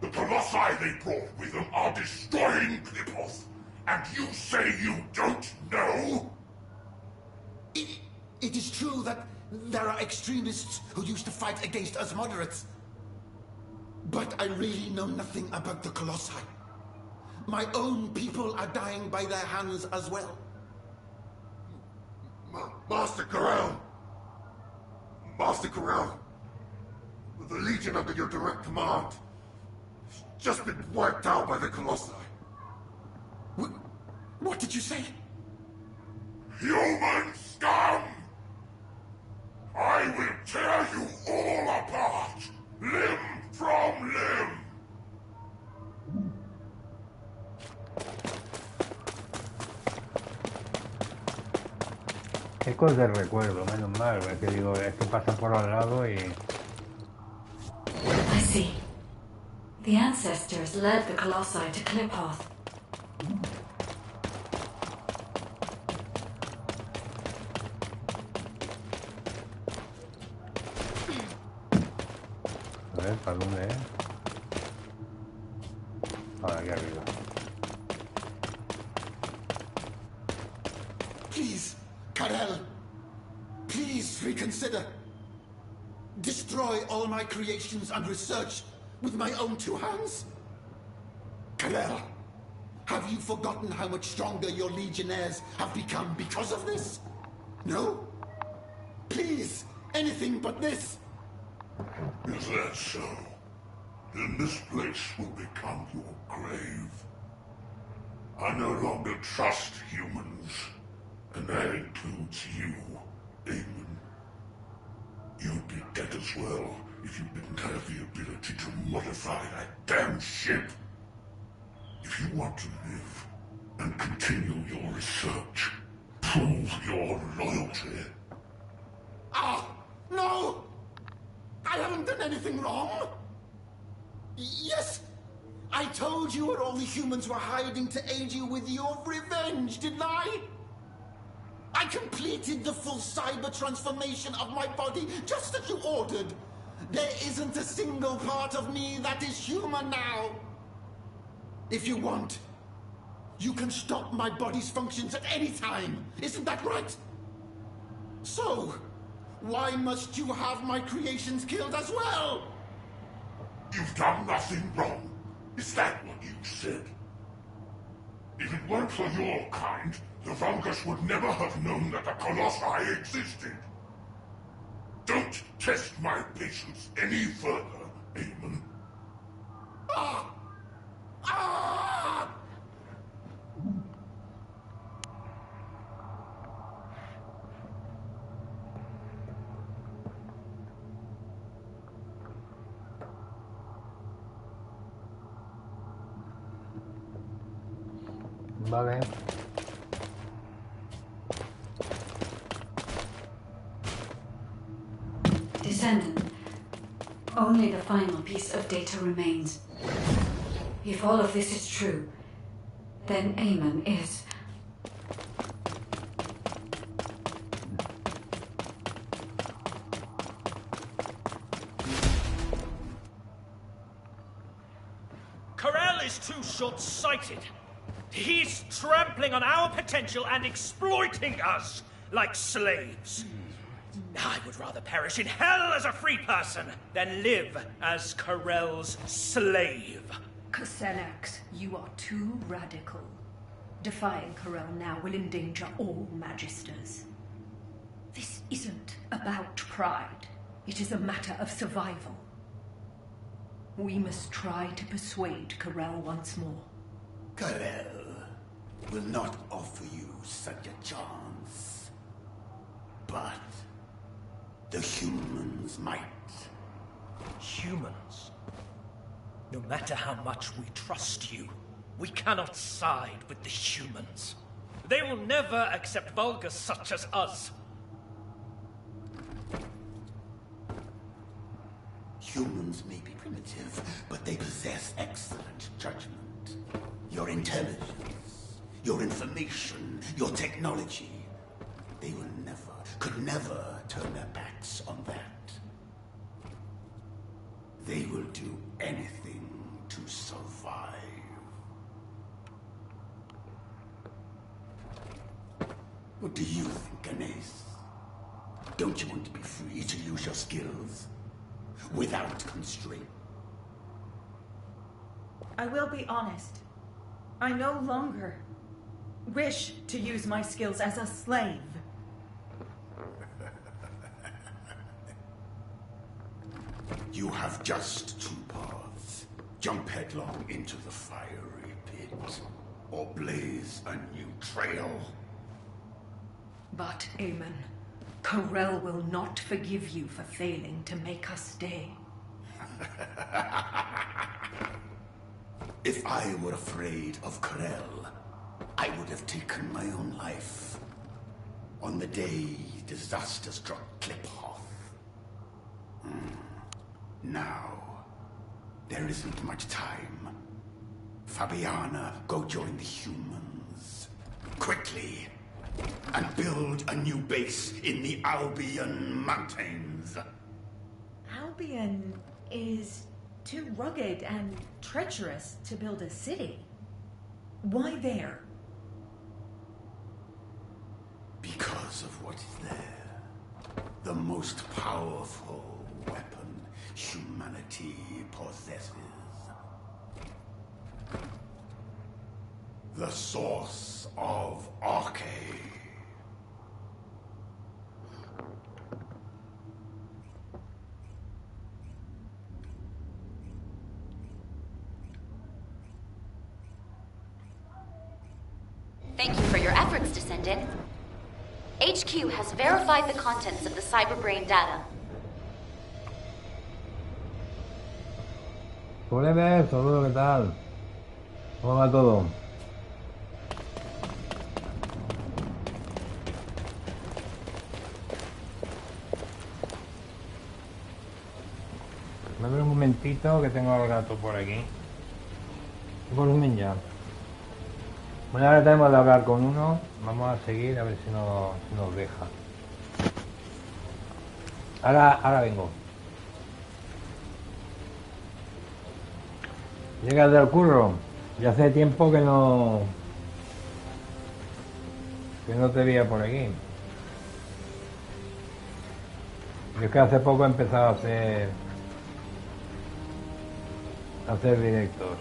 The Colossi they brought with them are destroying Kliphoth, and you say you don't know? It is true that there are extremists who used to fight against us moderates. But I really know nothing about the Colossi. My own people are dying by their hands as well. Master Corral! Master Corral! The Legion under your direct command has just been wiped out by the Colossi. What did you say? Human scum! I will tear you all apart, limb from limb! Ecos de recuerdo, menos mal, es que digo, es que pasa por al lado y... I see. The ancestors led the Colossi to Clippath. A ver, ¿para dónde es? Ahora, aquí arriba. Please, Karel. Please reconsider. Destroy all my creations and research with my own two hands? Karel, have you forgotten how much stronger your legionnaires have become because of this? No? Please, anything but this. Is that so? Then this place will become your grave. I no longer trust humans, and that includes you, Eamon. You'd be dead as well if you didn't have the ability to modify that damn ship. If you want to live and continue your research, prove your loyalty. Ah, no! I haven't done anything wrong. Yes, I told you where all the humans were hiding to aid you with your revenge, didn't I? I completed the full cyber transformation of my body just as you ordered. There isn't a single part of me that is human now. If you want, you can stop my body's functions at any time. Isn't that right? So, why must you have my creations killed as well? You've done nothing wrong. Is that what you said? If it weren't for your kind, the Vulgus would never have known that the Colossi existed. Don't test my patience any further, Eamon. Ah! Ah! Vale. Descendant. Only the final piece of data remains. If all of this is true, then Eamon is... Karel is too short-sighted. He's trampling on our potential and exploiting us like slaves. I would rather perish in hell as a free person than live as Karel's slave. Xenax, you are too radical. Defying Karel now will endanger all Magisters. This isn't about pride. It is a matter of survival. We must try to persuade Karel once more. Karel will not offer you such a chance. But the humans might. Humans? No matter how much we trust you, we cannot side with the humans. They will never accept Vulgus such as us. Humans may be primitive, but they possess excellent judgment. Your intelligence, your information, your technology. They will never, could never turn their backs on that. They will do anything to survive. What do you think, Ganes? Don't you want to be free to use your skills? Without constraint? I will be honest. I no longer wish to use my skills as a slave. You have just two paths. Jump headlong into the fiery pit, or blaze a new trail. But, Eamon, Corel will not forgive you for failing to make us stay. If I were afraid of Corel, I would have taken my own life. On the day disaster struck Kliphoth. Now, there isn't much time. Fabiana, go join the humans. Quickly. And build a new base in the Albion Mountains. Albion is too rugged and treacherous to build a city. Why there? Because of what is there. The most powerful weapon humanity possesses. The source of Arche. Thank you for your efforts, Descendant. HQ has verified the contents of the cyberbrain data. Forever, saludo, ¿qué tal? ¿Cómo va todo? Me abre un momentito que tengo al gato por aquí. ¿Qué volumen ya? Bueno, ahora tenemos de hablar con uno. Vamos a seguir a ver si nos deja. Ahora vengo. Llegas del curro. Ya hace tiempo que no te veía por aquí. Yo es que hace poco he empezado a hacer directos.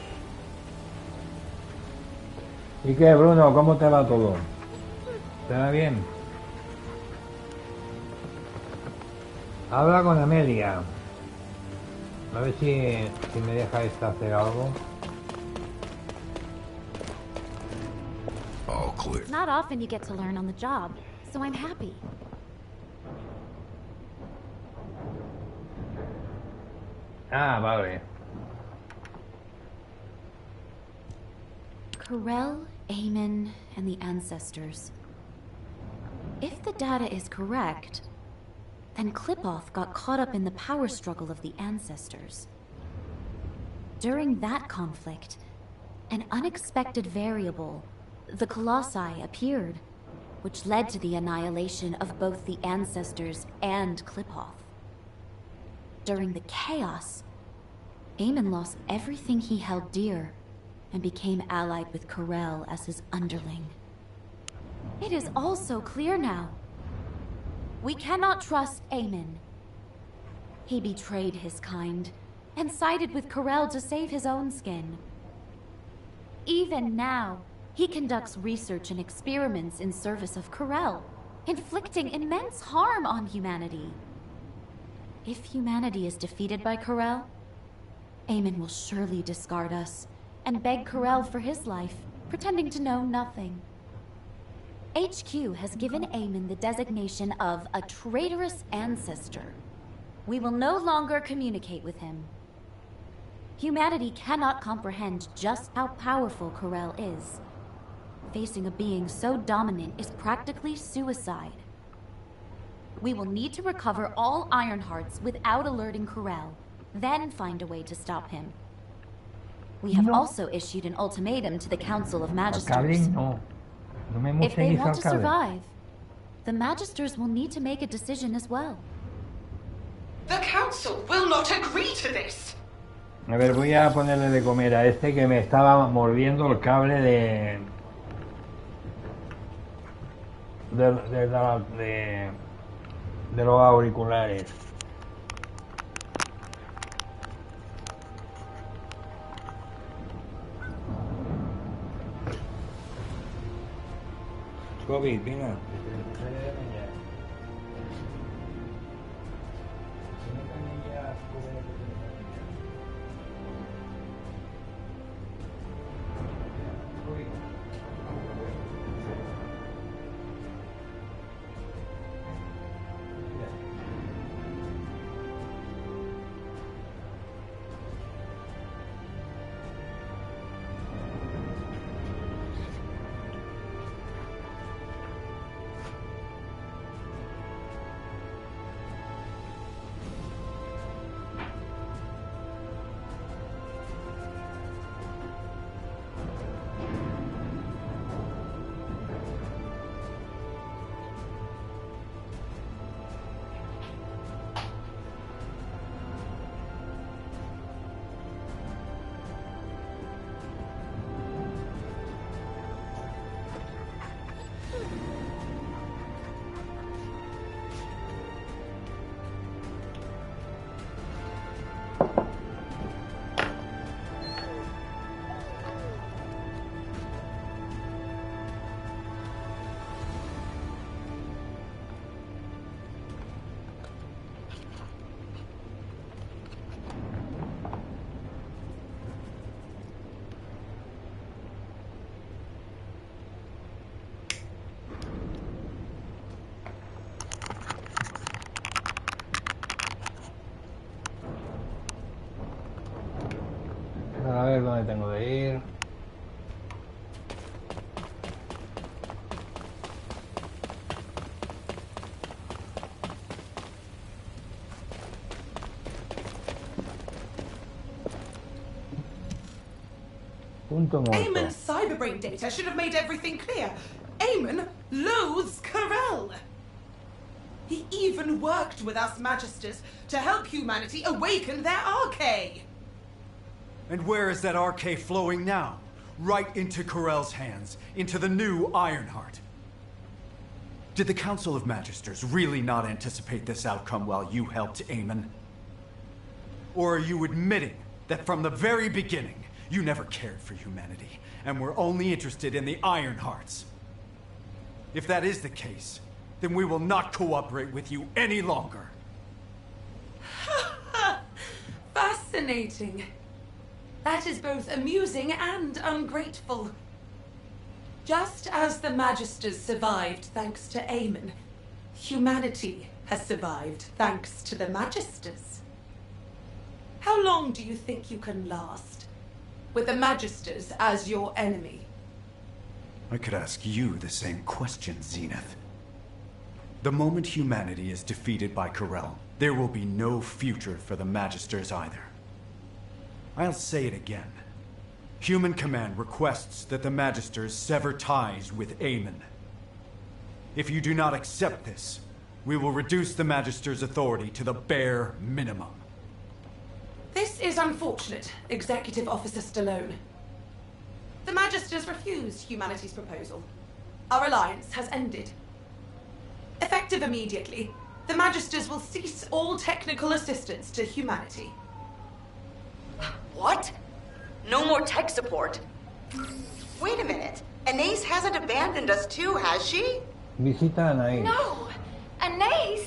¿Y qué, Bruno? ¿Cómo te va todo? ¿Te va bien? Habla con Amelia. A ver si me deja esta hacer algo. All clear. It's not often you get to learn on the job, so I'm happy. Ah, vale. Corel, Eamon, and the Ancestors. If the data is correct, then Kliphoth got caught up in the power struggle of the Ancestors. During that conflict, an unexpected variable, the Colossi, appeared, which led to the annihilation of both the Ancestors and Kliphoth. During the chaos, Eamon lost everything he held dear and became allied with Corel as his underling. It is all so clear now. We cannot trust Eamon. He betrayed his kind and sided with Corel to save his own skin. Even now, he conducts research and experiments in service of Corel, inflicting immense harm on humanity. If humanity is defeated by Corel, Eamon will surely discard us and beg Corel for his life, pretending to know nothing. HQ has given Eamon the designation of a traitorous ancestor. We will no longer communicate with him. Humanity cannot comprehend just how powerful Corel is. Facing a being so dominant is practically suicide. We will need to recover all Ironhearts without alerting Corel, then find a way to stop him. We have also issued an ultimatum to the Council of Magisters. If they want to survive, the Magisters will need to make a decision as well. The Council will not agree to this. A ver, voy a ponerle de comer a este que me estaba mordiendo el cable de los auriculares. COVID, venga. Si no tenéis ya A ver dónde tengo de ir. Punto muerto. Eamon's cyberbrain data should have made everything clear. Eamon loathes Corel. He even worked with us Magisters to help humanity awaken their arcade. And where is that arcade flowing now? Right into Corel's hands, into the new Ironheart. Did the Council of Magisters really not anticipate this outcome while you helped Eamon? Or are you admitting that from the very beginning, you never cared for humanity, and were only interested in the Ironhearts? If that is the case, then we will not cooperate with you any longer. Fascinating. That is both amusing and ungrateful. Just as the Magisters survived thanks to Eamon, humanity has survived thanks to the Magisters. How long do you think you can last, with the Magisters as your enemy? I could ask you the same question, Zenith. The moment humanity is defeated by Corel, there will be no future for the Magisters either. I'll say it again. Human Command requests that the Magisters sever ties with Eamon. If you do not accept this, we will reduce the Magisters' authority to the bare minimum. This is unfortunate, Executive Officer Stallone. The Magisters refused humanity's proposal. Our alliance has ended. Effective immediately, the Magisters will cease all technical assistance to humanity. What? No more tech support? Wait a minute. Anais hasn't abandoned us too, has she? Visita a Anais. No! Anais!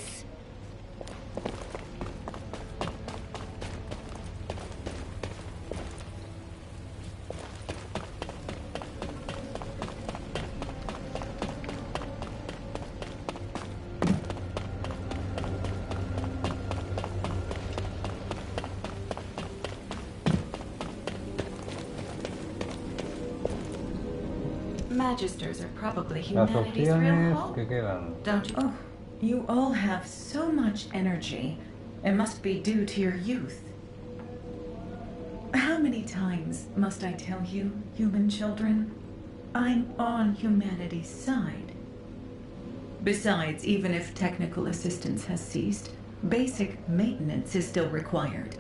Magisters are probably Las humanity's real opciones hope. que quedan. Don't you? Oh, you all have so much energy. It must be due to your youth. How many times must I tell you, human children? I'm on humanity's side. Besides, even if technical assistance has ceased, basic maintenance is still required.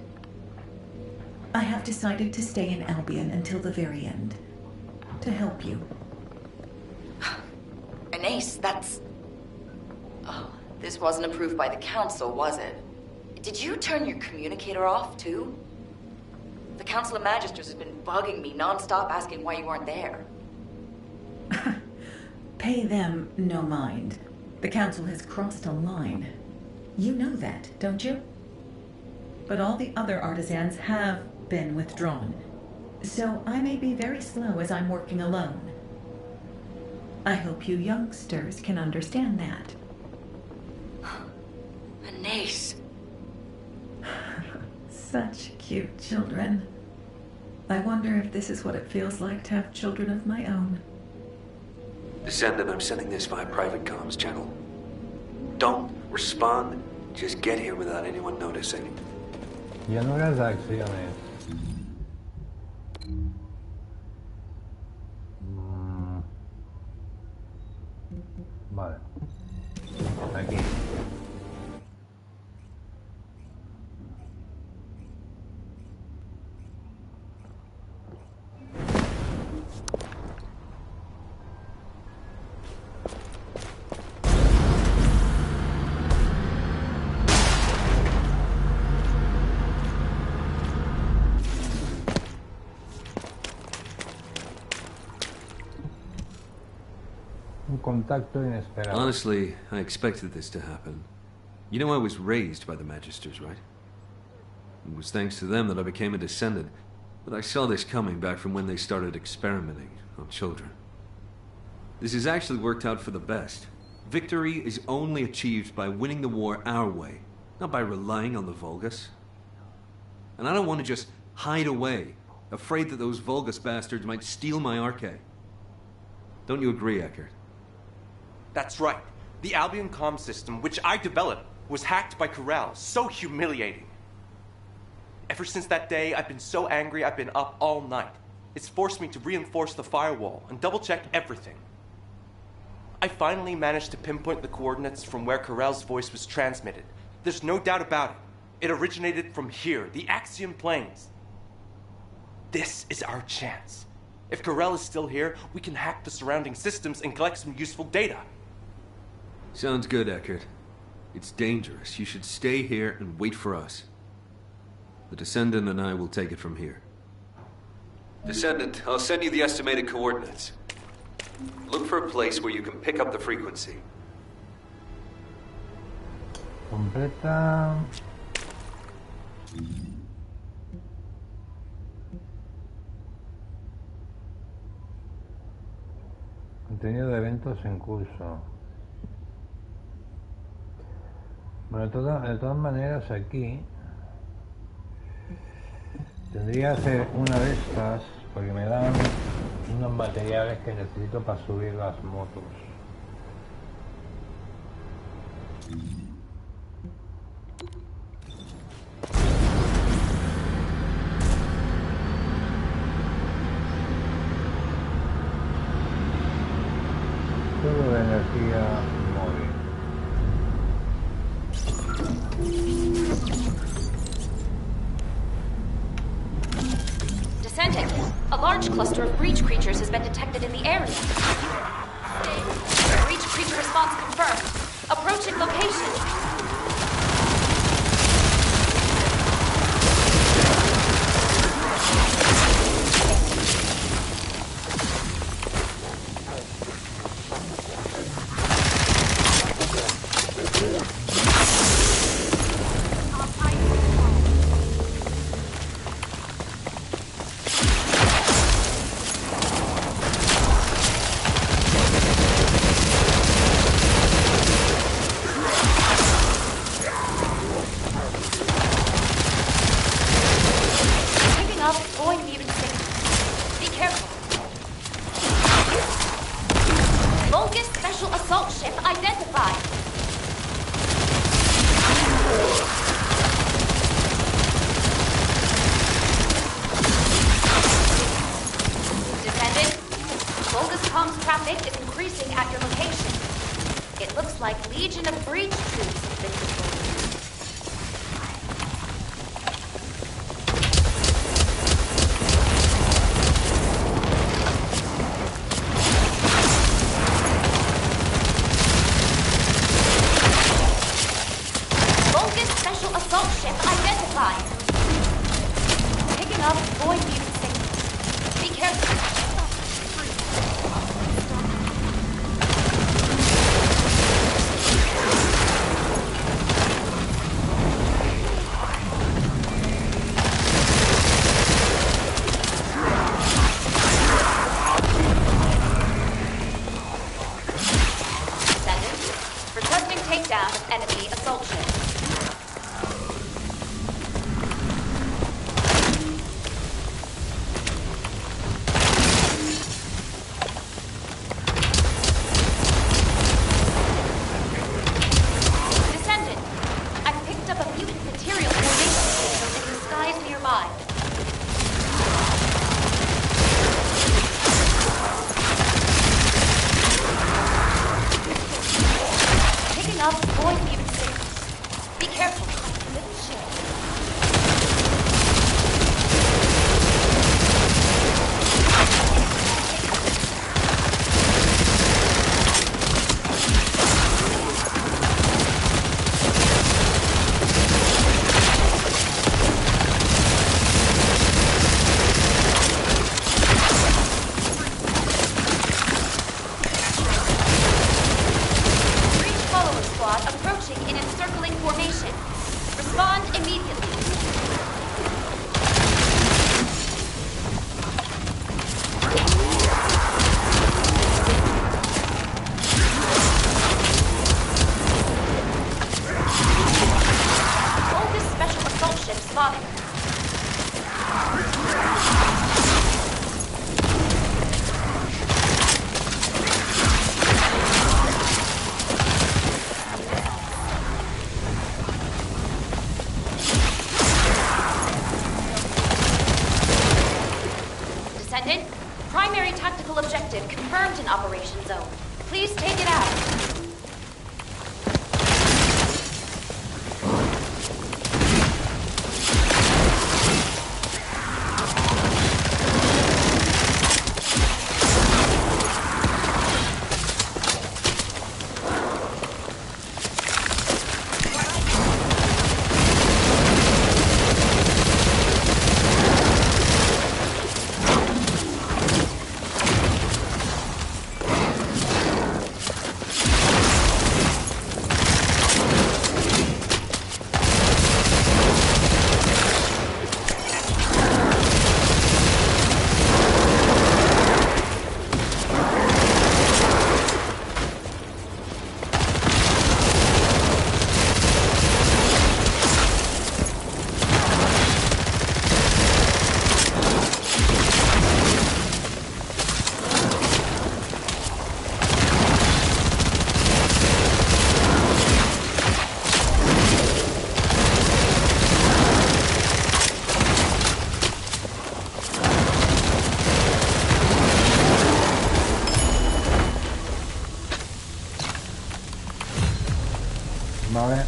I have decided to stay in Albion until the very end. To help you. Anais, that's... Oh, this wasn't approved by the Council, was it? Did you turn your communicator off, too? The Council of Magisters has been bugging me non-stop asking why you weren't there. Pay them no mind. The Council has crossed a line. You know that, don't you? but all the other artisans have been withdrawn. So I may be very slow as I'm working alone. I hope you youngsters can understand that. Anais. Such cute children. I wonder if this is what it feels like to have children of my own. Descendant, I'm sending this via private comms channel. Don't respond. Just get here without anyone noticing. Llanuras de acciones. Vale. Aquí. Contacto inesperado. Honestly, I expected this to happen. You know I was raised by the Magisters, right? It was thanks to them that I became a Descendant, but I saw this coming back from when they started experimenting on children. This has actually worked out for the best. Victory is only achieved by winning the war our way, not by relying on the Vulgus. And I don't want to just hide away, afraid that those Vulgus bastards might steal my arche. Don't you agree, Eckert? That's right. The Albion comm system, which I developed, was hacked by Corral. So humiliating. Ever since that day, I've been so angry I've been up all night. It's forced me to reinforce the firewall and double-check everything. I finally managed to pinpoint the coordinates from where Corral's voice was transmitted. There's no doubt about it. It originated from here, the Axiom Plains. This is our chance. If Corral is still here, we can hack the surrounding systems and collect some useful data. Sounds good, Eckert. It's dangerous. You should stay here and wait for us. The Descendant and I will take it from here. Descendant, I'll send you the estimated coordinates. Look for a place where you can pick up the frequency. Completa. Contenido de eventos en curso. Bueno, de todas maneras aquí tendría que hacer una de estas porque me dan unos materiales que necesito para subir las motos. Todo de energía móvil. Descendant, a large cluster of breach creatures has been detected in the area. Breach creature response confirmed. Approaching location. down of enemy assault ships. Descendant, I've picked up a mutant material formation signal in the skies nearby. Picking up void mutant signals. Be careful. Little ship. Breach follower squad approaching in encircling formation. Respond immediately. Hold this special assault ship spotted. Descendant, primary tactical objective confirmed in Operation Zone. Please take it out. Vale.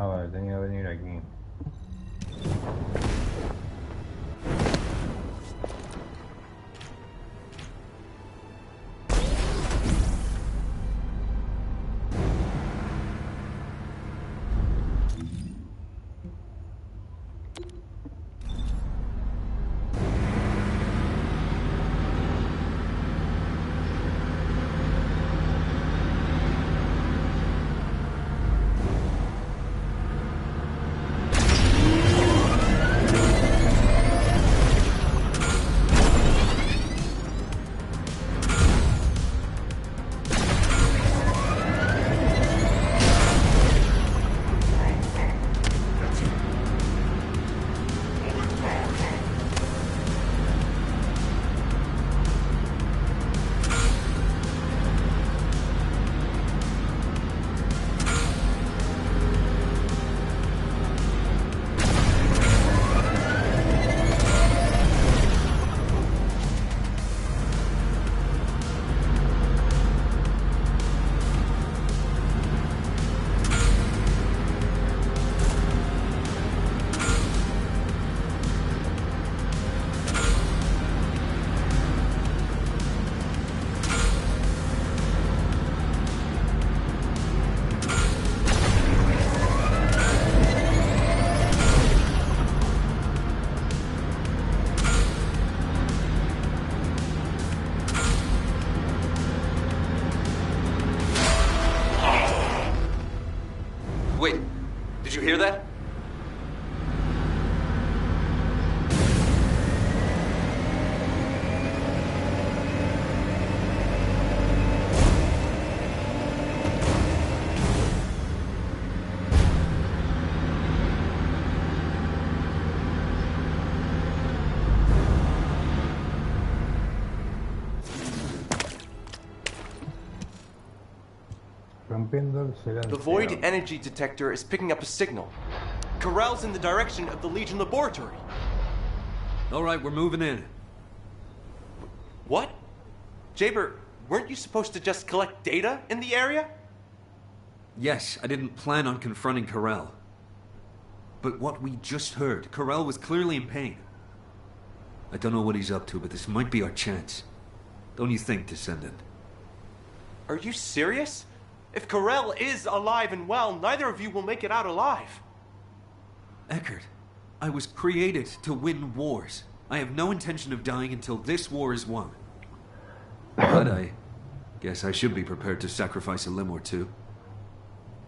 Ah, vale, tenía que venir aquí. Wait, did you hear that? The void energy detector is picking up a signal. Corral's in the direction of the Legion laboratory. All right, we're moving in. What? Jaber, weren't you supposed to just collect data in the area? Yes, I didn't plan on confronting Corral. But what we just heard, Corral was clearly in pain. I don't know what he's up to, but this might be our chance. Don't you think, Descendant? Are you serious? If Corral is alive and well, neither of you will make it out alive. Eckert, I was created to win wars. I have no intention of dying until this war is won. But I guess I should be prepared to sacrifice a limb or two.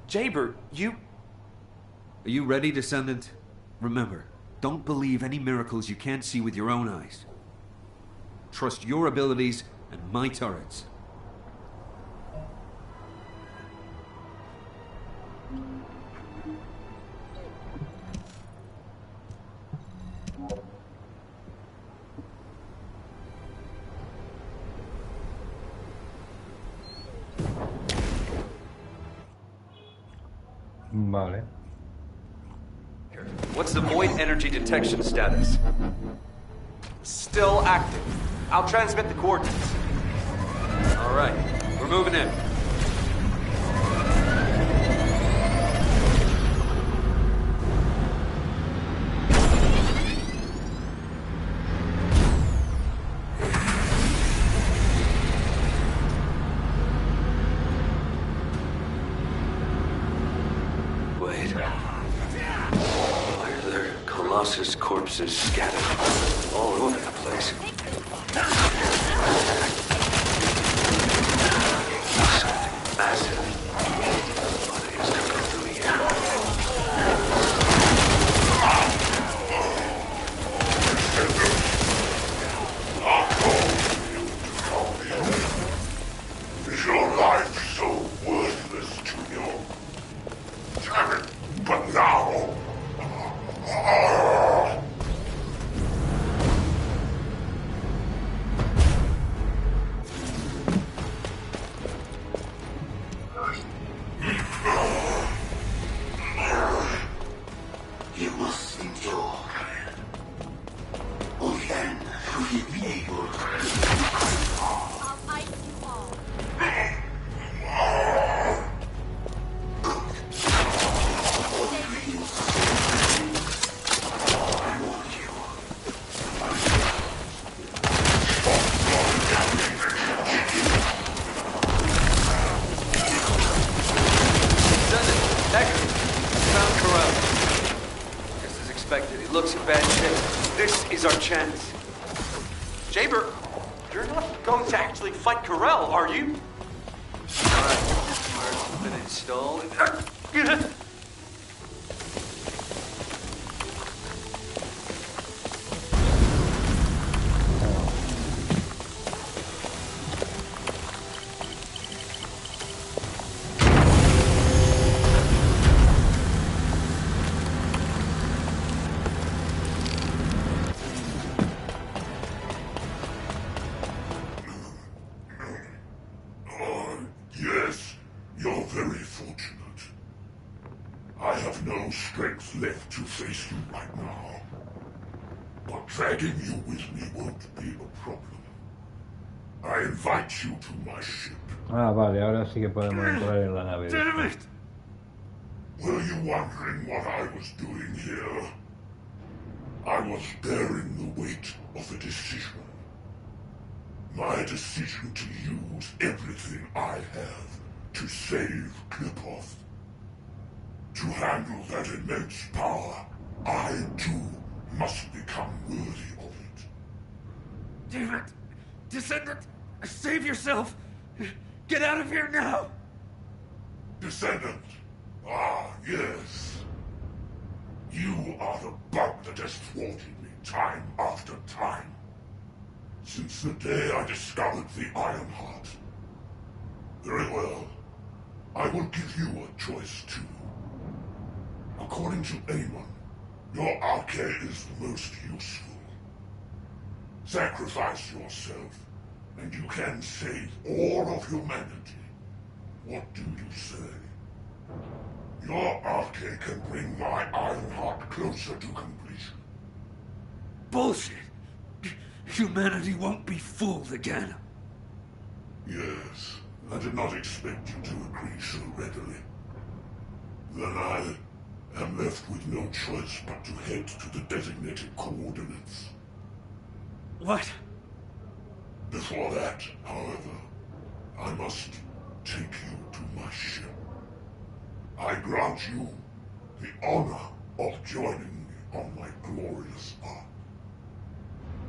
Jaber, you... Are you ready, Descendant? Remember, don't believe any miracles you can't see with your own eyes. Trust your abilities and my turrets. Vale. What's the void energy detection status? Still active. I'll transmit the coordinates. All right, we're moving in. Corpses scattered all over the place. Something massive. Body is coming through the air. Is your life so worthless to you? Damn it, but now... Looks in bad shape. This is our chance. Jaber, you're not going to actually fight Corral, are you? Alright, first been installed. Yes, you're very fortunate. I have no strength left to face you right now. But dragging you with me won't be a problem. I invite you to my ship. Ah, vale, ahora sí que podemos entrar en la nave. Were you wondering what I was doing here? I was bearing the weight of a decision. My decision to use everything I have to save Klipov. To handle that immense power, I too must become worthy of it. Damn it! Descendant! Save yourself! Get out of here now! Descendant! Ah, Yes. You are the bug that has thwarted me time after time. Since the day I discovered the Ironheart. Very well. I will give you a choice too. According to Amon, your arcade is most useful. Sacrifice yourself, and you can save all of humanity. What do you say? Your arcade can bring my Ironheart closer to completion. Bullshit! Humanity won't be fooled again. Yes, I did not expect you to agree so readily. Then I am left with no choice but to head to the designated coordinates. What? Before that, however, I must take you to my ship. I grant you the honor of joining me on my glorious arc.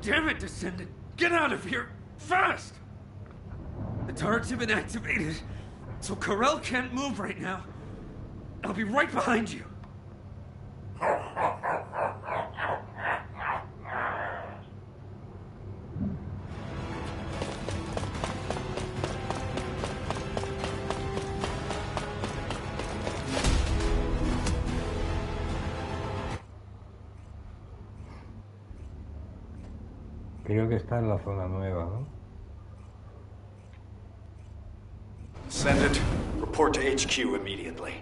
Damn it, Descendant! Get out of here! Fast! The turrets have been activated, so Corel can't move right now. I'll be right behind you. Creo que está en la zona nueva, ¿no? Descendant, report to HQ immediately.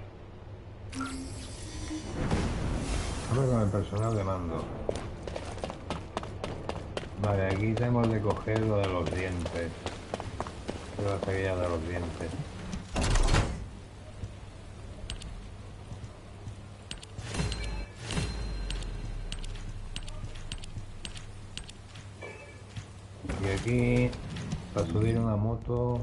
Vamos con el personal de mando. Vale, aquí tenemos de coger lo de los dientes. La seguilla de los dientes. Y aquí, para subir una moto,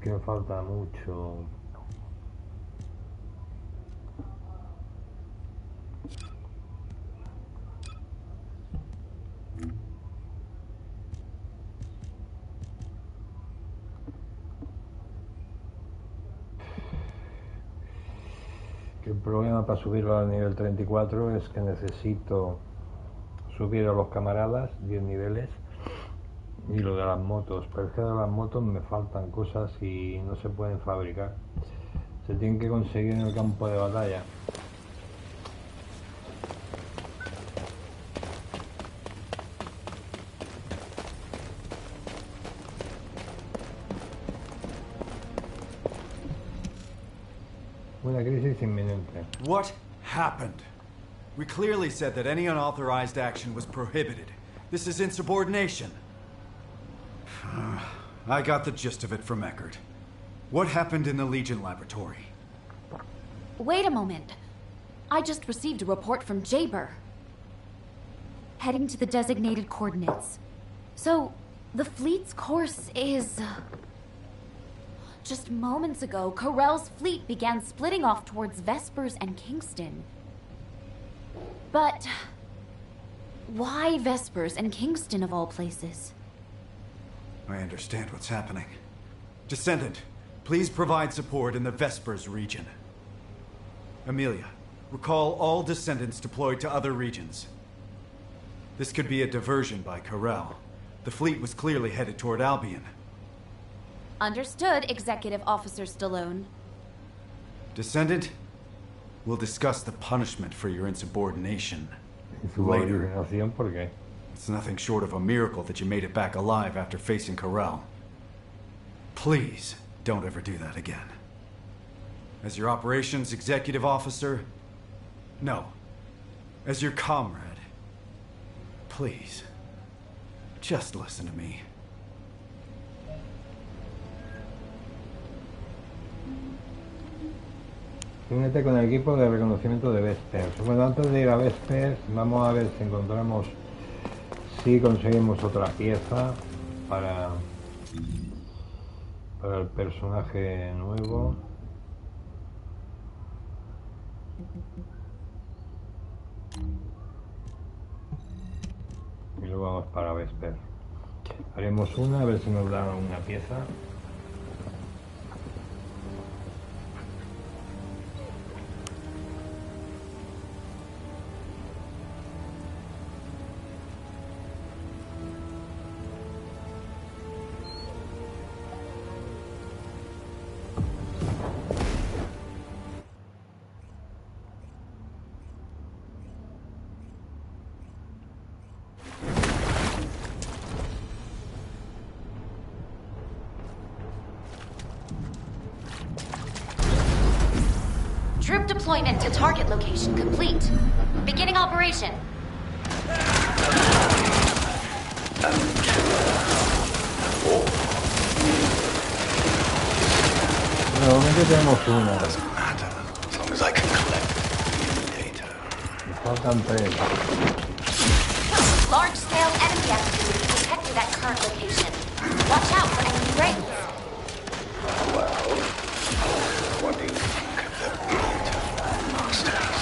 que me falta mucho. El problema para subirlo al nivel 34 es que necesito subir a los camaradas 10 niveles y lo de las motos, pero es que de las motos me faltan cosas y no se pueden fabricar, se tienen que conseguir en el campo de batalla. Una crisis inminente. What happened? We clearly said that any unauthorized action was prohibited. This is insubordination. I got the gist of it from Eckert. What happened in the Legion laboratory? Wait a moment. I just received a report from Jaber. Heading to the designated coordinates. So, the fleet's course is... Just moments ago, Corel's fleet began splitting off towards Vespers and Kingston. But... why Vespers and Kingston of all places? I understand what's happening. Descendant, please provide support in the Vespers region. Amelia, recall all Descendants deployed to other regions. This could be a diversion by Corel. The fleet was clearly headed toward Albion. Understood, Executive Officer Stallone. Descendant, we'll discuss the punishment for your insubordination later. ¿Por qué? It's nothing short of a miracle that you made it back alive after facing Corel. Please, don't ever do that again. As your operations executive officer, no. As your comrade, please, just listen to me. Únete con el equipo de reconocimiento de Vespers. Bueno, antes de ir a Vespers, vamos a ver si encontramos, si conseguimos otra pieza para el personaje nuevo. Y luego vamos para Vespers. Haremos una, a ver si nos da una pieza. Troop deployment to target location complete. Beginning operation. Normalmente tenemos una. Doesn't matter, as long as I can collect data. Me faltan 3. Large-scale enemy activity detected at current location. Watch out for enemy raids. Well, what do you think of the data masters?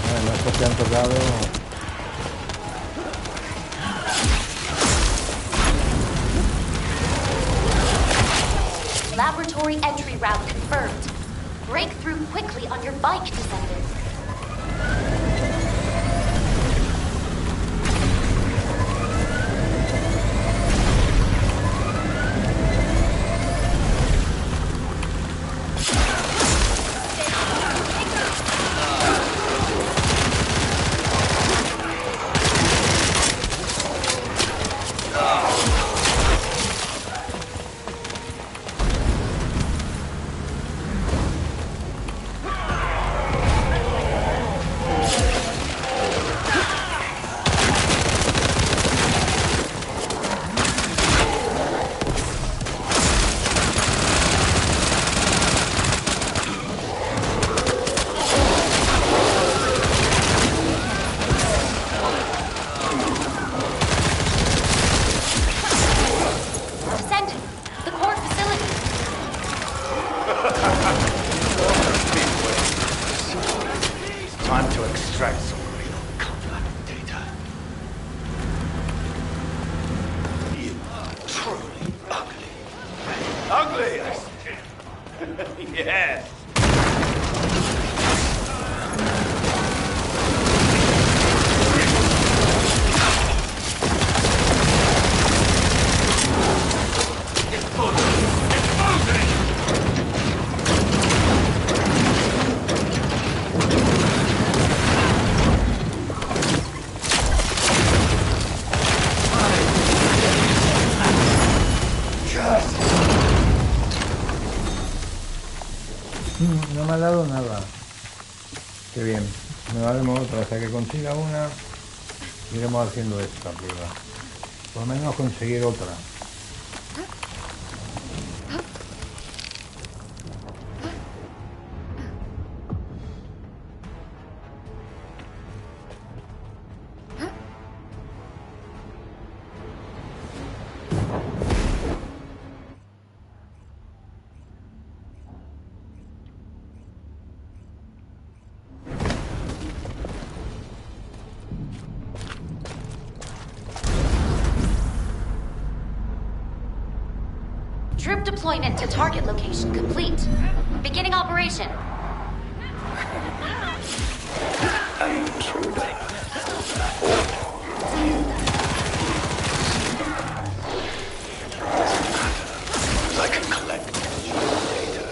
Bueno, estos que han tocado. Laboratory entry route confirmed. Break through quickly on your bike, Descendant. Time to extract some real combat data. You are truly ugly. Ugly, I said. Yes. No me ha dado nada. Qué bien. Me daremos otra. Hasta que consiga una, iremos haciendo esta prueba. Por lo menos conseguir otra. Troop deployment to target location complete. Beginning operation. I can collect data.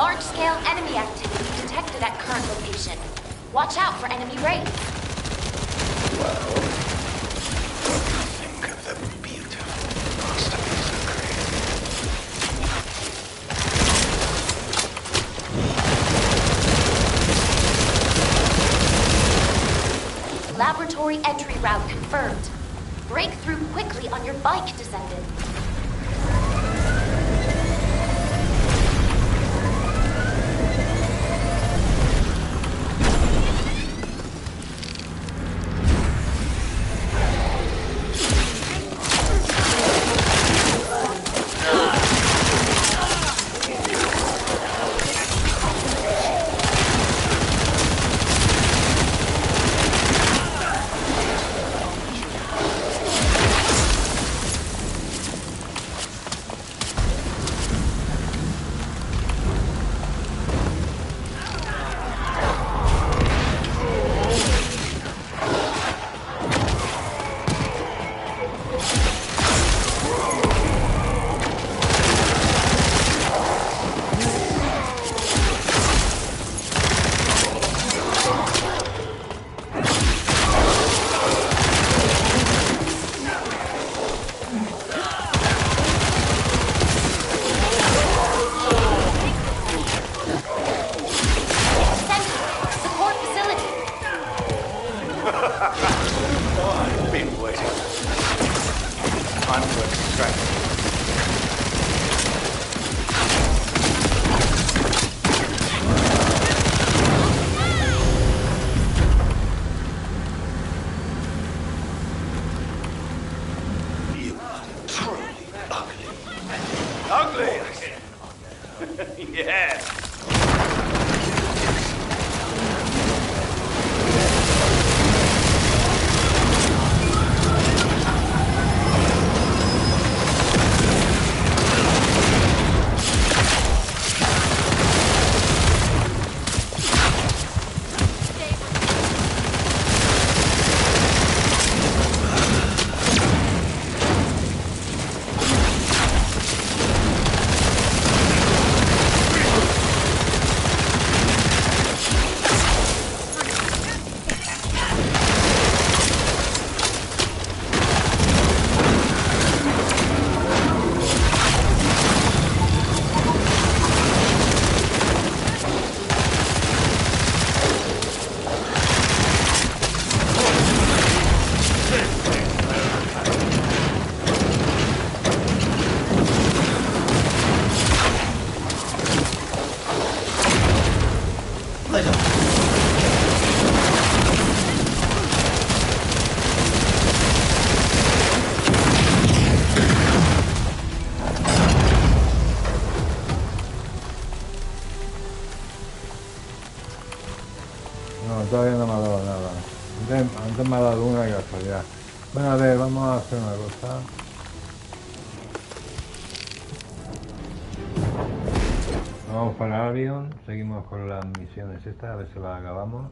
Large-scale enemy activity detected at current location. Watch out for enemy raids. Think of the beautiful studies of creation. Laboratory entry route confirmed. Break through quickly on your bike, Descendant. Todavía no me ha dado nada. Antes me ha dado una casualidad. Bueno, a ver, vamos a hacer una cosa. Vamos para Albion, seguimos con las misiones estas, a ver si las acabamos.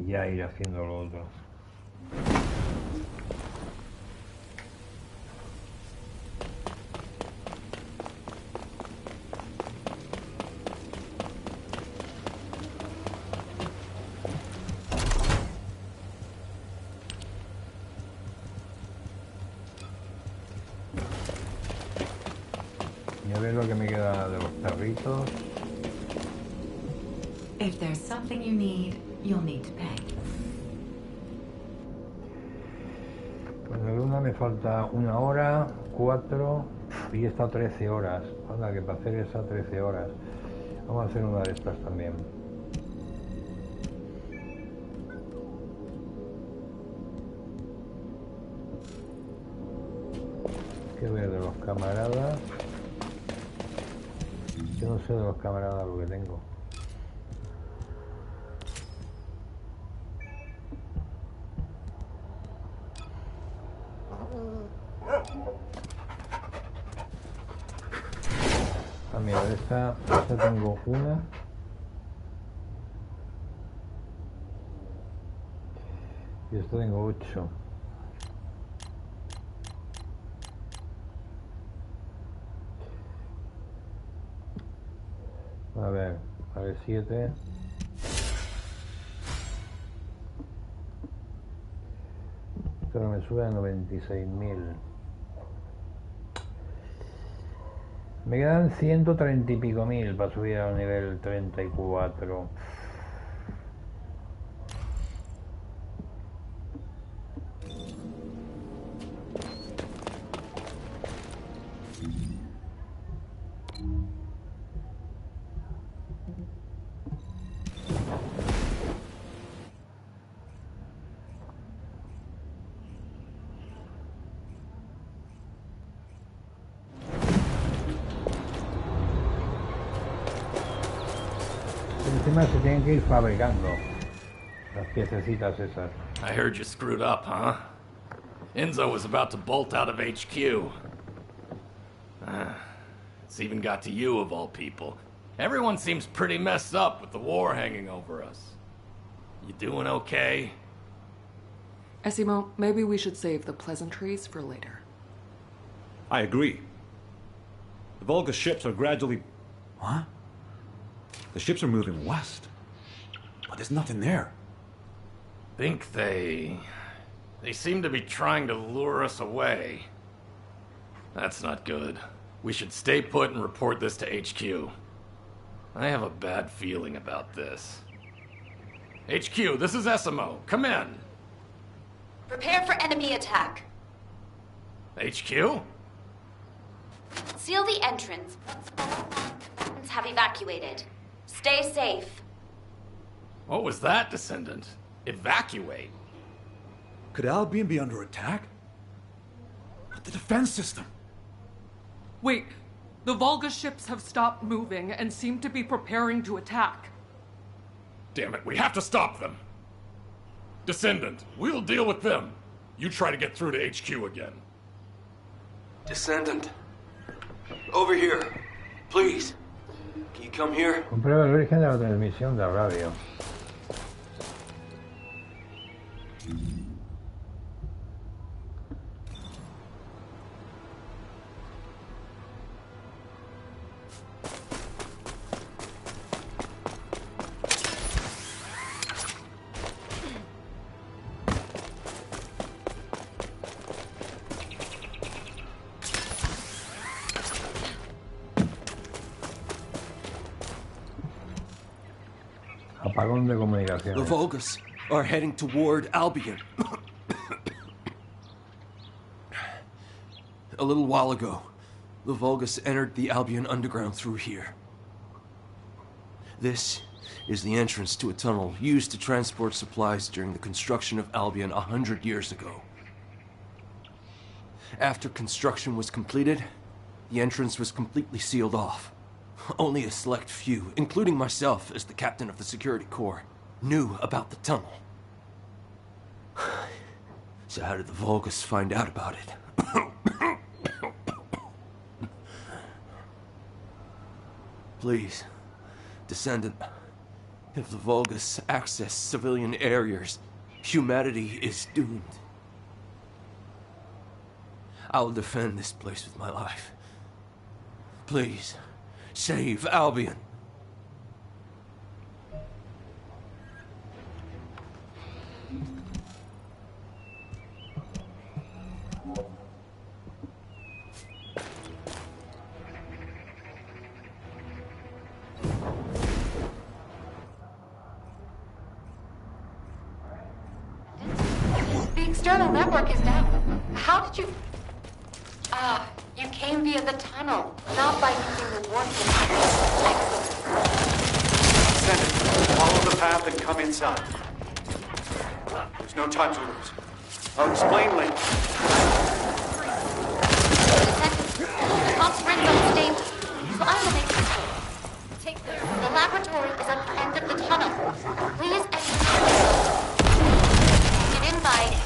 Y ya ir haciendo lo otro. Y a ver lo que me queda de los perritos. If there's something you need, you'll need to pay. Pues de una me falta 1 hora, 4 y esta 13 horas. Anda, que para hacer esa 13 horas. Vamos a hacer una de estas también. ¿Qué veo de los camaradas? Yo no sé de los camaradas lo que tengo. Ah, mira, de esta tengo una. Y esta tengo 8. A ver, vale 7. Esto me sube a 96.000. Me quedan 130 y pico mil para subir al nivel 34. Encima se tienen que ir fabricando las piececitas esas. I heard you screwed up, huh? Enzo was about to bolt out of HQ. It's even got to you, of all people. Everyone seems pretty messed up with the war hanging over us. You doing okay? Esimo, maybe we should save the pleasantries for later. I agree. The Volga ships are gradually... What? The ships are moving west. But there's nothing there. Think they seem to be trying to lure us away. That's not good. We should stay put and report this to HQ. I have a bad feeling about this. HQ, this is Esimo. Come in. Prepare for enemy attack. HQ? Seal the entrance once have evacuated. Stay safe. What was that, Descendant? Evacuate? Could Albion be under attack? But the defense system... Wait, the Volga ships have stopped moving and seem to be preparing to attack. Damn it, we have to stop them. Descendant, we'll deal with them. You try to get through to HQ again. Descendant. Over here. Please. Can you come here? Comprueba el origen de la transmisión de radio. Apagón de comunicación. The Volgas are heading toward Albion. A little while ago, the Volgas entered the Albion underground through here. This is the entrance to a tunnel used to transport supplies during the construction of Albion 100 years ago. After construction was completed, the entrance was completely sealed off. Only a select few, including myself as the captain of the security corps, knew about the tunnel. So how did the Volgas find out about it? Please, Descendant, if the Volgas access civilian areas, humanity is doomed. I will defend this place with my life. Please, save Albion. The external network is down. How did you... you came via the tunnel, not by using the warp system. Send it. Follow the path and come inside. There's no time to lose. I'll explain later. The top springs unstable, so I will make this quick. Take care. The laboratory is at the end of the tunnel. Please enter. Get in by...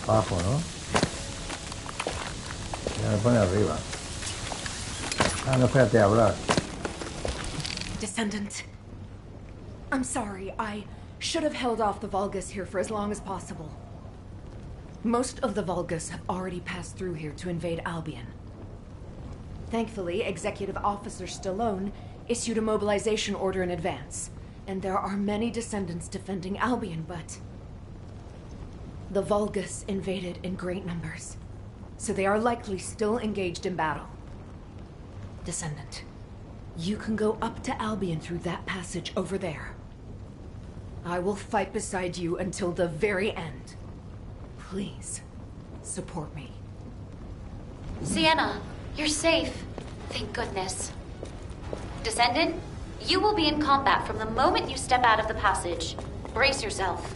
Abajo, ¿no? Ya me pone arriba. Ah, no, espérate, hablar. Descendant. I'm sorry, I should have held off the Vulgus here for as long as possible. Most of the Vulgus have already passed through here to invade Albion. Thankfully, Executive Officer Stallone issued a mobilization order in advance, and there are many Descendants defending Albion, but the Vulgus invaded in great numbers, so they are likely still engaged in battle. Descendant, you can go up to Albion through that passage over there. I will fight beside you until the very end. Please, support me. Sienna, you're safe. Thank goodness. Descendant, you will be in combat from the moment you step out of the passage. Brace yourself.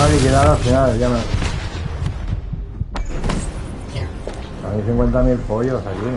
Liquidar al final, ya me... Hay 50.000 pollos aquí.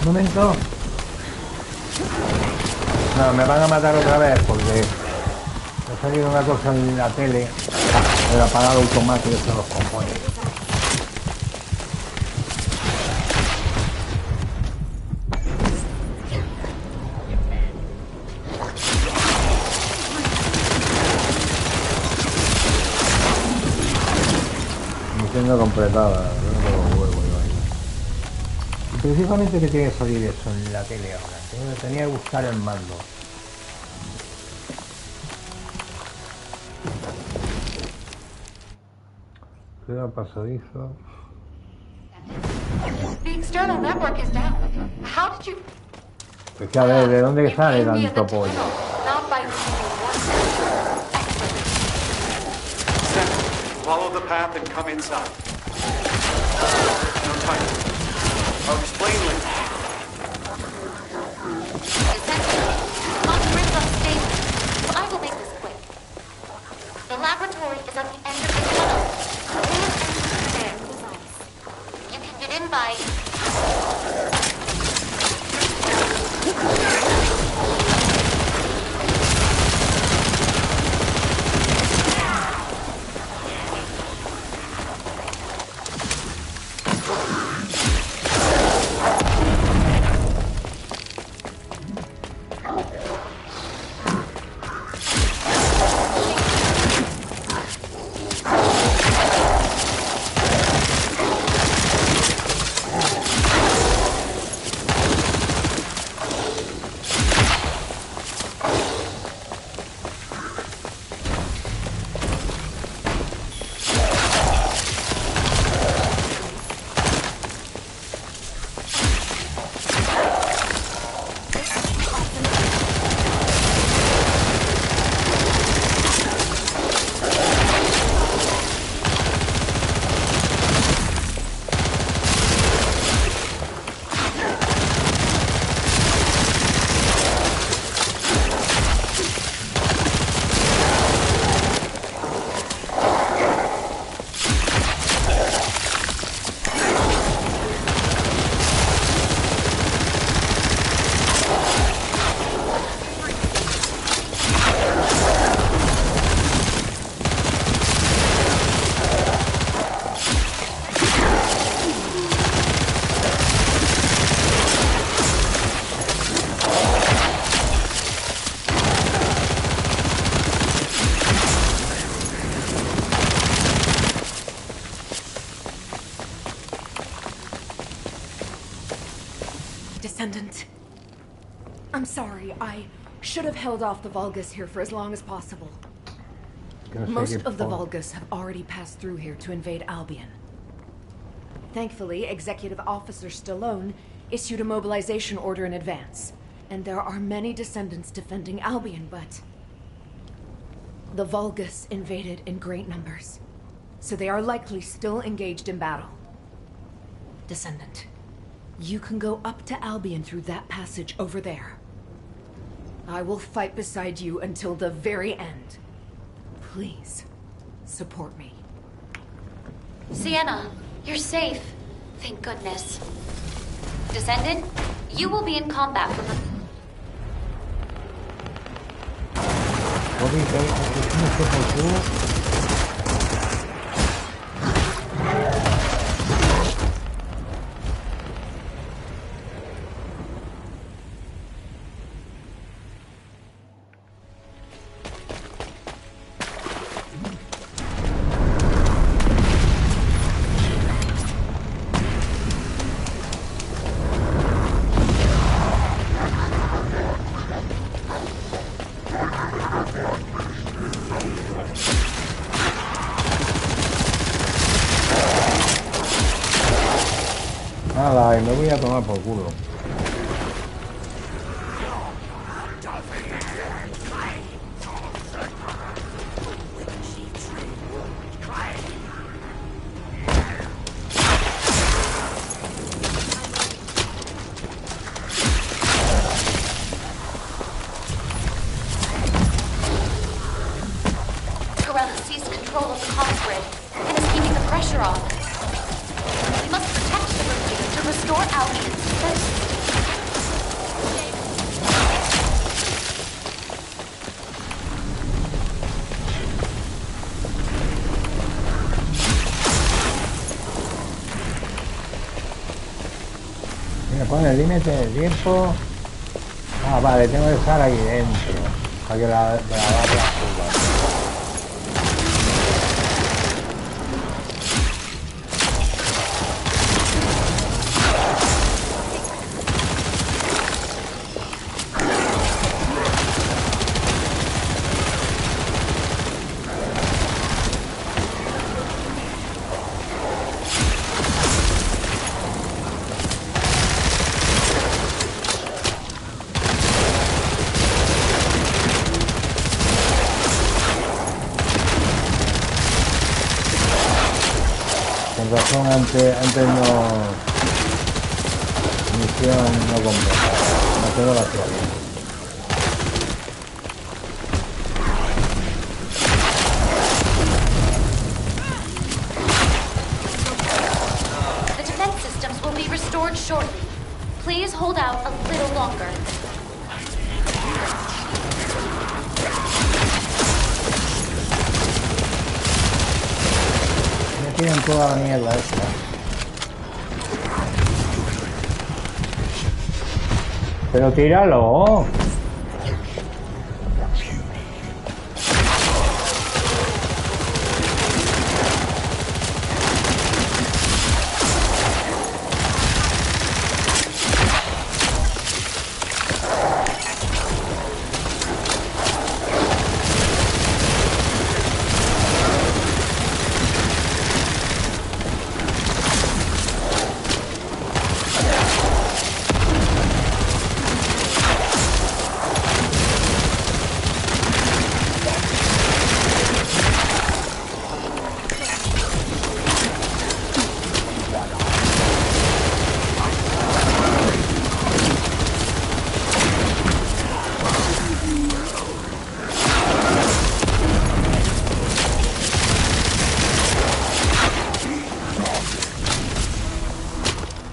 Un momento. No, me van a matar otra vez porque Ha salido una cosa en la tele, el apagado automático de los cojones. Misión completada, no tengo huevo yo ahí. Y principalmente que tiene que salir eso en la tele ahora, tenía que buscar el mando. Queda pasadizo. The external network is down. How did you... Es que a ver, ¿de dónde sale tanto pollo? Not by Follow the path and come inside. No time. I'll explain later. I will make this quick. The laboratory is at the end of the tunnel. There, device. You can get in by... Descendant. I'm sorry, I should have held off the Vulgus here for as long as possible. Most of the Vulgus have already passed through here to invade Albion. Thankfully, Executive Officer Stallone issued a mobilization order in advance, and there are many Descendants defending Albion, but the Vulgus invaded in great numbers, so they are likely still engaged in battle. Descendant, you can go up to Albion through that passage over there. I will fight beside you until the very end. Please, support me. Sienna, you're safe. Thank goodness. Descendant, you will be in combat from the... Nada, y me voy a tomar por culo. Corella seized control of the comms grid and is keeping the pressure on. We must protect the Bermuda to restore Albion's defenses. Bueno, el límite de tiempo... Ah, vale, tengo que estar aquí dentro. Para que la barra suba. Razón antes no misión no completada, no tengo la teoría. The defense systems will be restored shortly. Please hold out a little longer. Tienen toda la mierda esta. Pero tíralo.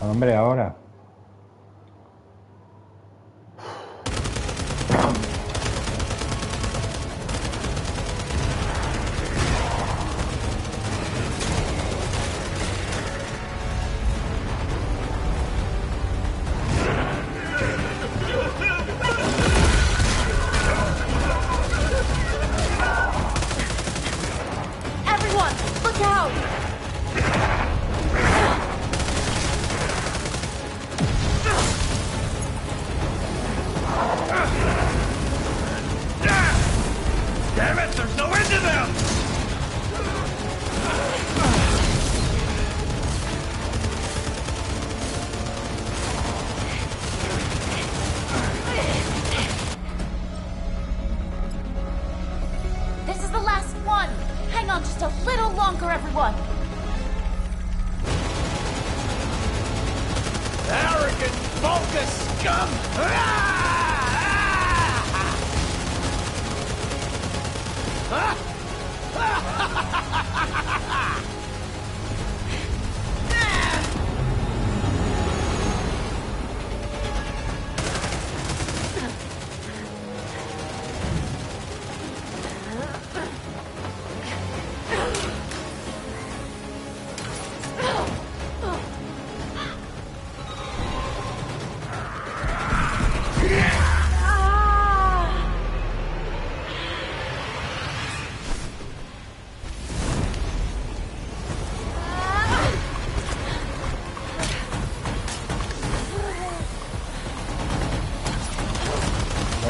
Hombre, ahora. Everyone, look out! Damn it, there's no end to them! This is the last one! Hang on just a little longer, everyone! Arrogant Vulgus scum!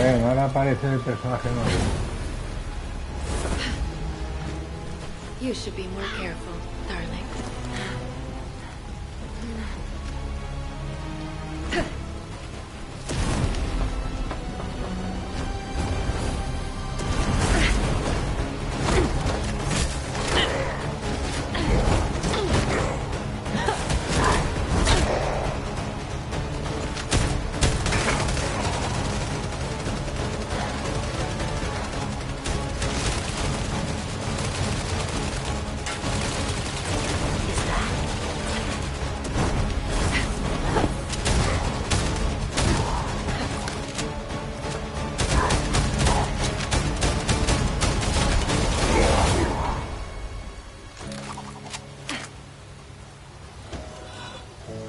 Bueno, ahora aparece el personaje nuevo. You should be more careful, darling.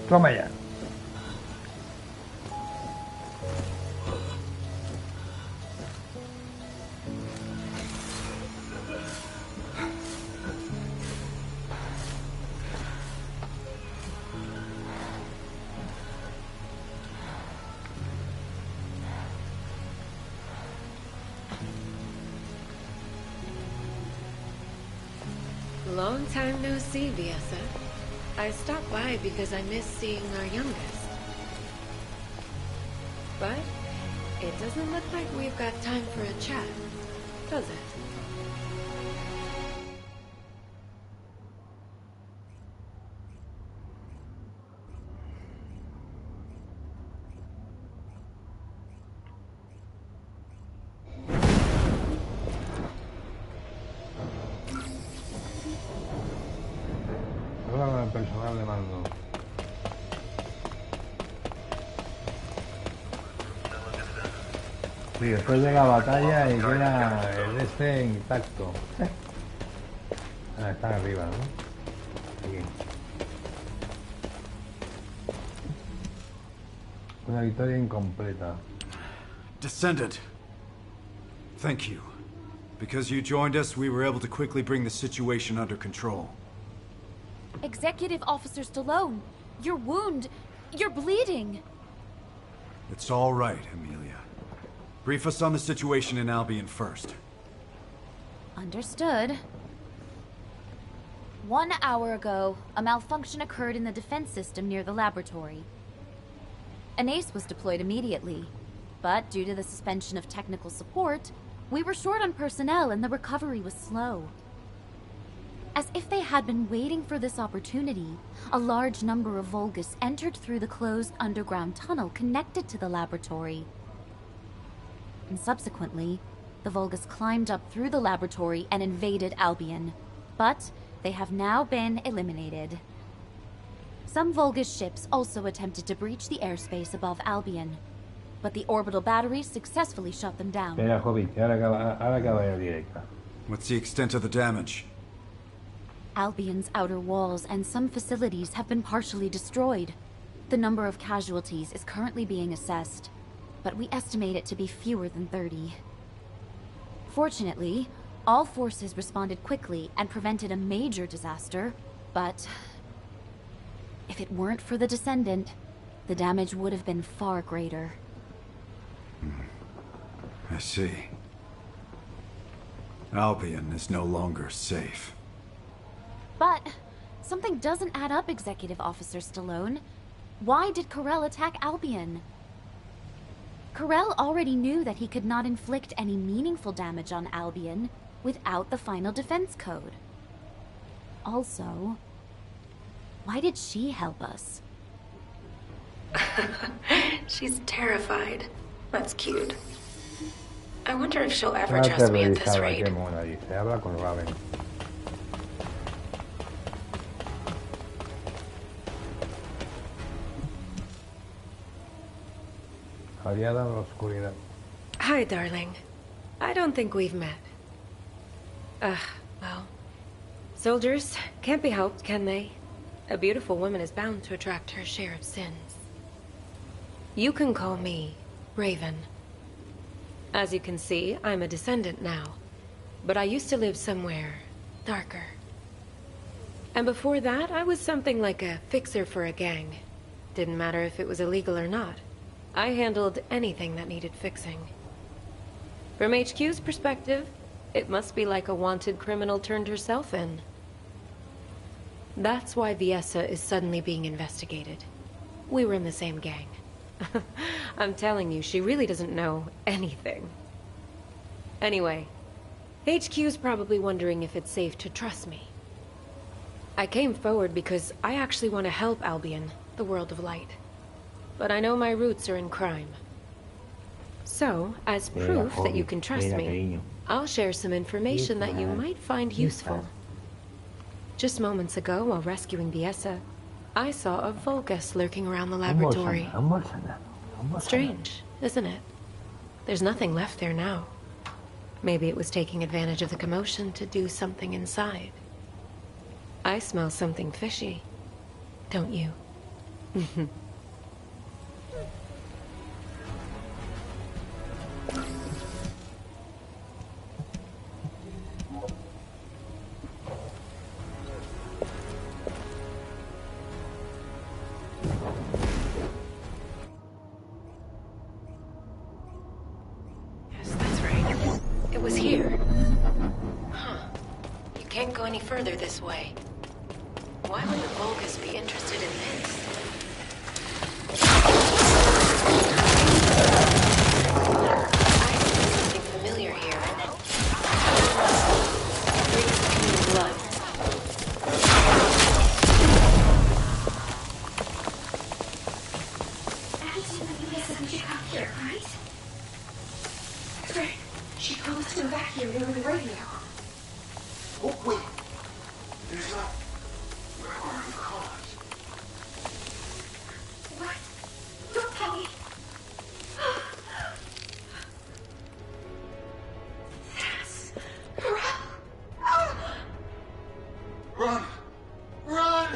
Toma ya. Long time no see, Viessa. I stopped by because I miss seeing our youngest. But it doesn't look like we've got time for a chat, does it? Habla con el personal de mando. Sí, después de la batalla y queda el este intacto. Ah, están arriba, ¿no? Aquí. Una victoria incompleta. Descendant, thank you. Because you joined us, we were able to quickly bring the situation under control. Executive Officer Stallone, your wound, you're bleeding. It's all right, Amelia. Brief us on the situation in Albion first. Understood. 1 hour ago, a malfunction occurred in the defense system near the laboratory. An ace was deployed immediately, but due to the suspension of technical support, we were short on personnel and the recovery was slow. As if they had been waiting for this opportunity, a large number of Vulgus entered through the closed underground tunnel connected to the laboratory. And subsequently, the Vulgus climbed up through the laboratory and invaded Albion. But they have now been eliminated. Some Vulgus ships also attempted to breach the airspace above Albion, but the orbital batteries successfully shut them down. Espera, Hobbit, ahora acaba de directa. What's the extent of the damage? Albion's outer walls and some facilities have been partially destroyed. The number of casualties is currently being assessed, but we estimate it to be fewer than 30. Fortunately, all forces responded quickly and prevented a major disaster, but if it weren't for the Descendant, the damage would have been far greater. I see. Albion is no longer safe. But something doesn't add up, Executive Officer Stallone. Why did Corell attack Albion? Corell already knew that he could not inflict any meaningful damage on Albion without the final defense code. Also, why did she help us? She's terrified. That's cute. I wonder if she'll ever trust me at this rate. Habla con Raven. Variedad o oscuridad. Hi, darling. I don't think we've met. Well. Soldiers can't be helped, can they? A beautiful woman is bound to attract her share of sins. You can call me Raven. As you can see, I'm a Descendant now. But I used to live somewhere darker. And before that, I was something like a fixer for a gang. Didn't matter if it was illegal or not. I handled anything that needed fixing. From HQ's perspective, it must be like a wanted criminal turned herself in. That's why Viessa is suddenly being investigated. We were in the same gang. I'm telling you, she really doesn't know anything. Anyway, HQ's probably wondering if it's safe to trust me. I came forward because I actually want to help Albion, the world of light. But I know my roots are in crime. So, as proof that you can trust me, I'll share some information that you might find useful. Just moments ago, while rescuing Viessa, I saw a Vulgus lurking around the laboratory. Strange, isn't it? There's nothing left there now. Maybe it was taking advantage of the commotion to do something inside. I smell something fishy, don't you? can't go any further this way. Why would the Vulgus be interested in this? I see something familiar here. Green blood. She told us to evacuate over the radio. Oh, wait. There's not... Where are the cars? What? Don't tell me. That's... Run! Run!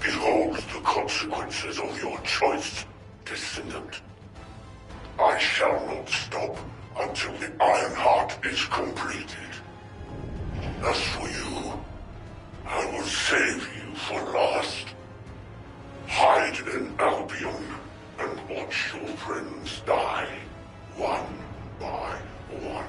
Behold the consequences of your choice, Descendant. I shall not stop until the Ironheart is completed. As for you, I will save you for last. Hide in Albion and watch your friends die, one by one.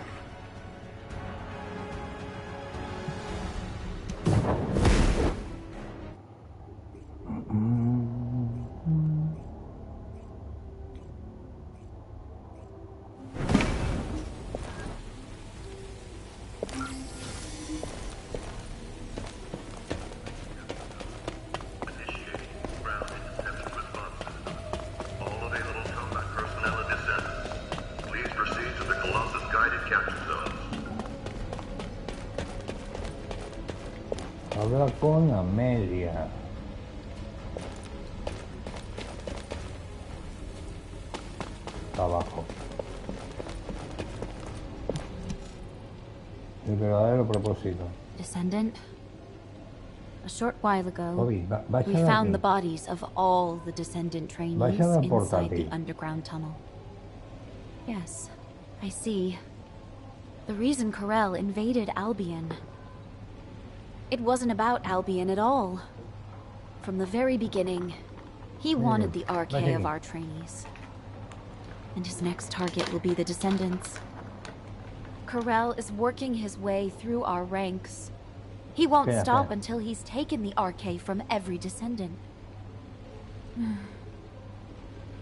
Habla con Amelia. Está abajo. El verdadero propósito. Descendant, a short while ago, Bobby, we found the bodies of all the Descendant trainees inside the underground tunnel. Yes, I see. The reason Corel invaded Albion. It wasn't about Albion at all. From the very beginning, he wanted the RK of our trainees. And his next target will be the Descendants. Corel is working his way through our ranks. He won't stop until he's taken the RK from every Descendant.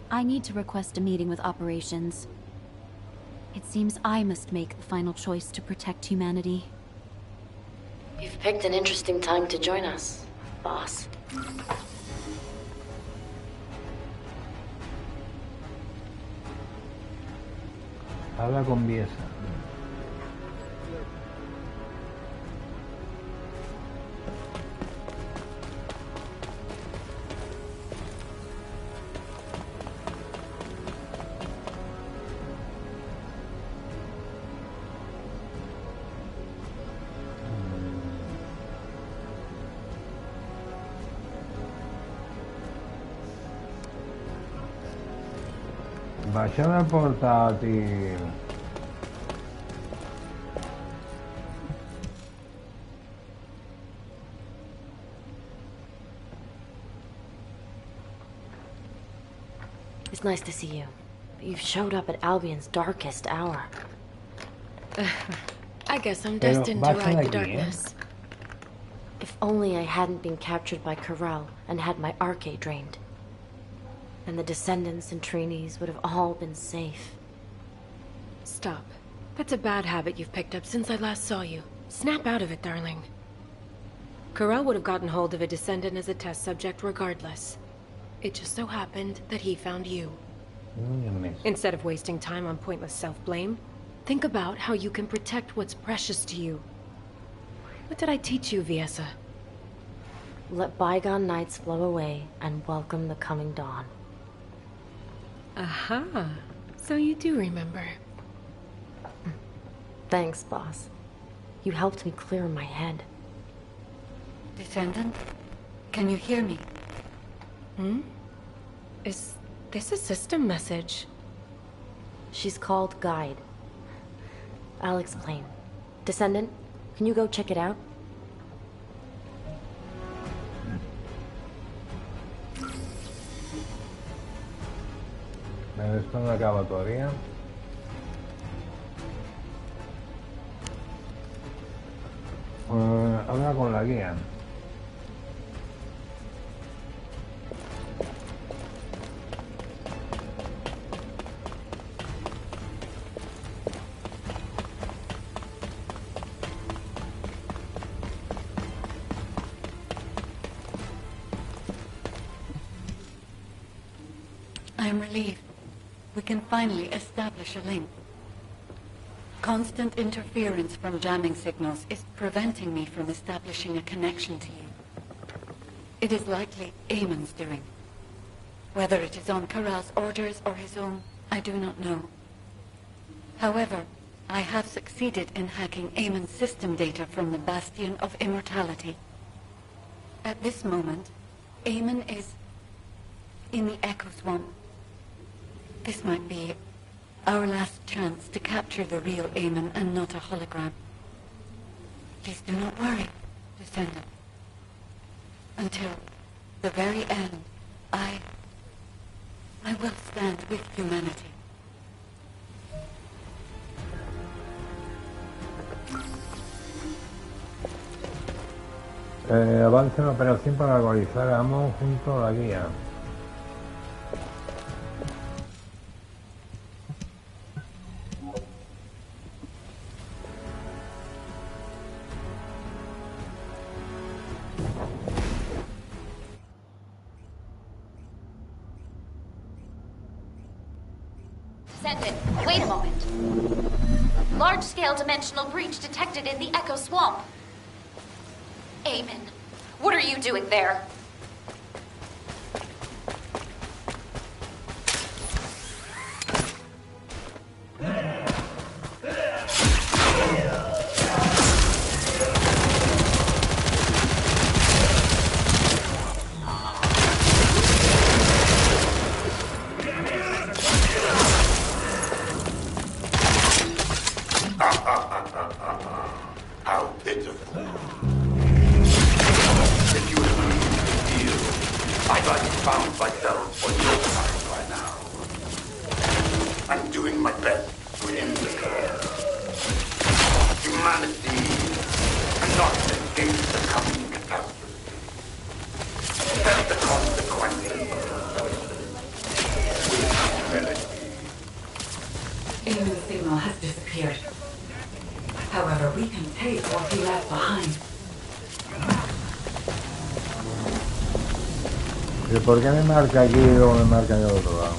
I need to request a meeting with operations. It seems I must make the final choice to protect humanity. You've picked an interesting time to join us, boss. Habla con Biesa. Vayan al portátil. It's nice to see you, but you've showed up at Albion's darkest hour. I guess I'm destined to ride the darkness. If only I hadn't been captured by Corel and had my RK drained. Then the Descendants and trainees would have all been safe. Stop. That's a bad habit you've picked up since I last saw you. Snap out of it, darling. Corel would have gotten hold of a Descendant as a test subject regardless. It just so happened that he found you. Instead of wasting time on pointless self-blame, think about how you can protect what's precious to you. What did I teach you, Viesa? Let bygone nights flow away and welcome the coming dawn. Aha. So you do remember. Thanks, boss. You helped me clear my head. Descendant, can you hear me? Hmm? Is this a system message? She's called Guide. I'll explain. Descendant, can you go check it out? Esto no acaba todavía. Habla con la guía. I am relieved. We can finally establish a link. Constant interference from jamming signals is preventing me from establishing a connection to you. It is likely Eamon's doing. Whether it is on Corral's orders or his own, I do not know. However, I have succeeded in hacking Eamon's system data from the Bastion of Immortality. At this moment, Eamon is in the Echo Swamp. This might be our last chance to capture the real Eamon and not a hologram. Please do not worry, Descendant. Until the very end, I will stand with humanity. Avance la operación para localizar a Amon junto a la guía. Descendant, wait a moment. Large-scale dimensional breach detected in the Echo Swamp. Eamon, what are you doing there? How pitiful. If you had agreed to the deal, I might have found myself on your side by now. I'm doing my best to end the curse. Humanity cannot escape the coming catastrophe. Accept the consequences with humility. Eamon's signal has disappeared. However, we can take what he left behind. ¿Y por qué me marca aquí y luego me marca en el otro lado?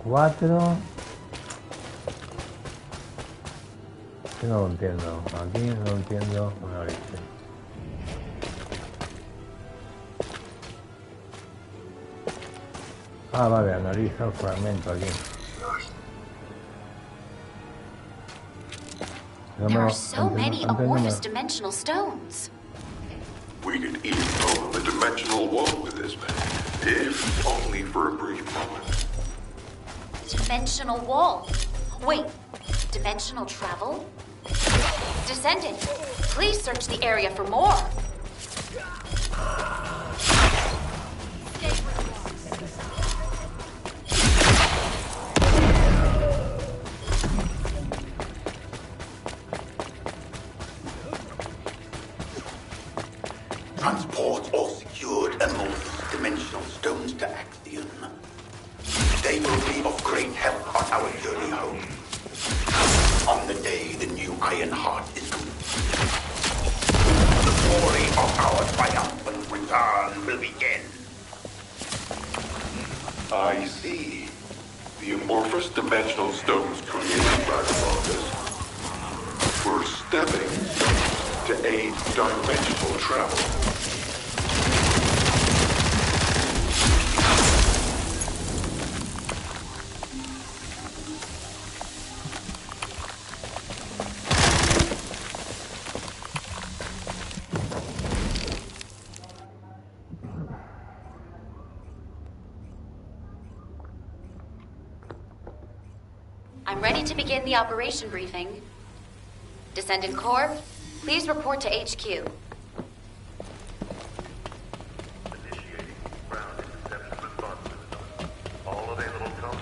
¿4? Aquí no lo entiendo. Aquí no lo entiendo una vez. Ah, vale, analiza el fragmento aquí. There are so many amorphous dimensional stones. We could easily own the dimensional wall with this man, if only for a brief moment. Dimensional wall. Wait, dimensional travel? Descendant, please search the area for more. Transport or secured amorphous dimensional stones to Axion. They will be of great help on our journey home. On the day the new Iron Heart is complete, the story of our triumphant return will begin. I see. The amorphous dimensional stones created by the Vulgus were stepping to aid dimensional travel. Ready to begin the operation briefing. Descendant Corps, please report to HQ.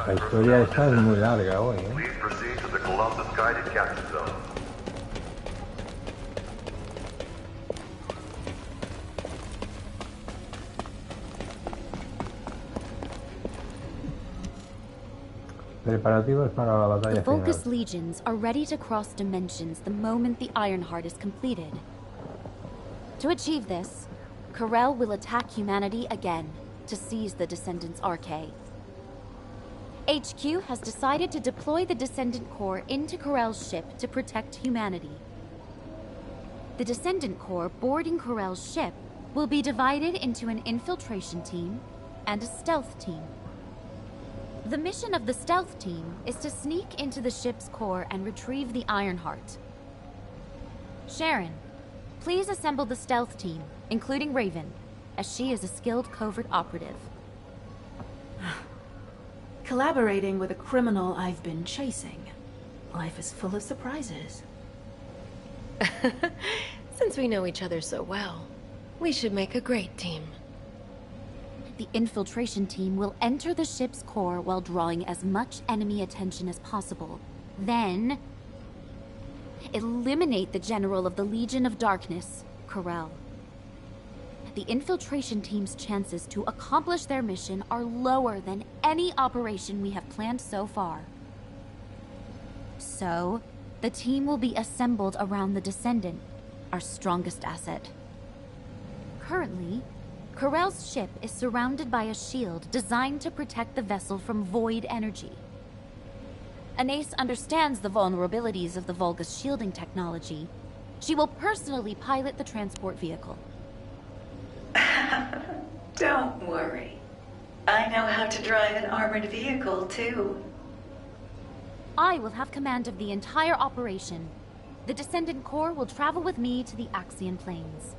La historia esta es muy larga hoy, ¿eh? Please proceed to the Colossus guided capture zone. Preparativos para la batalla The final. Vulgus legions are ready to cross dimensions the moment the Ironheart is completed. To achieve this, Corel will attack humanity again to seize the Descendant's RK. HQ has decided to deploy the Descendant Corps into Corel's ship to protect humanity. The Descendant Corps boarding Corel's ship will be divided into an infiltration team and a stealth team. The mission of the stealth team is to sneak into the ship's core and retrieve the Ironheart. Sharon, please assemble the stealth team, including Raven, as she is a skilled covert operative. Collaborating with a criminal I've been chasing. Life is full of surprises. Since we know each other so well, we should make a great team. The infiltration team will enter the ship's core while drawing as much enemy attention as possible. Then, eliminate the General of the Legion of Darkness, Corel. The infiltration team's chances to accomplish their mission are lower than any operation we have planned so far. So, the team will be assembled around the Descendant, our strongest asset. Currently, Corel's ship is surrounded by a shield designed to protect the vessel from void energy. Anais understands the vulnerabilities of the Vulgus shielding technology. She will personally pilot the transport vehicle. Don't worry. I know how to drive an armored vehicle, too. I will have command of the entire operation. The Descendant Corps will travel with me to the Axian Plains.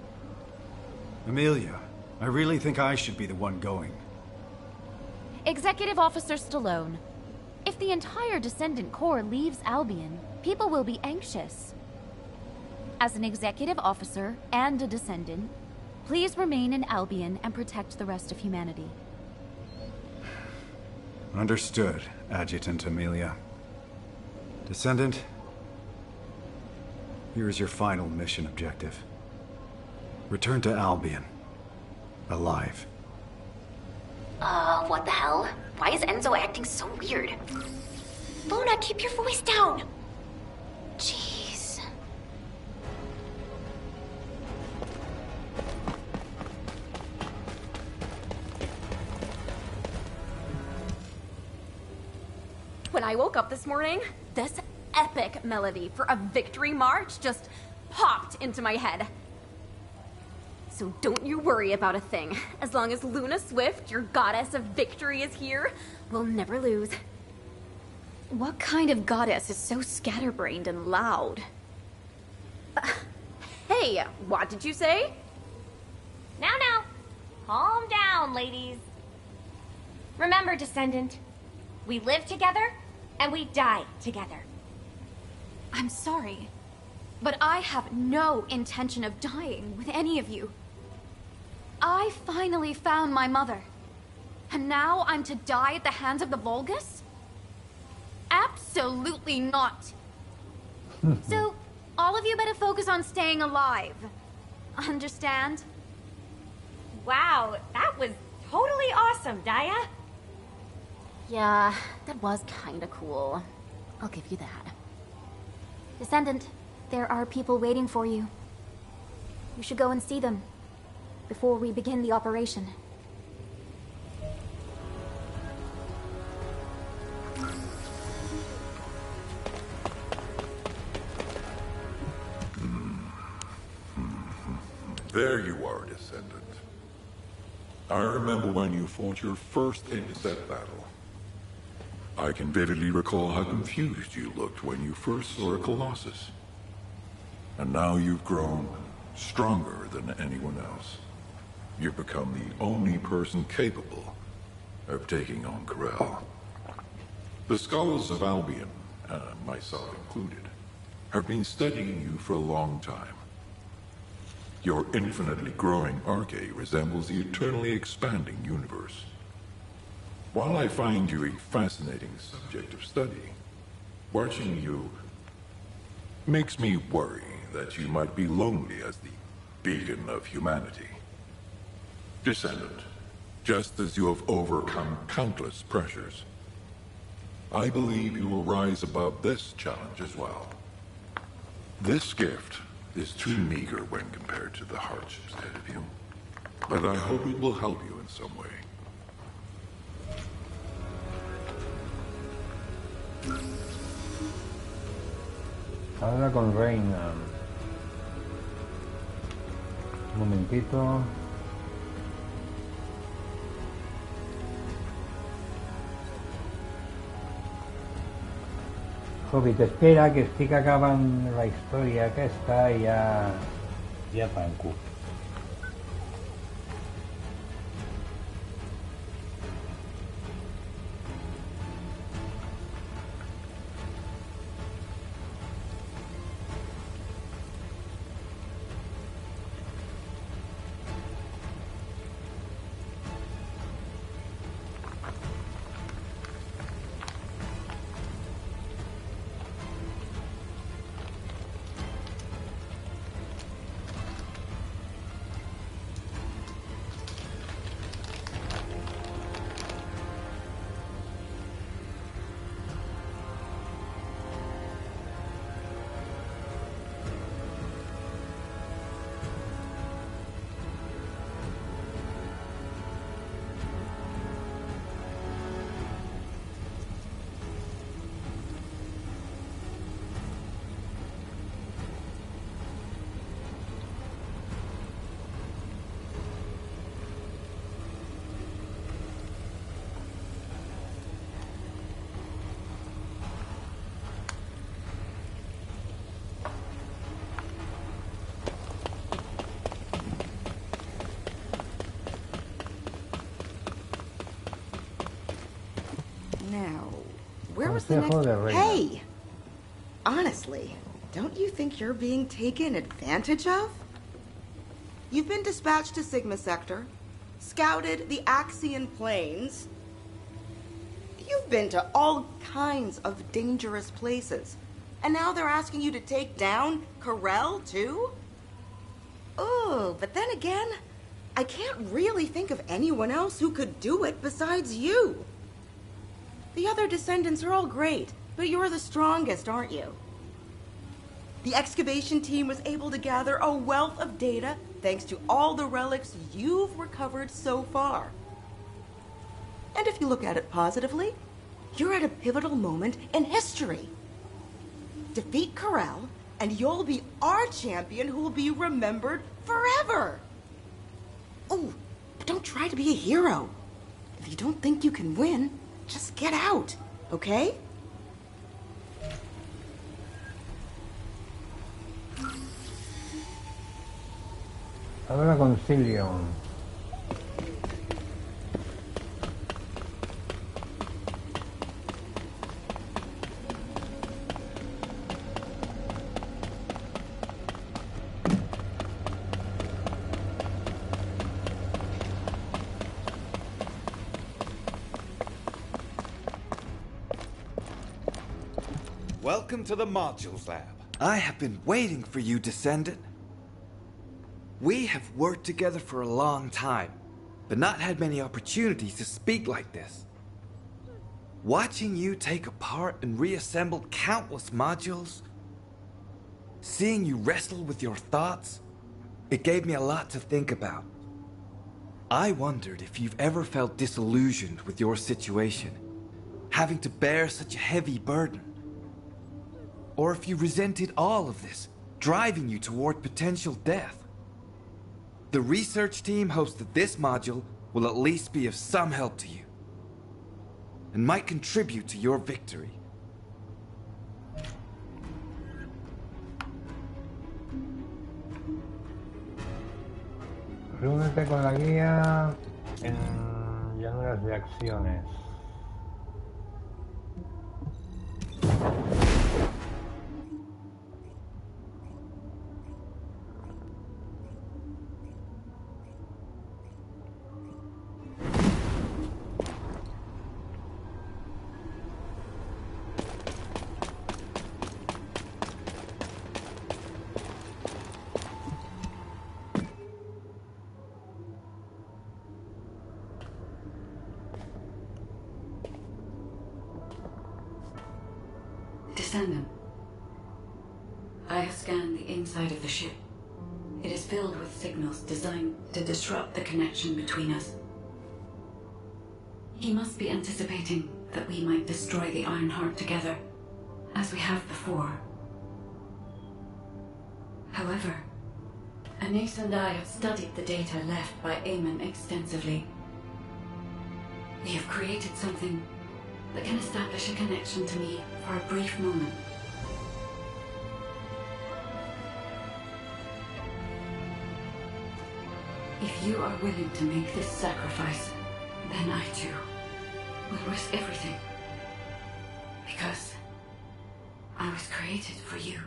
Amelia, I really think I should be the one going. Executive Officer Stallone, if the entire Descendant Corps leaves Albion, people will be anxious. As an Executive Officer and a Descendant, please remain in Albion and protect the rest of humanity. Understood, Adjutant Amelia. Descendant, here is your final mission objective. Return to Albion. Alive. What the hell? Why is Enzo acting so weird? Luna, keep your voice down! Jeez. When I woke up this morning, this epic melody for a victory march just popped into my head. So don't you worry about a thing. As long as Luna Swift, your goddess of victory, is here, we'll never lose. What kind of goddess is so scatterbrained and loud? Hey, what did you say? Now, calm down, ladies. Remember, Descendant, we live together and we die together. I'm sorry, but I have no intention of dying with any of you. I finally found my mother, and now I'm to die at the hands of the Vulgus? Absolutely not. So, all of you better focus on staying alive. Understand? Wow, that was totally awesome, Daya. Yeah, that was kinda cool. I'll give you that. Descendant, there are people waiting for you. You should go and see them before we begin the operation. There you are, Descendant. I remember when you fought your first intercept battle. I can vividly recall how confused you looked when you first saw a Colossus. And now you've grown stronger than anyone else. You've become the only person capable of taking on Corel. The scholars of Albion myself included, have been studying you for a long time. Your infinitely growing arcade resembles the eternally expanding universe. While I find you a fascinating subject of study, watching you makes me worry that you might be lonely as the beacon of humanity. Descendant, just as you have overcome countless pressures, I believe you will rise above this challenge as well. This gift is too meager when compared to the hardships ahead of you, but I hope it will help you in some way. Habla con Reina. Un momentito. Hobbit, espera, que estic acabant la història aquesta i ja tanco. Now, where was the next... Hey! Honestly, don't you think you're being taken advantage of? You've been dispatched to Sigma Sector, scouted the Axian Plains. You've been to all kinds of dangerous places. And now they're asking you to take down Corel, too? Oh, but then again, I can't really think of anyone else who could do it besides you. The other Descendants are all great, but you're the strongest, aren't you? The excavation team was able to gather a wealth of data thanks to all the relics you've recovered so far. And if you look at it positively, you're at a pivotal moment in history. Defeat Corel, and you'll be our champion who will be remembered forever. Oh, but don't try to be a hero. If you don't think you can win, just get out, okay? Habla con Cillian. Welcome to the Modules Lab. I have been waiting for you, Descendant. We have worked together for a long time, but not had many opportunities to speak like this. Watching you take apart and reassemble countless modules, seeing you wrestle with your thoughts, it gave me a lot to think about. I wondered if you've ever felt disillusioned with your situation, having to bear such a heavy burden. Or if you resented all of this, driving you toward potential death. The research team hopes that this module will at least be of some help to you, and might contribute to your victory. Reúnete con la guía en llanuras de acciones. Descendant. I have scanned the inside of the ship. It is filled with signals designed to disrupt the connection between us. He must be anticipating that we might destroy the Ironheart together, as we have before. However, Anais and I have studied the data left by Eamon extensively. We have created something that can establish a connection to me for a brief moment. If you are willing to make this sacrifice, then I too will risk everything. Because I was created for you.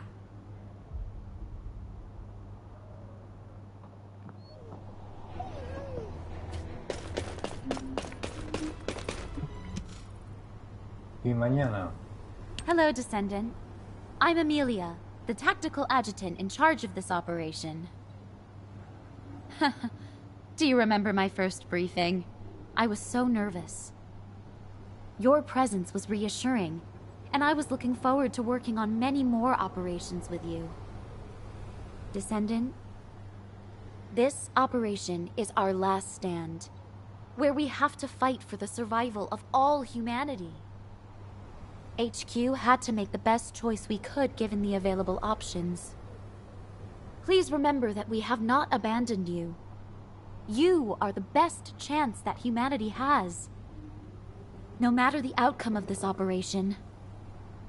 Y mañana. Hello, Descendant. I'm Amelia, the tactical adjutant in charge of this operation. Do you remember my first briefing? I was so nervous. Your presence was reassuring, and I was looking forward to working on many more operations with you. Descendant, this operation is our last stand, where we have to fight for the survival of all humanity. HQ had to make the best choice we could given the available options. Please remember that we have not abandoned you. You are the best chance that humanity has. No matter the outcome of this operation,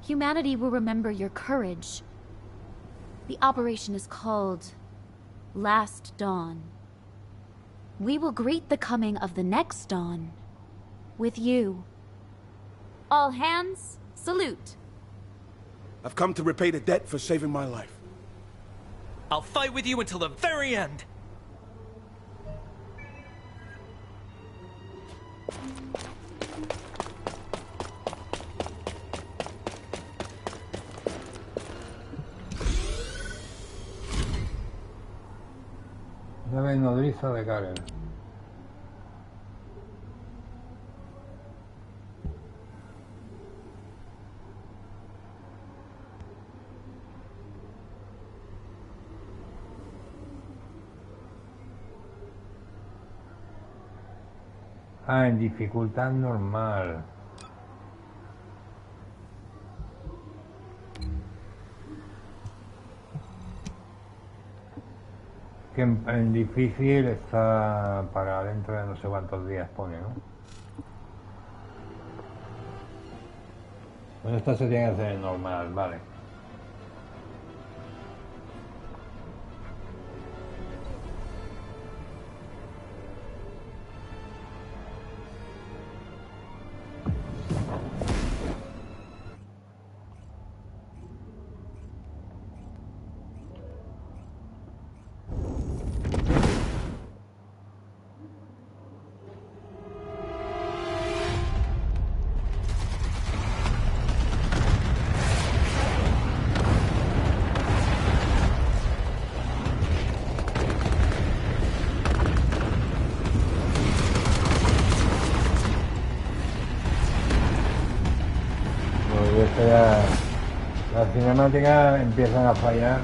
humanity will remember your courage. The operation is called Last Dawn. We will greet the coming of the next dawn with you. All hands, salute. I've come to repay the debt for saving my life. I'll fight with you until the very end. Nave nodriza de Karel. Ah, en dificultad normal. Que en difícil está para dentro de no sé cuántos días pone, ¿no? Bueno, esta se tiene que hacer en normal, vale. Las cinemáticas empiezan a fallar.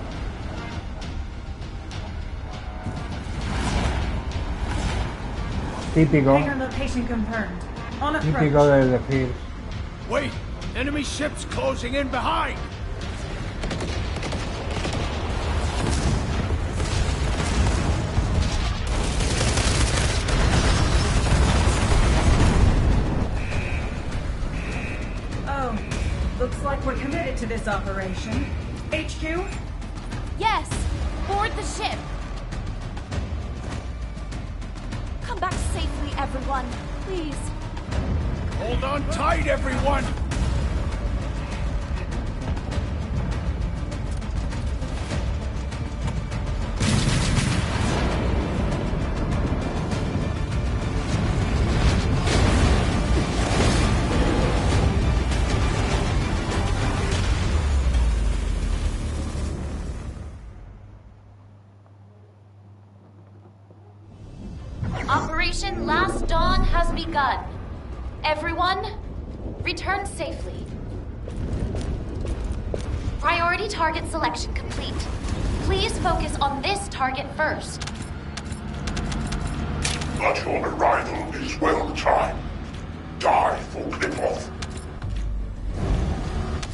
Típico. Típico de decir. Wait! Enemy ships closing in behind! Looks like we're committed to this operation. HQ? Yes! Board the ship! Come back safely, everyone. Please. Hold on tight, everyone! Operation Last Dawn has begun. Everyone, return safely. Priority target selection complete. Please focus on this target first. But your arrival is well timed. Die for clip-off.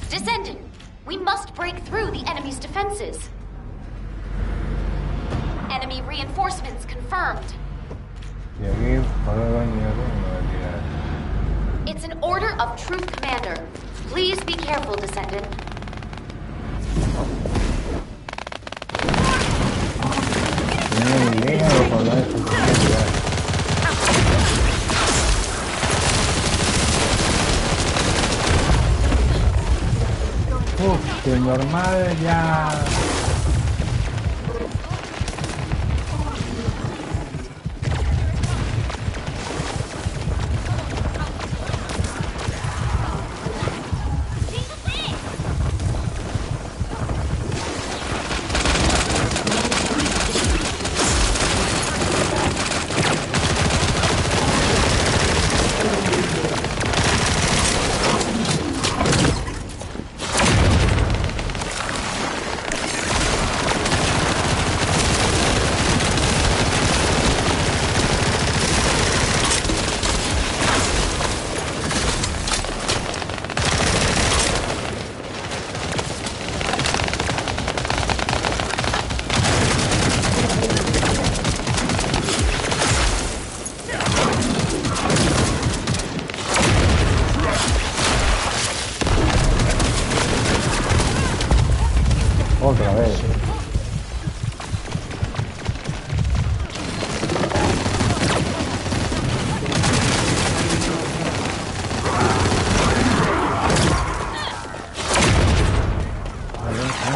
Descendant, we must break through the enemy's defenses. Enemy reinforcements confirmed. It's an order of Truth, Commander. Please be careful, Descendant. Que normal ya... Otra vez.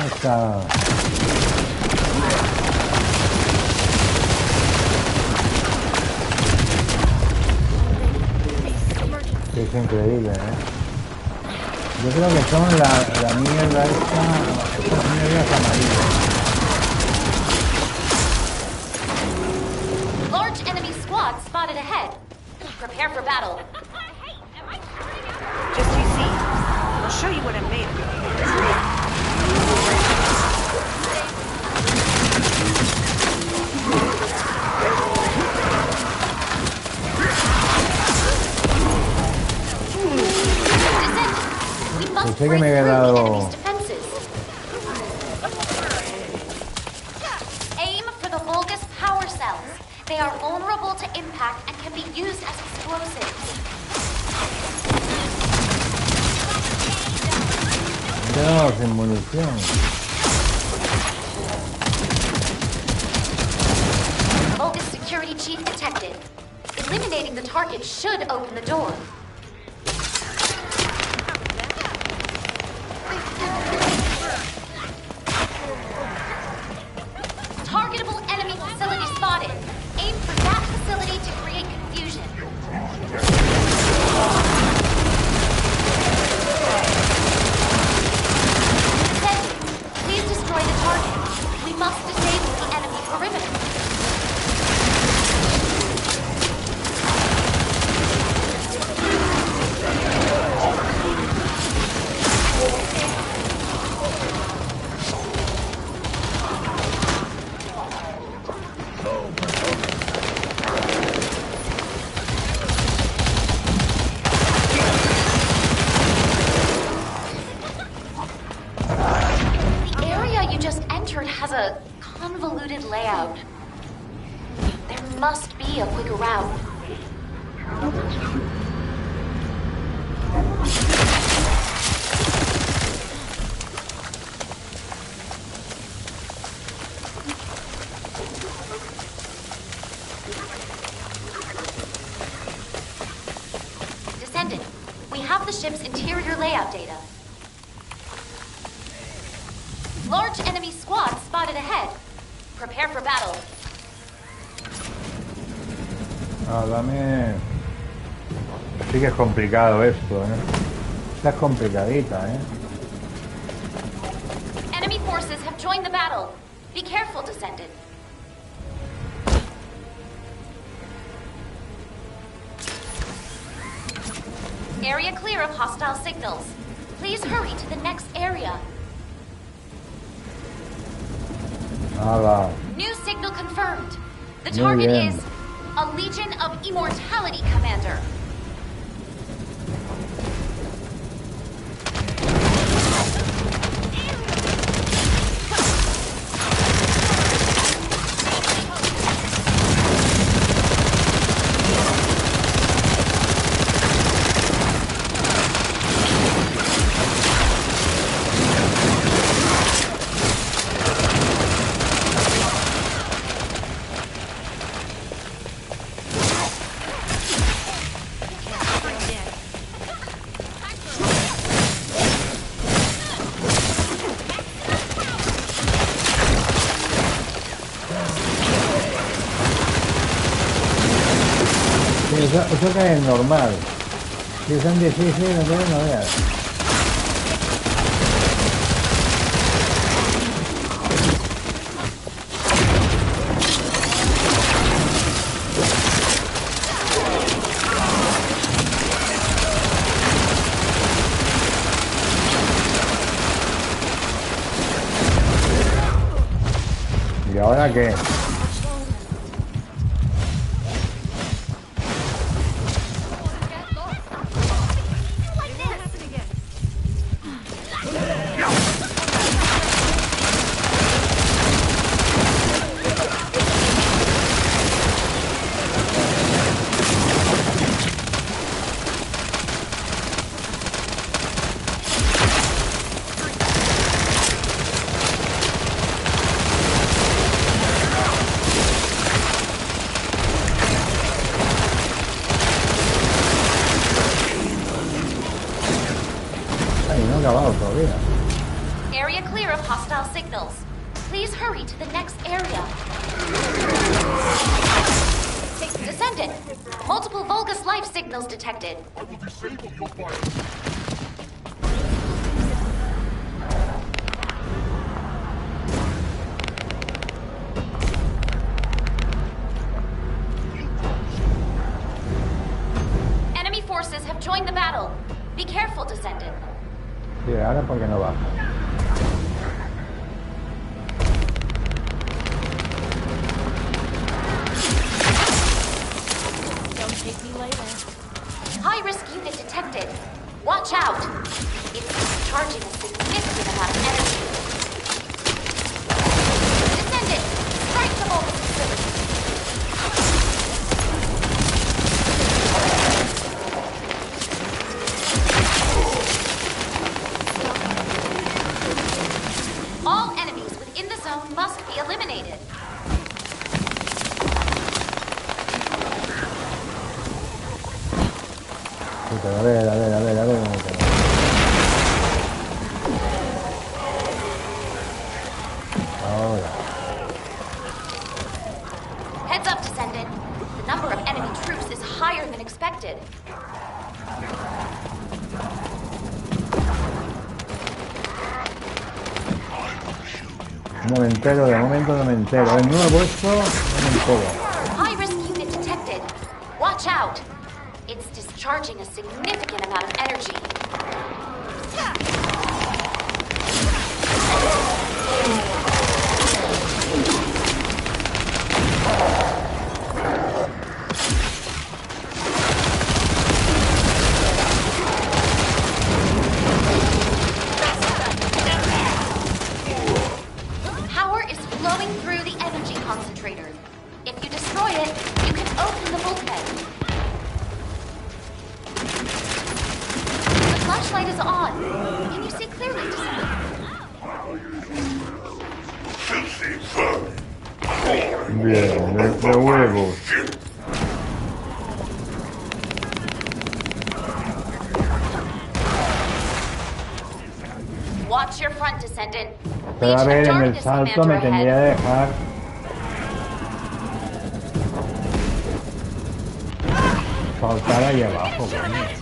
Esta. Es increíble, Yo creo que son la mierda estas mierdas amarillas. Large enemy squad spotted ahead. Prepare for battle. Just you see. I'll show you what I'm made of. Pensé que me había dado... Aim for the Vulgus power cells. They are vulnerable to impact and can be used as explosives. Quedamos sin munición. Vulgus security chief detected. Eliminating the target should open the door. Targetable enemy facility spotted. Aim for that facility to create confusion. Please destroy the target. We must disable the enemy perimeter. Has a convoluted layout. There must be a quicker route. Descendant, we have the ship's interior layout data. Large enemy squad spotted ahead. Prepare for battle. Dame... Sí que es complicado esto, Esta es complicadita, Enemy forces have joined the battle. Be careful, Descendant. Area clear of hostile signals. Please hurry to the next area. Nada. New signal confirmed. The target is a Legion of Immortality Commander. Eso que es normal. Si es en difícil, entonces no veas. ¿Y ahora qué? Area clear of hostile signals. Please hurry to the next area. Descendant, multiple Vulgus life signals detected. I will disable your fire. Enemy forces have joined the battle. Be careful, Descendant. Sí, ahora porque no baja. Don't take me later. High-risk unit detected. Watch out. It's discharging a significant amount of energy. Descendant, strike the Vulgus facility. All enemies within the zone must be eliminated. A ver. Ahora. Heads up, Descendant. The number of enemy troops is higher than expected. No me entero, de momento no me entero. El nuevo esto, no me entero. High-risk unit detected. Watch out. It's discharging a significant amount of energy. Power is flowing through the energy concentrator. If you destroy it, you can open the bulkhead. The flashlight is on. Can you see clearly, Descendant? Filthy vermin. Bien, de huevos. Watch your front, Descendant. Pero a ver, en el salto me tendría que dejar. Saltar ahí abajo, coño.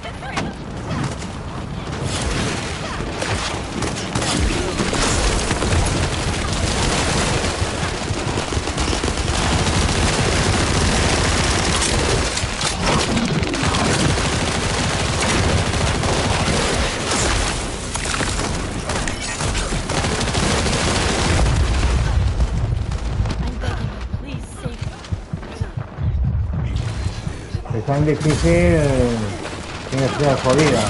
está en difícil, tiene que ser jodida.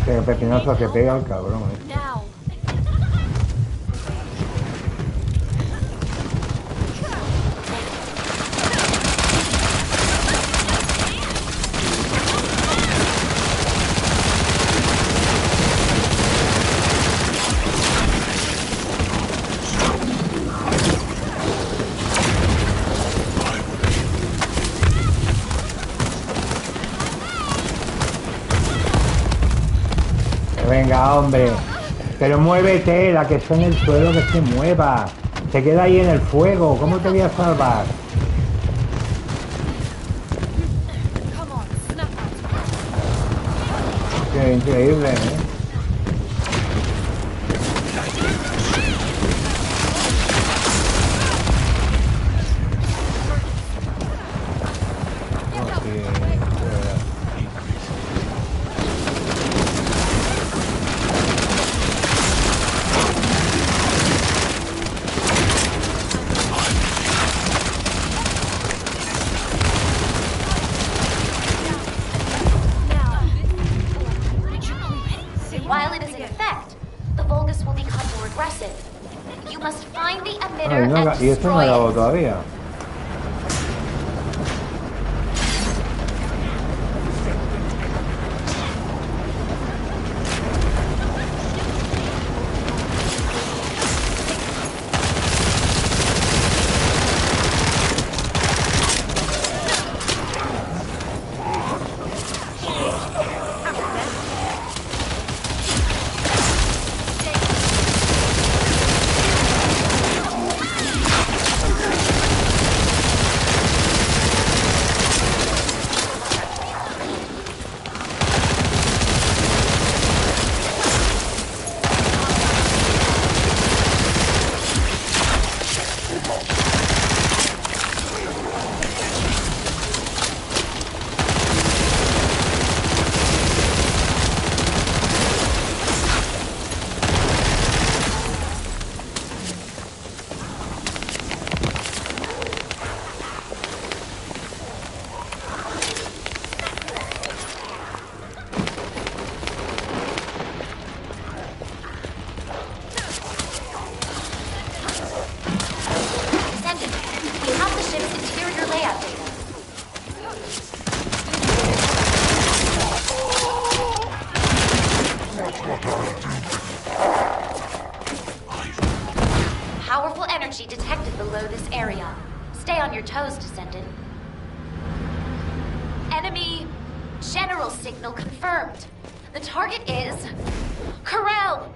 Qué pepinazo que pega el cabrón, Venga, hombre, pero muévete, la que está en el suelo que se mueva. Se queda ahí en el fuego, ¿cómo te voy a salvar? Qué increíble, ¿eh? While it is in effect, the Vulgus will become more aggressive. You must find the emitter Ay, no, and y esto no destroy ha dado it. todavía. Powerful energy detected below this area. Stay on your toes, Descendant. Enemy general signal confirmed. The target is Corel.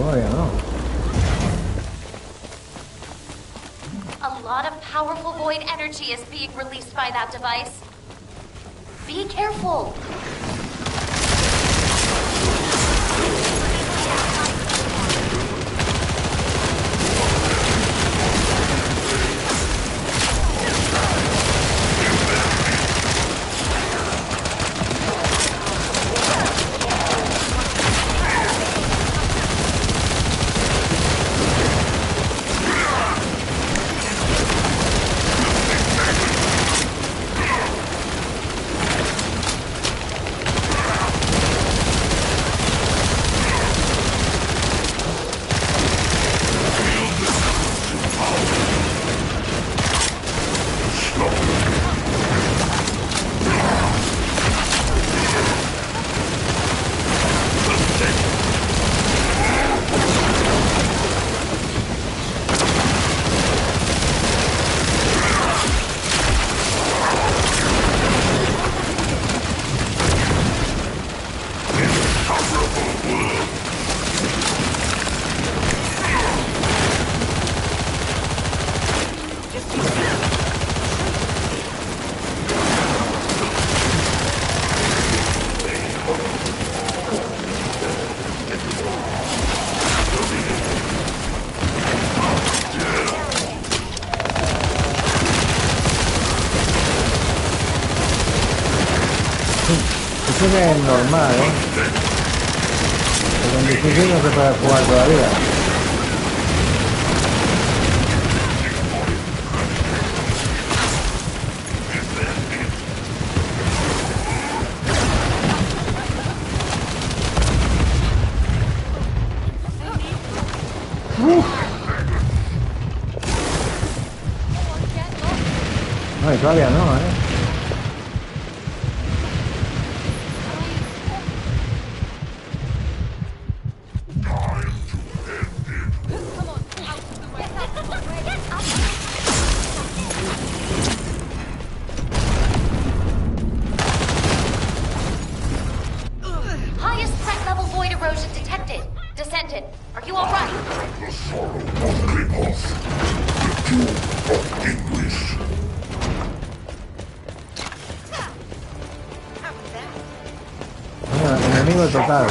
Todavía no. A lot of powerful void energy is being released by that device. Be careful. Eso que es normal, pero en difícil no se puede jugar todavía. No, y todavía no, Highest threat level void erosion detected. Descendant, are you alright? The sorrow of Griphoff. The doom of English. Bueno, enemigo total.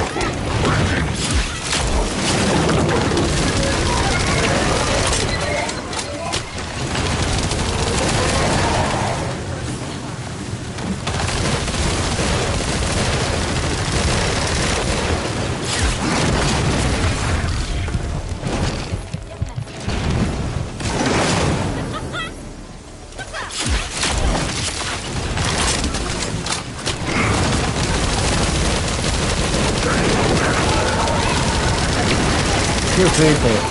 Qué feo.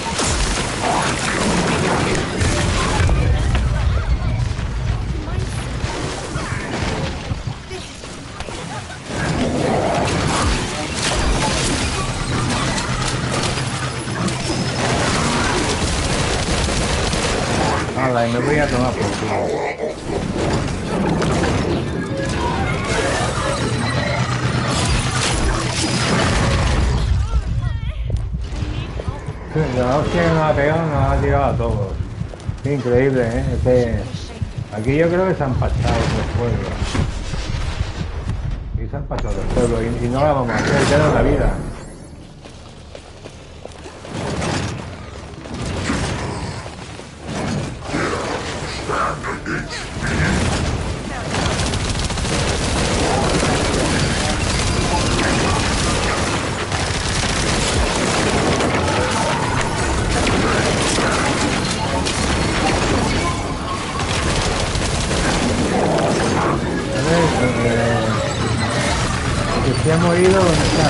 Hala, y me voy a tomar por culo. La hostia que nos ha pegado nos ha tirado a todos. Qué increíble, aquí yo creo que se han pachado los pueblos. Y se han pachado los pueblos y no la vamos a hacer, ya no la vida. Que se ha morido, ¿dónde está?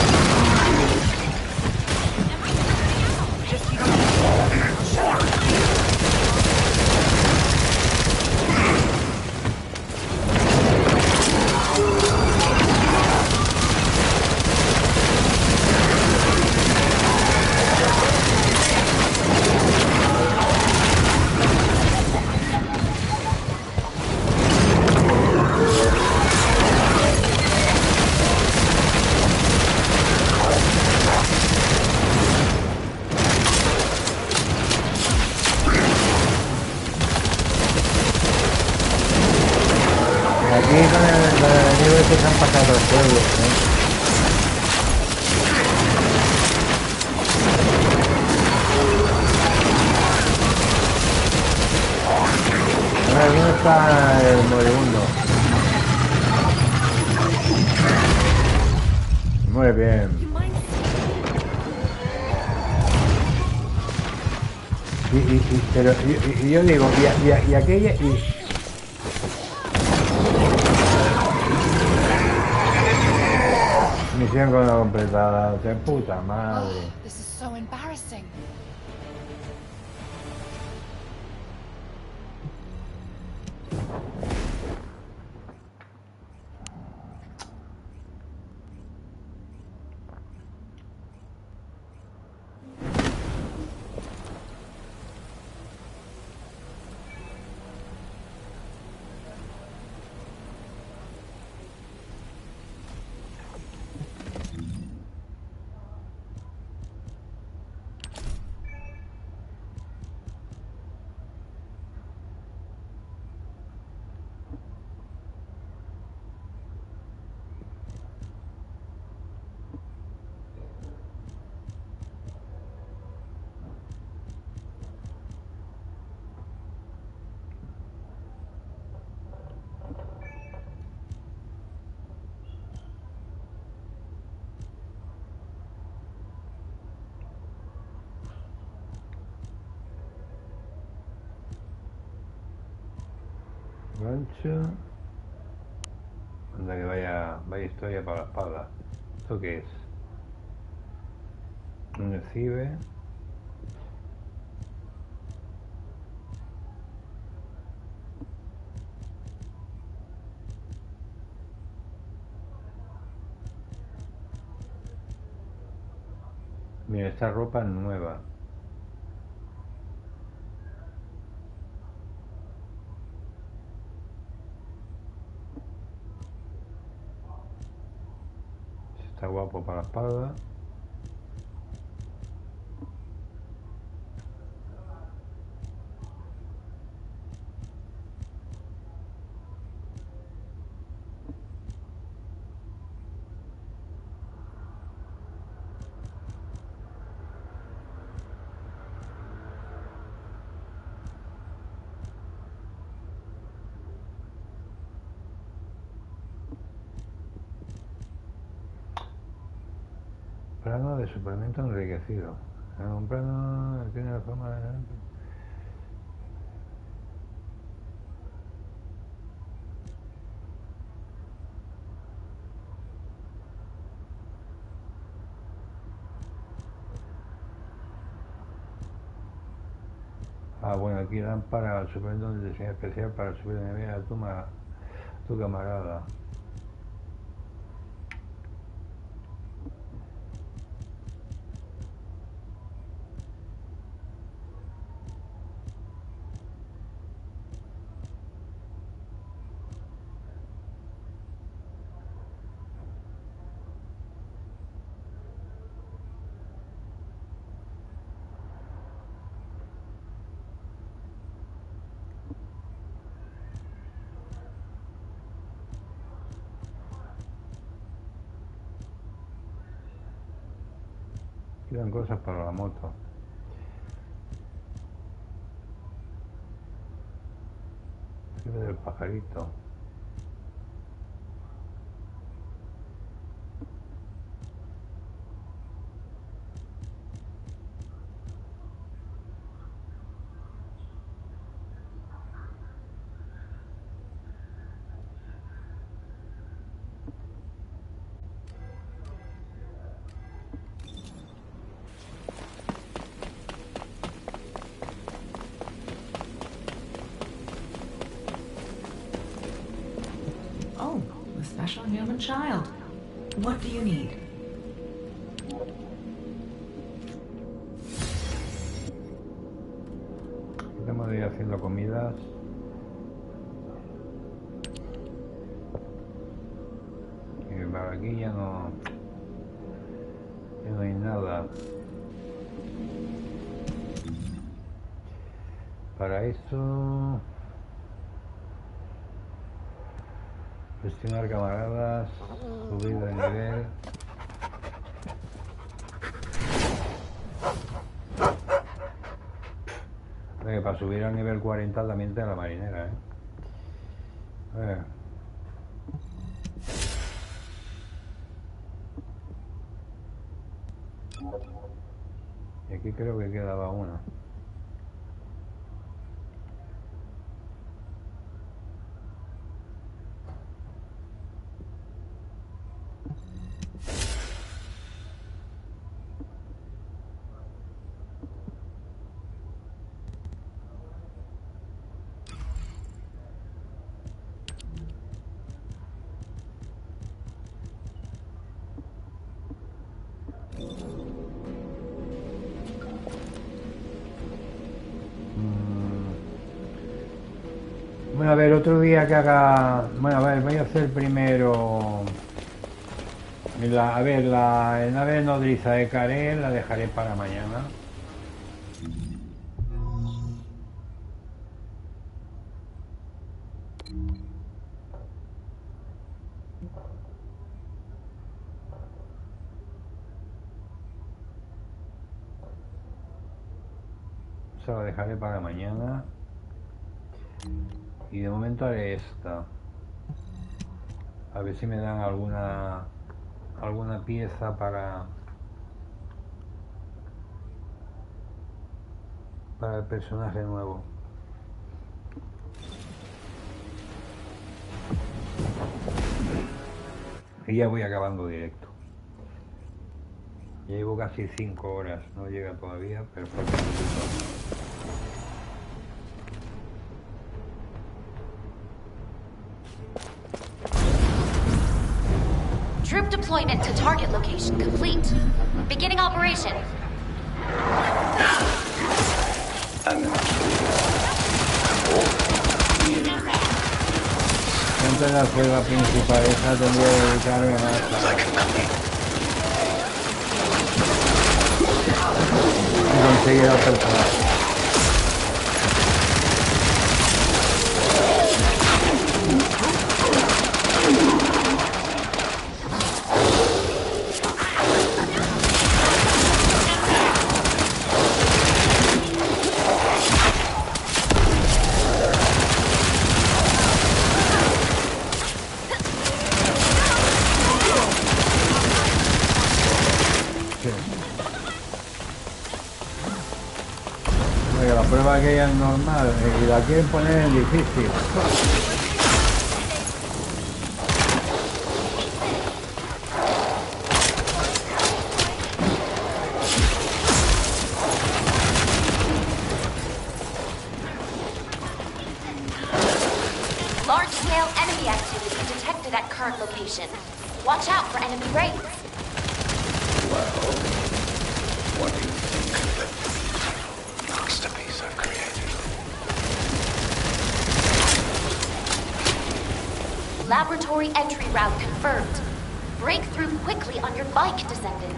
nivel que se han pasado los juegos, A ver, ¿dónde está el moribundo? Muy bien. Pero yo digo, y aquella misión completada, de puta madre. This is so embarrassing. Gancho. Anda que vaya historia para la espalda. ¿Esto qué es? Un recibe. Mira, esta ropa es nueva. Está guapo para la espalda. Plano de suplemento enriquecido. Un plano tiene la forma de... Ah, bueno, aquí dan para el suplemento de diseño especial para subir de nivel a tu camarada. Quedan cosas para la moto. Sirve del pajarito. Special human child. What do you need? Estamos de ir haciendo comidas. Y para aquí ya no hay nada. Para eso Gestionar camaradas, subir de nivel. Para subir al nivel 40 también te da la marinera, A ver. Y aquí creo que quedaba una. Bueno, a ver, otro día que haga... Bueno, a ver, voy a hacer primero... La nave nodriza de Karel la dejaré para mañana. Se la dejaré para mañana. Y de momento haré esta. A ver si me dan alguna pieza para el personaje nuevo. Y ya voy acabando directo. Ya llevo casi 5 horas, no llega todavía, pero falta mucho. Troop deployment to target location complete. Beginning operation. Dentro de la selva principal esa tendría que dedicarme más a conseguir al personaje. La prueba que ya es normal y la quieren poner en difícil. Large-scale enemy activity detected at current location. Watch out for enemy raids. Well, what do you think of the masterpiece I've created? Laboratory entry route confirmed. Break through quickly on your bike, Descendant.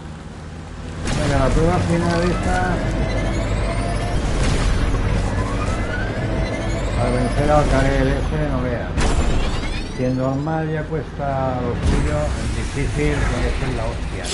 Venga, la prueba final esta. Para vencer al Karel ese, no veas. Si en normal ya cuesta lo suyo, en difícil tiene que ser la hostia.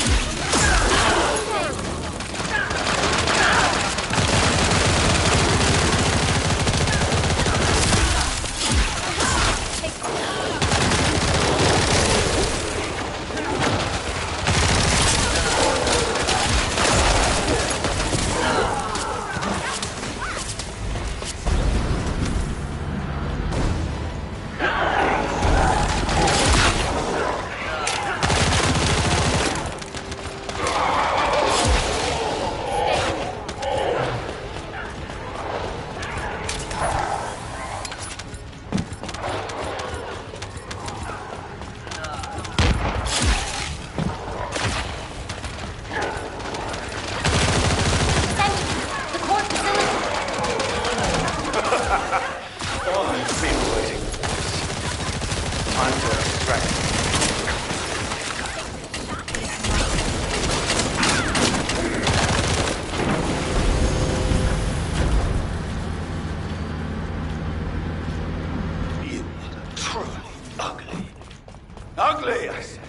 Ugly, I said.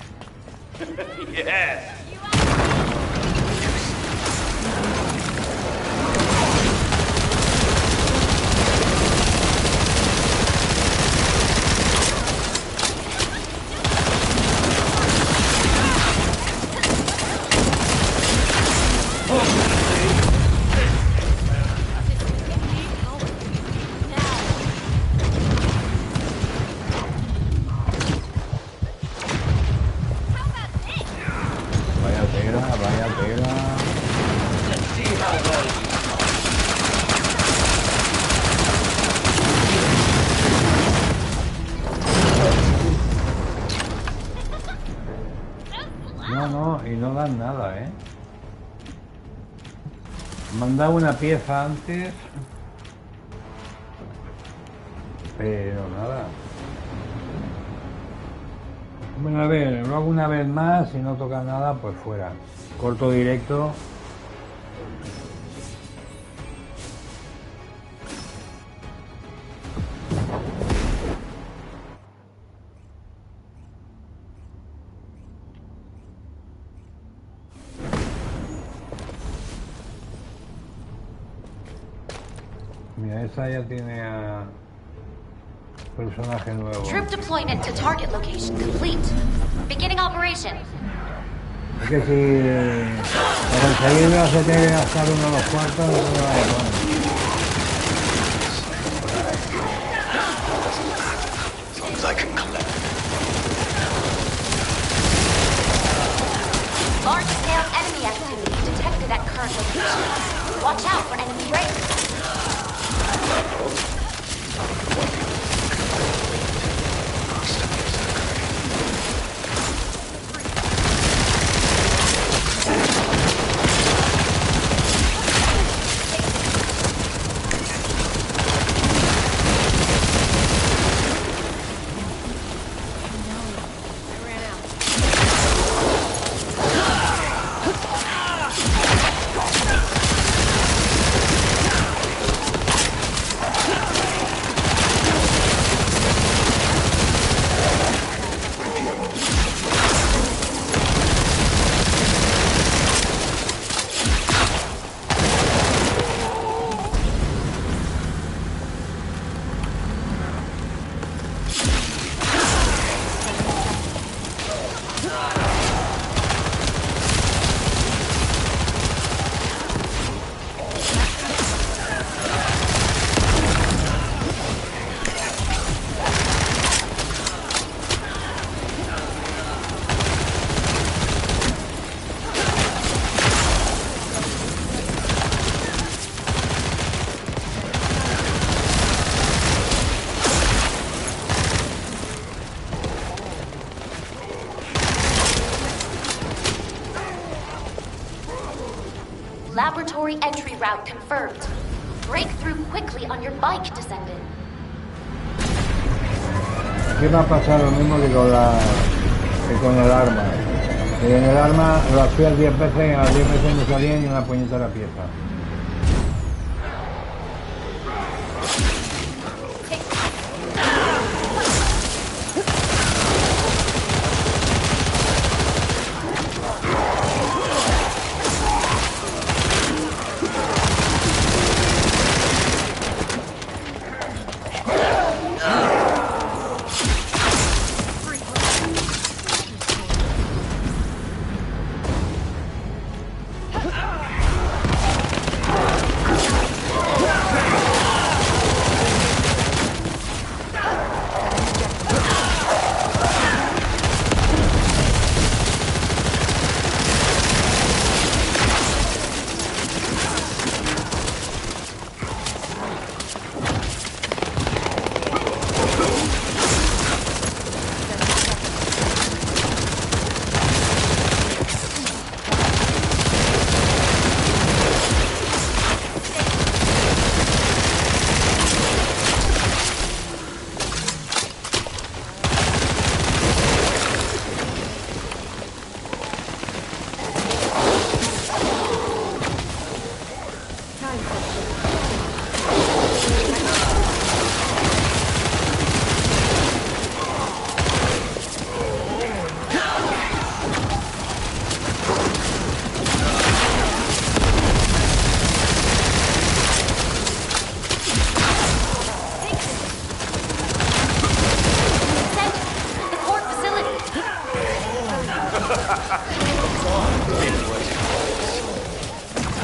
Yeah. Nada, me han dado una pieza antes, pero nada. Bueno, a ver, lo hago una vez más, si no toca nada, pues fuera. Corto directo. Mira, esa ya tiene a personaje nuevo. Troop deployment to target location complete. Beginning operation. Es que si para conseguirlo se tiene que gastar uno de los cuartos, no me vale con. Large-scale enemy activity detected at current location. Watch out for enemy raids. Laboratory entry route confirmed. Break through quickly on your bike, Descendant. Aquí me ha pasado lo mismo que con el arma. Y en el arma lo hacía 10 veces y a las 10 veces me salía ni una puñetera pieza.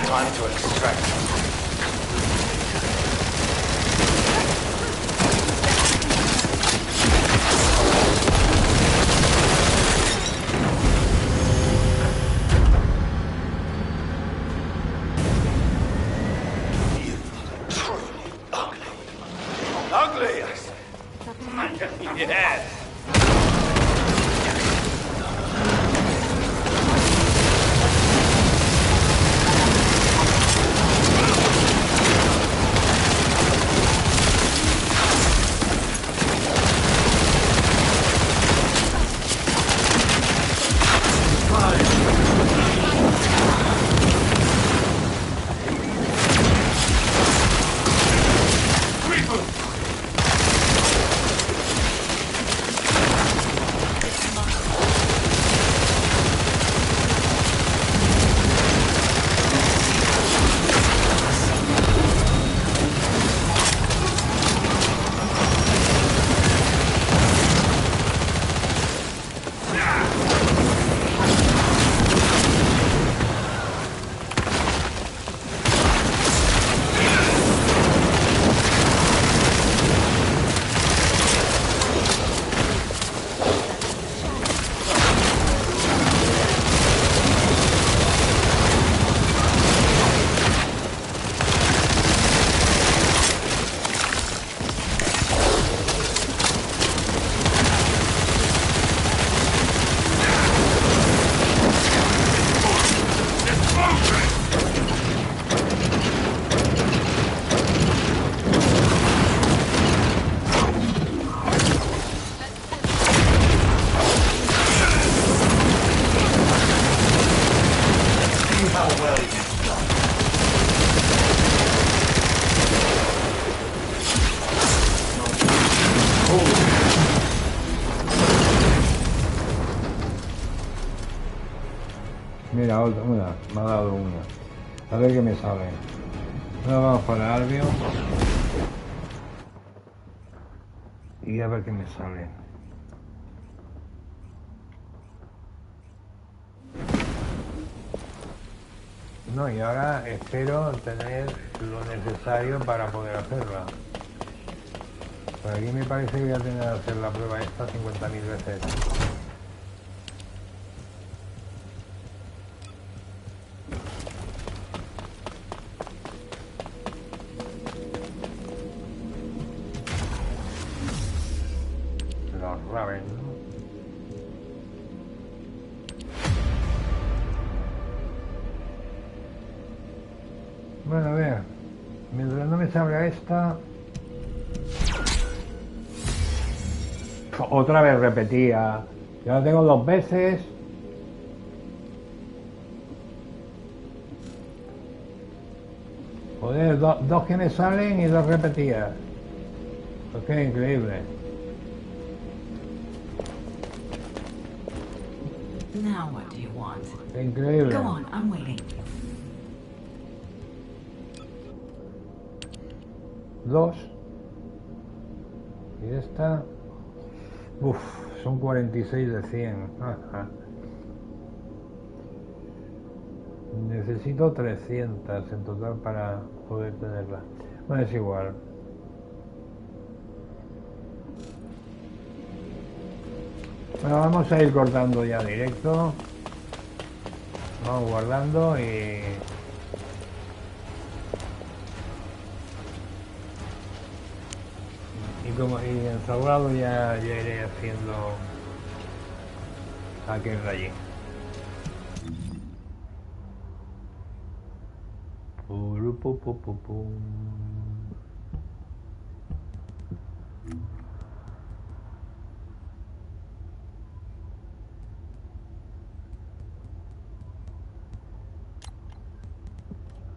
Time to extract. Ugly, I say. Yes. Mira, otra, mira, me ha dado una. A ver qué me sale. Ahora vamos para Albio. Y a ver qué me sale. No, y ahora espero tener lo necesario para poder hacerla. Por aquí me parece que voy a tener que hacer la prueba esta 50.000 veces. Los Raven. Bueno, a ver. Mientras no me salga esta... Otra vez repetía. Ya la tengo 2 veces. Joder, dos que me salen y 2 repetidas. Pues qué increíble. Now what do you want? Qué increíble. Go on, I'm waiting. 2. Y esta... Uf, son 46 de 100. Ajá. Necesito 300 en total para poder tenerla. Bueno, es igual. Bueno, vamos a ir cortando ya directo. Vamos guardando y ensaurado ya iré haciendo aquel rayín.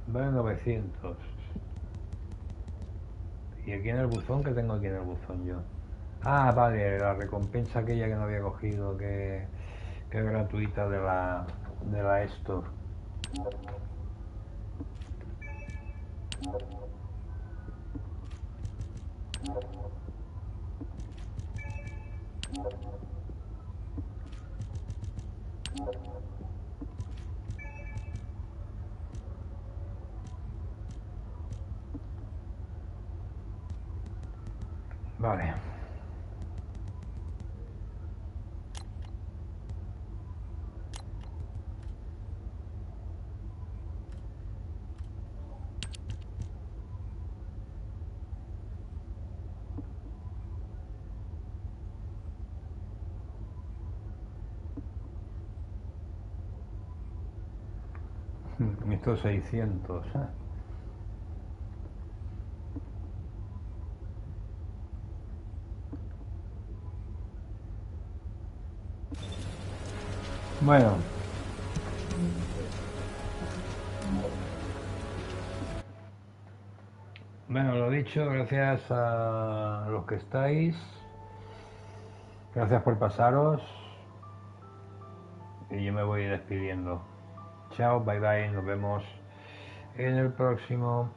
Vale, 900. ¿Y aquí en el buzón? ¿Qué tengo aquí en el buzón yo? Ah, vale, la recompensa aquella que no había cogido, que es gratuita de la Store. Vale. Estos 600, ¿eh? Bueno. Bueno, lo dicho, gracias a los que estáis. Gracias por pasaros. Y yo me voy despidiendo. Chao, bye bye, nos vemos en el próximo.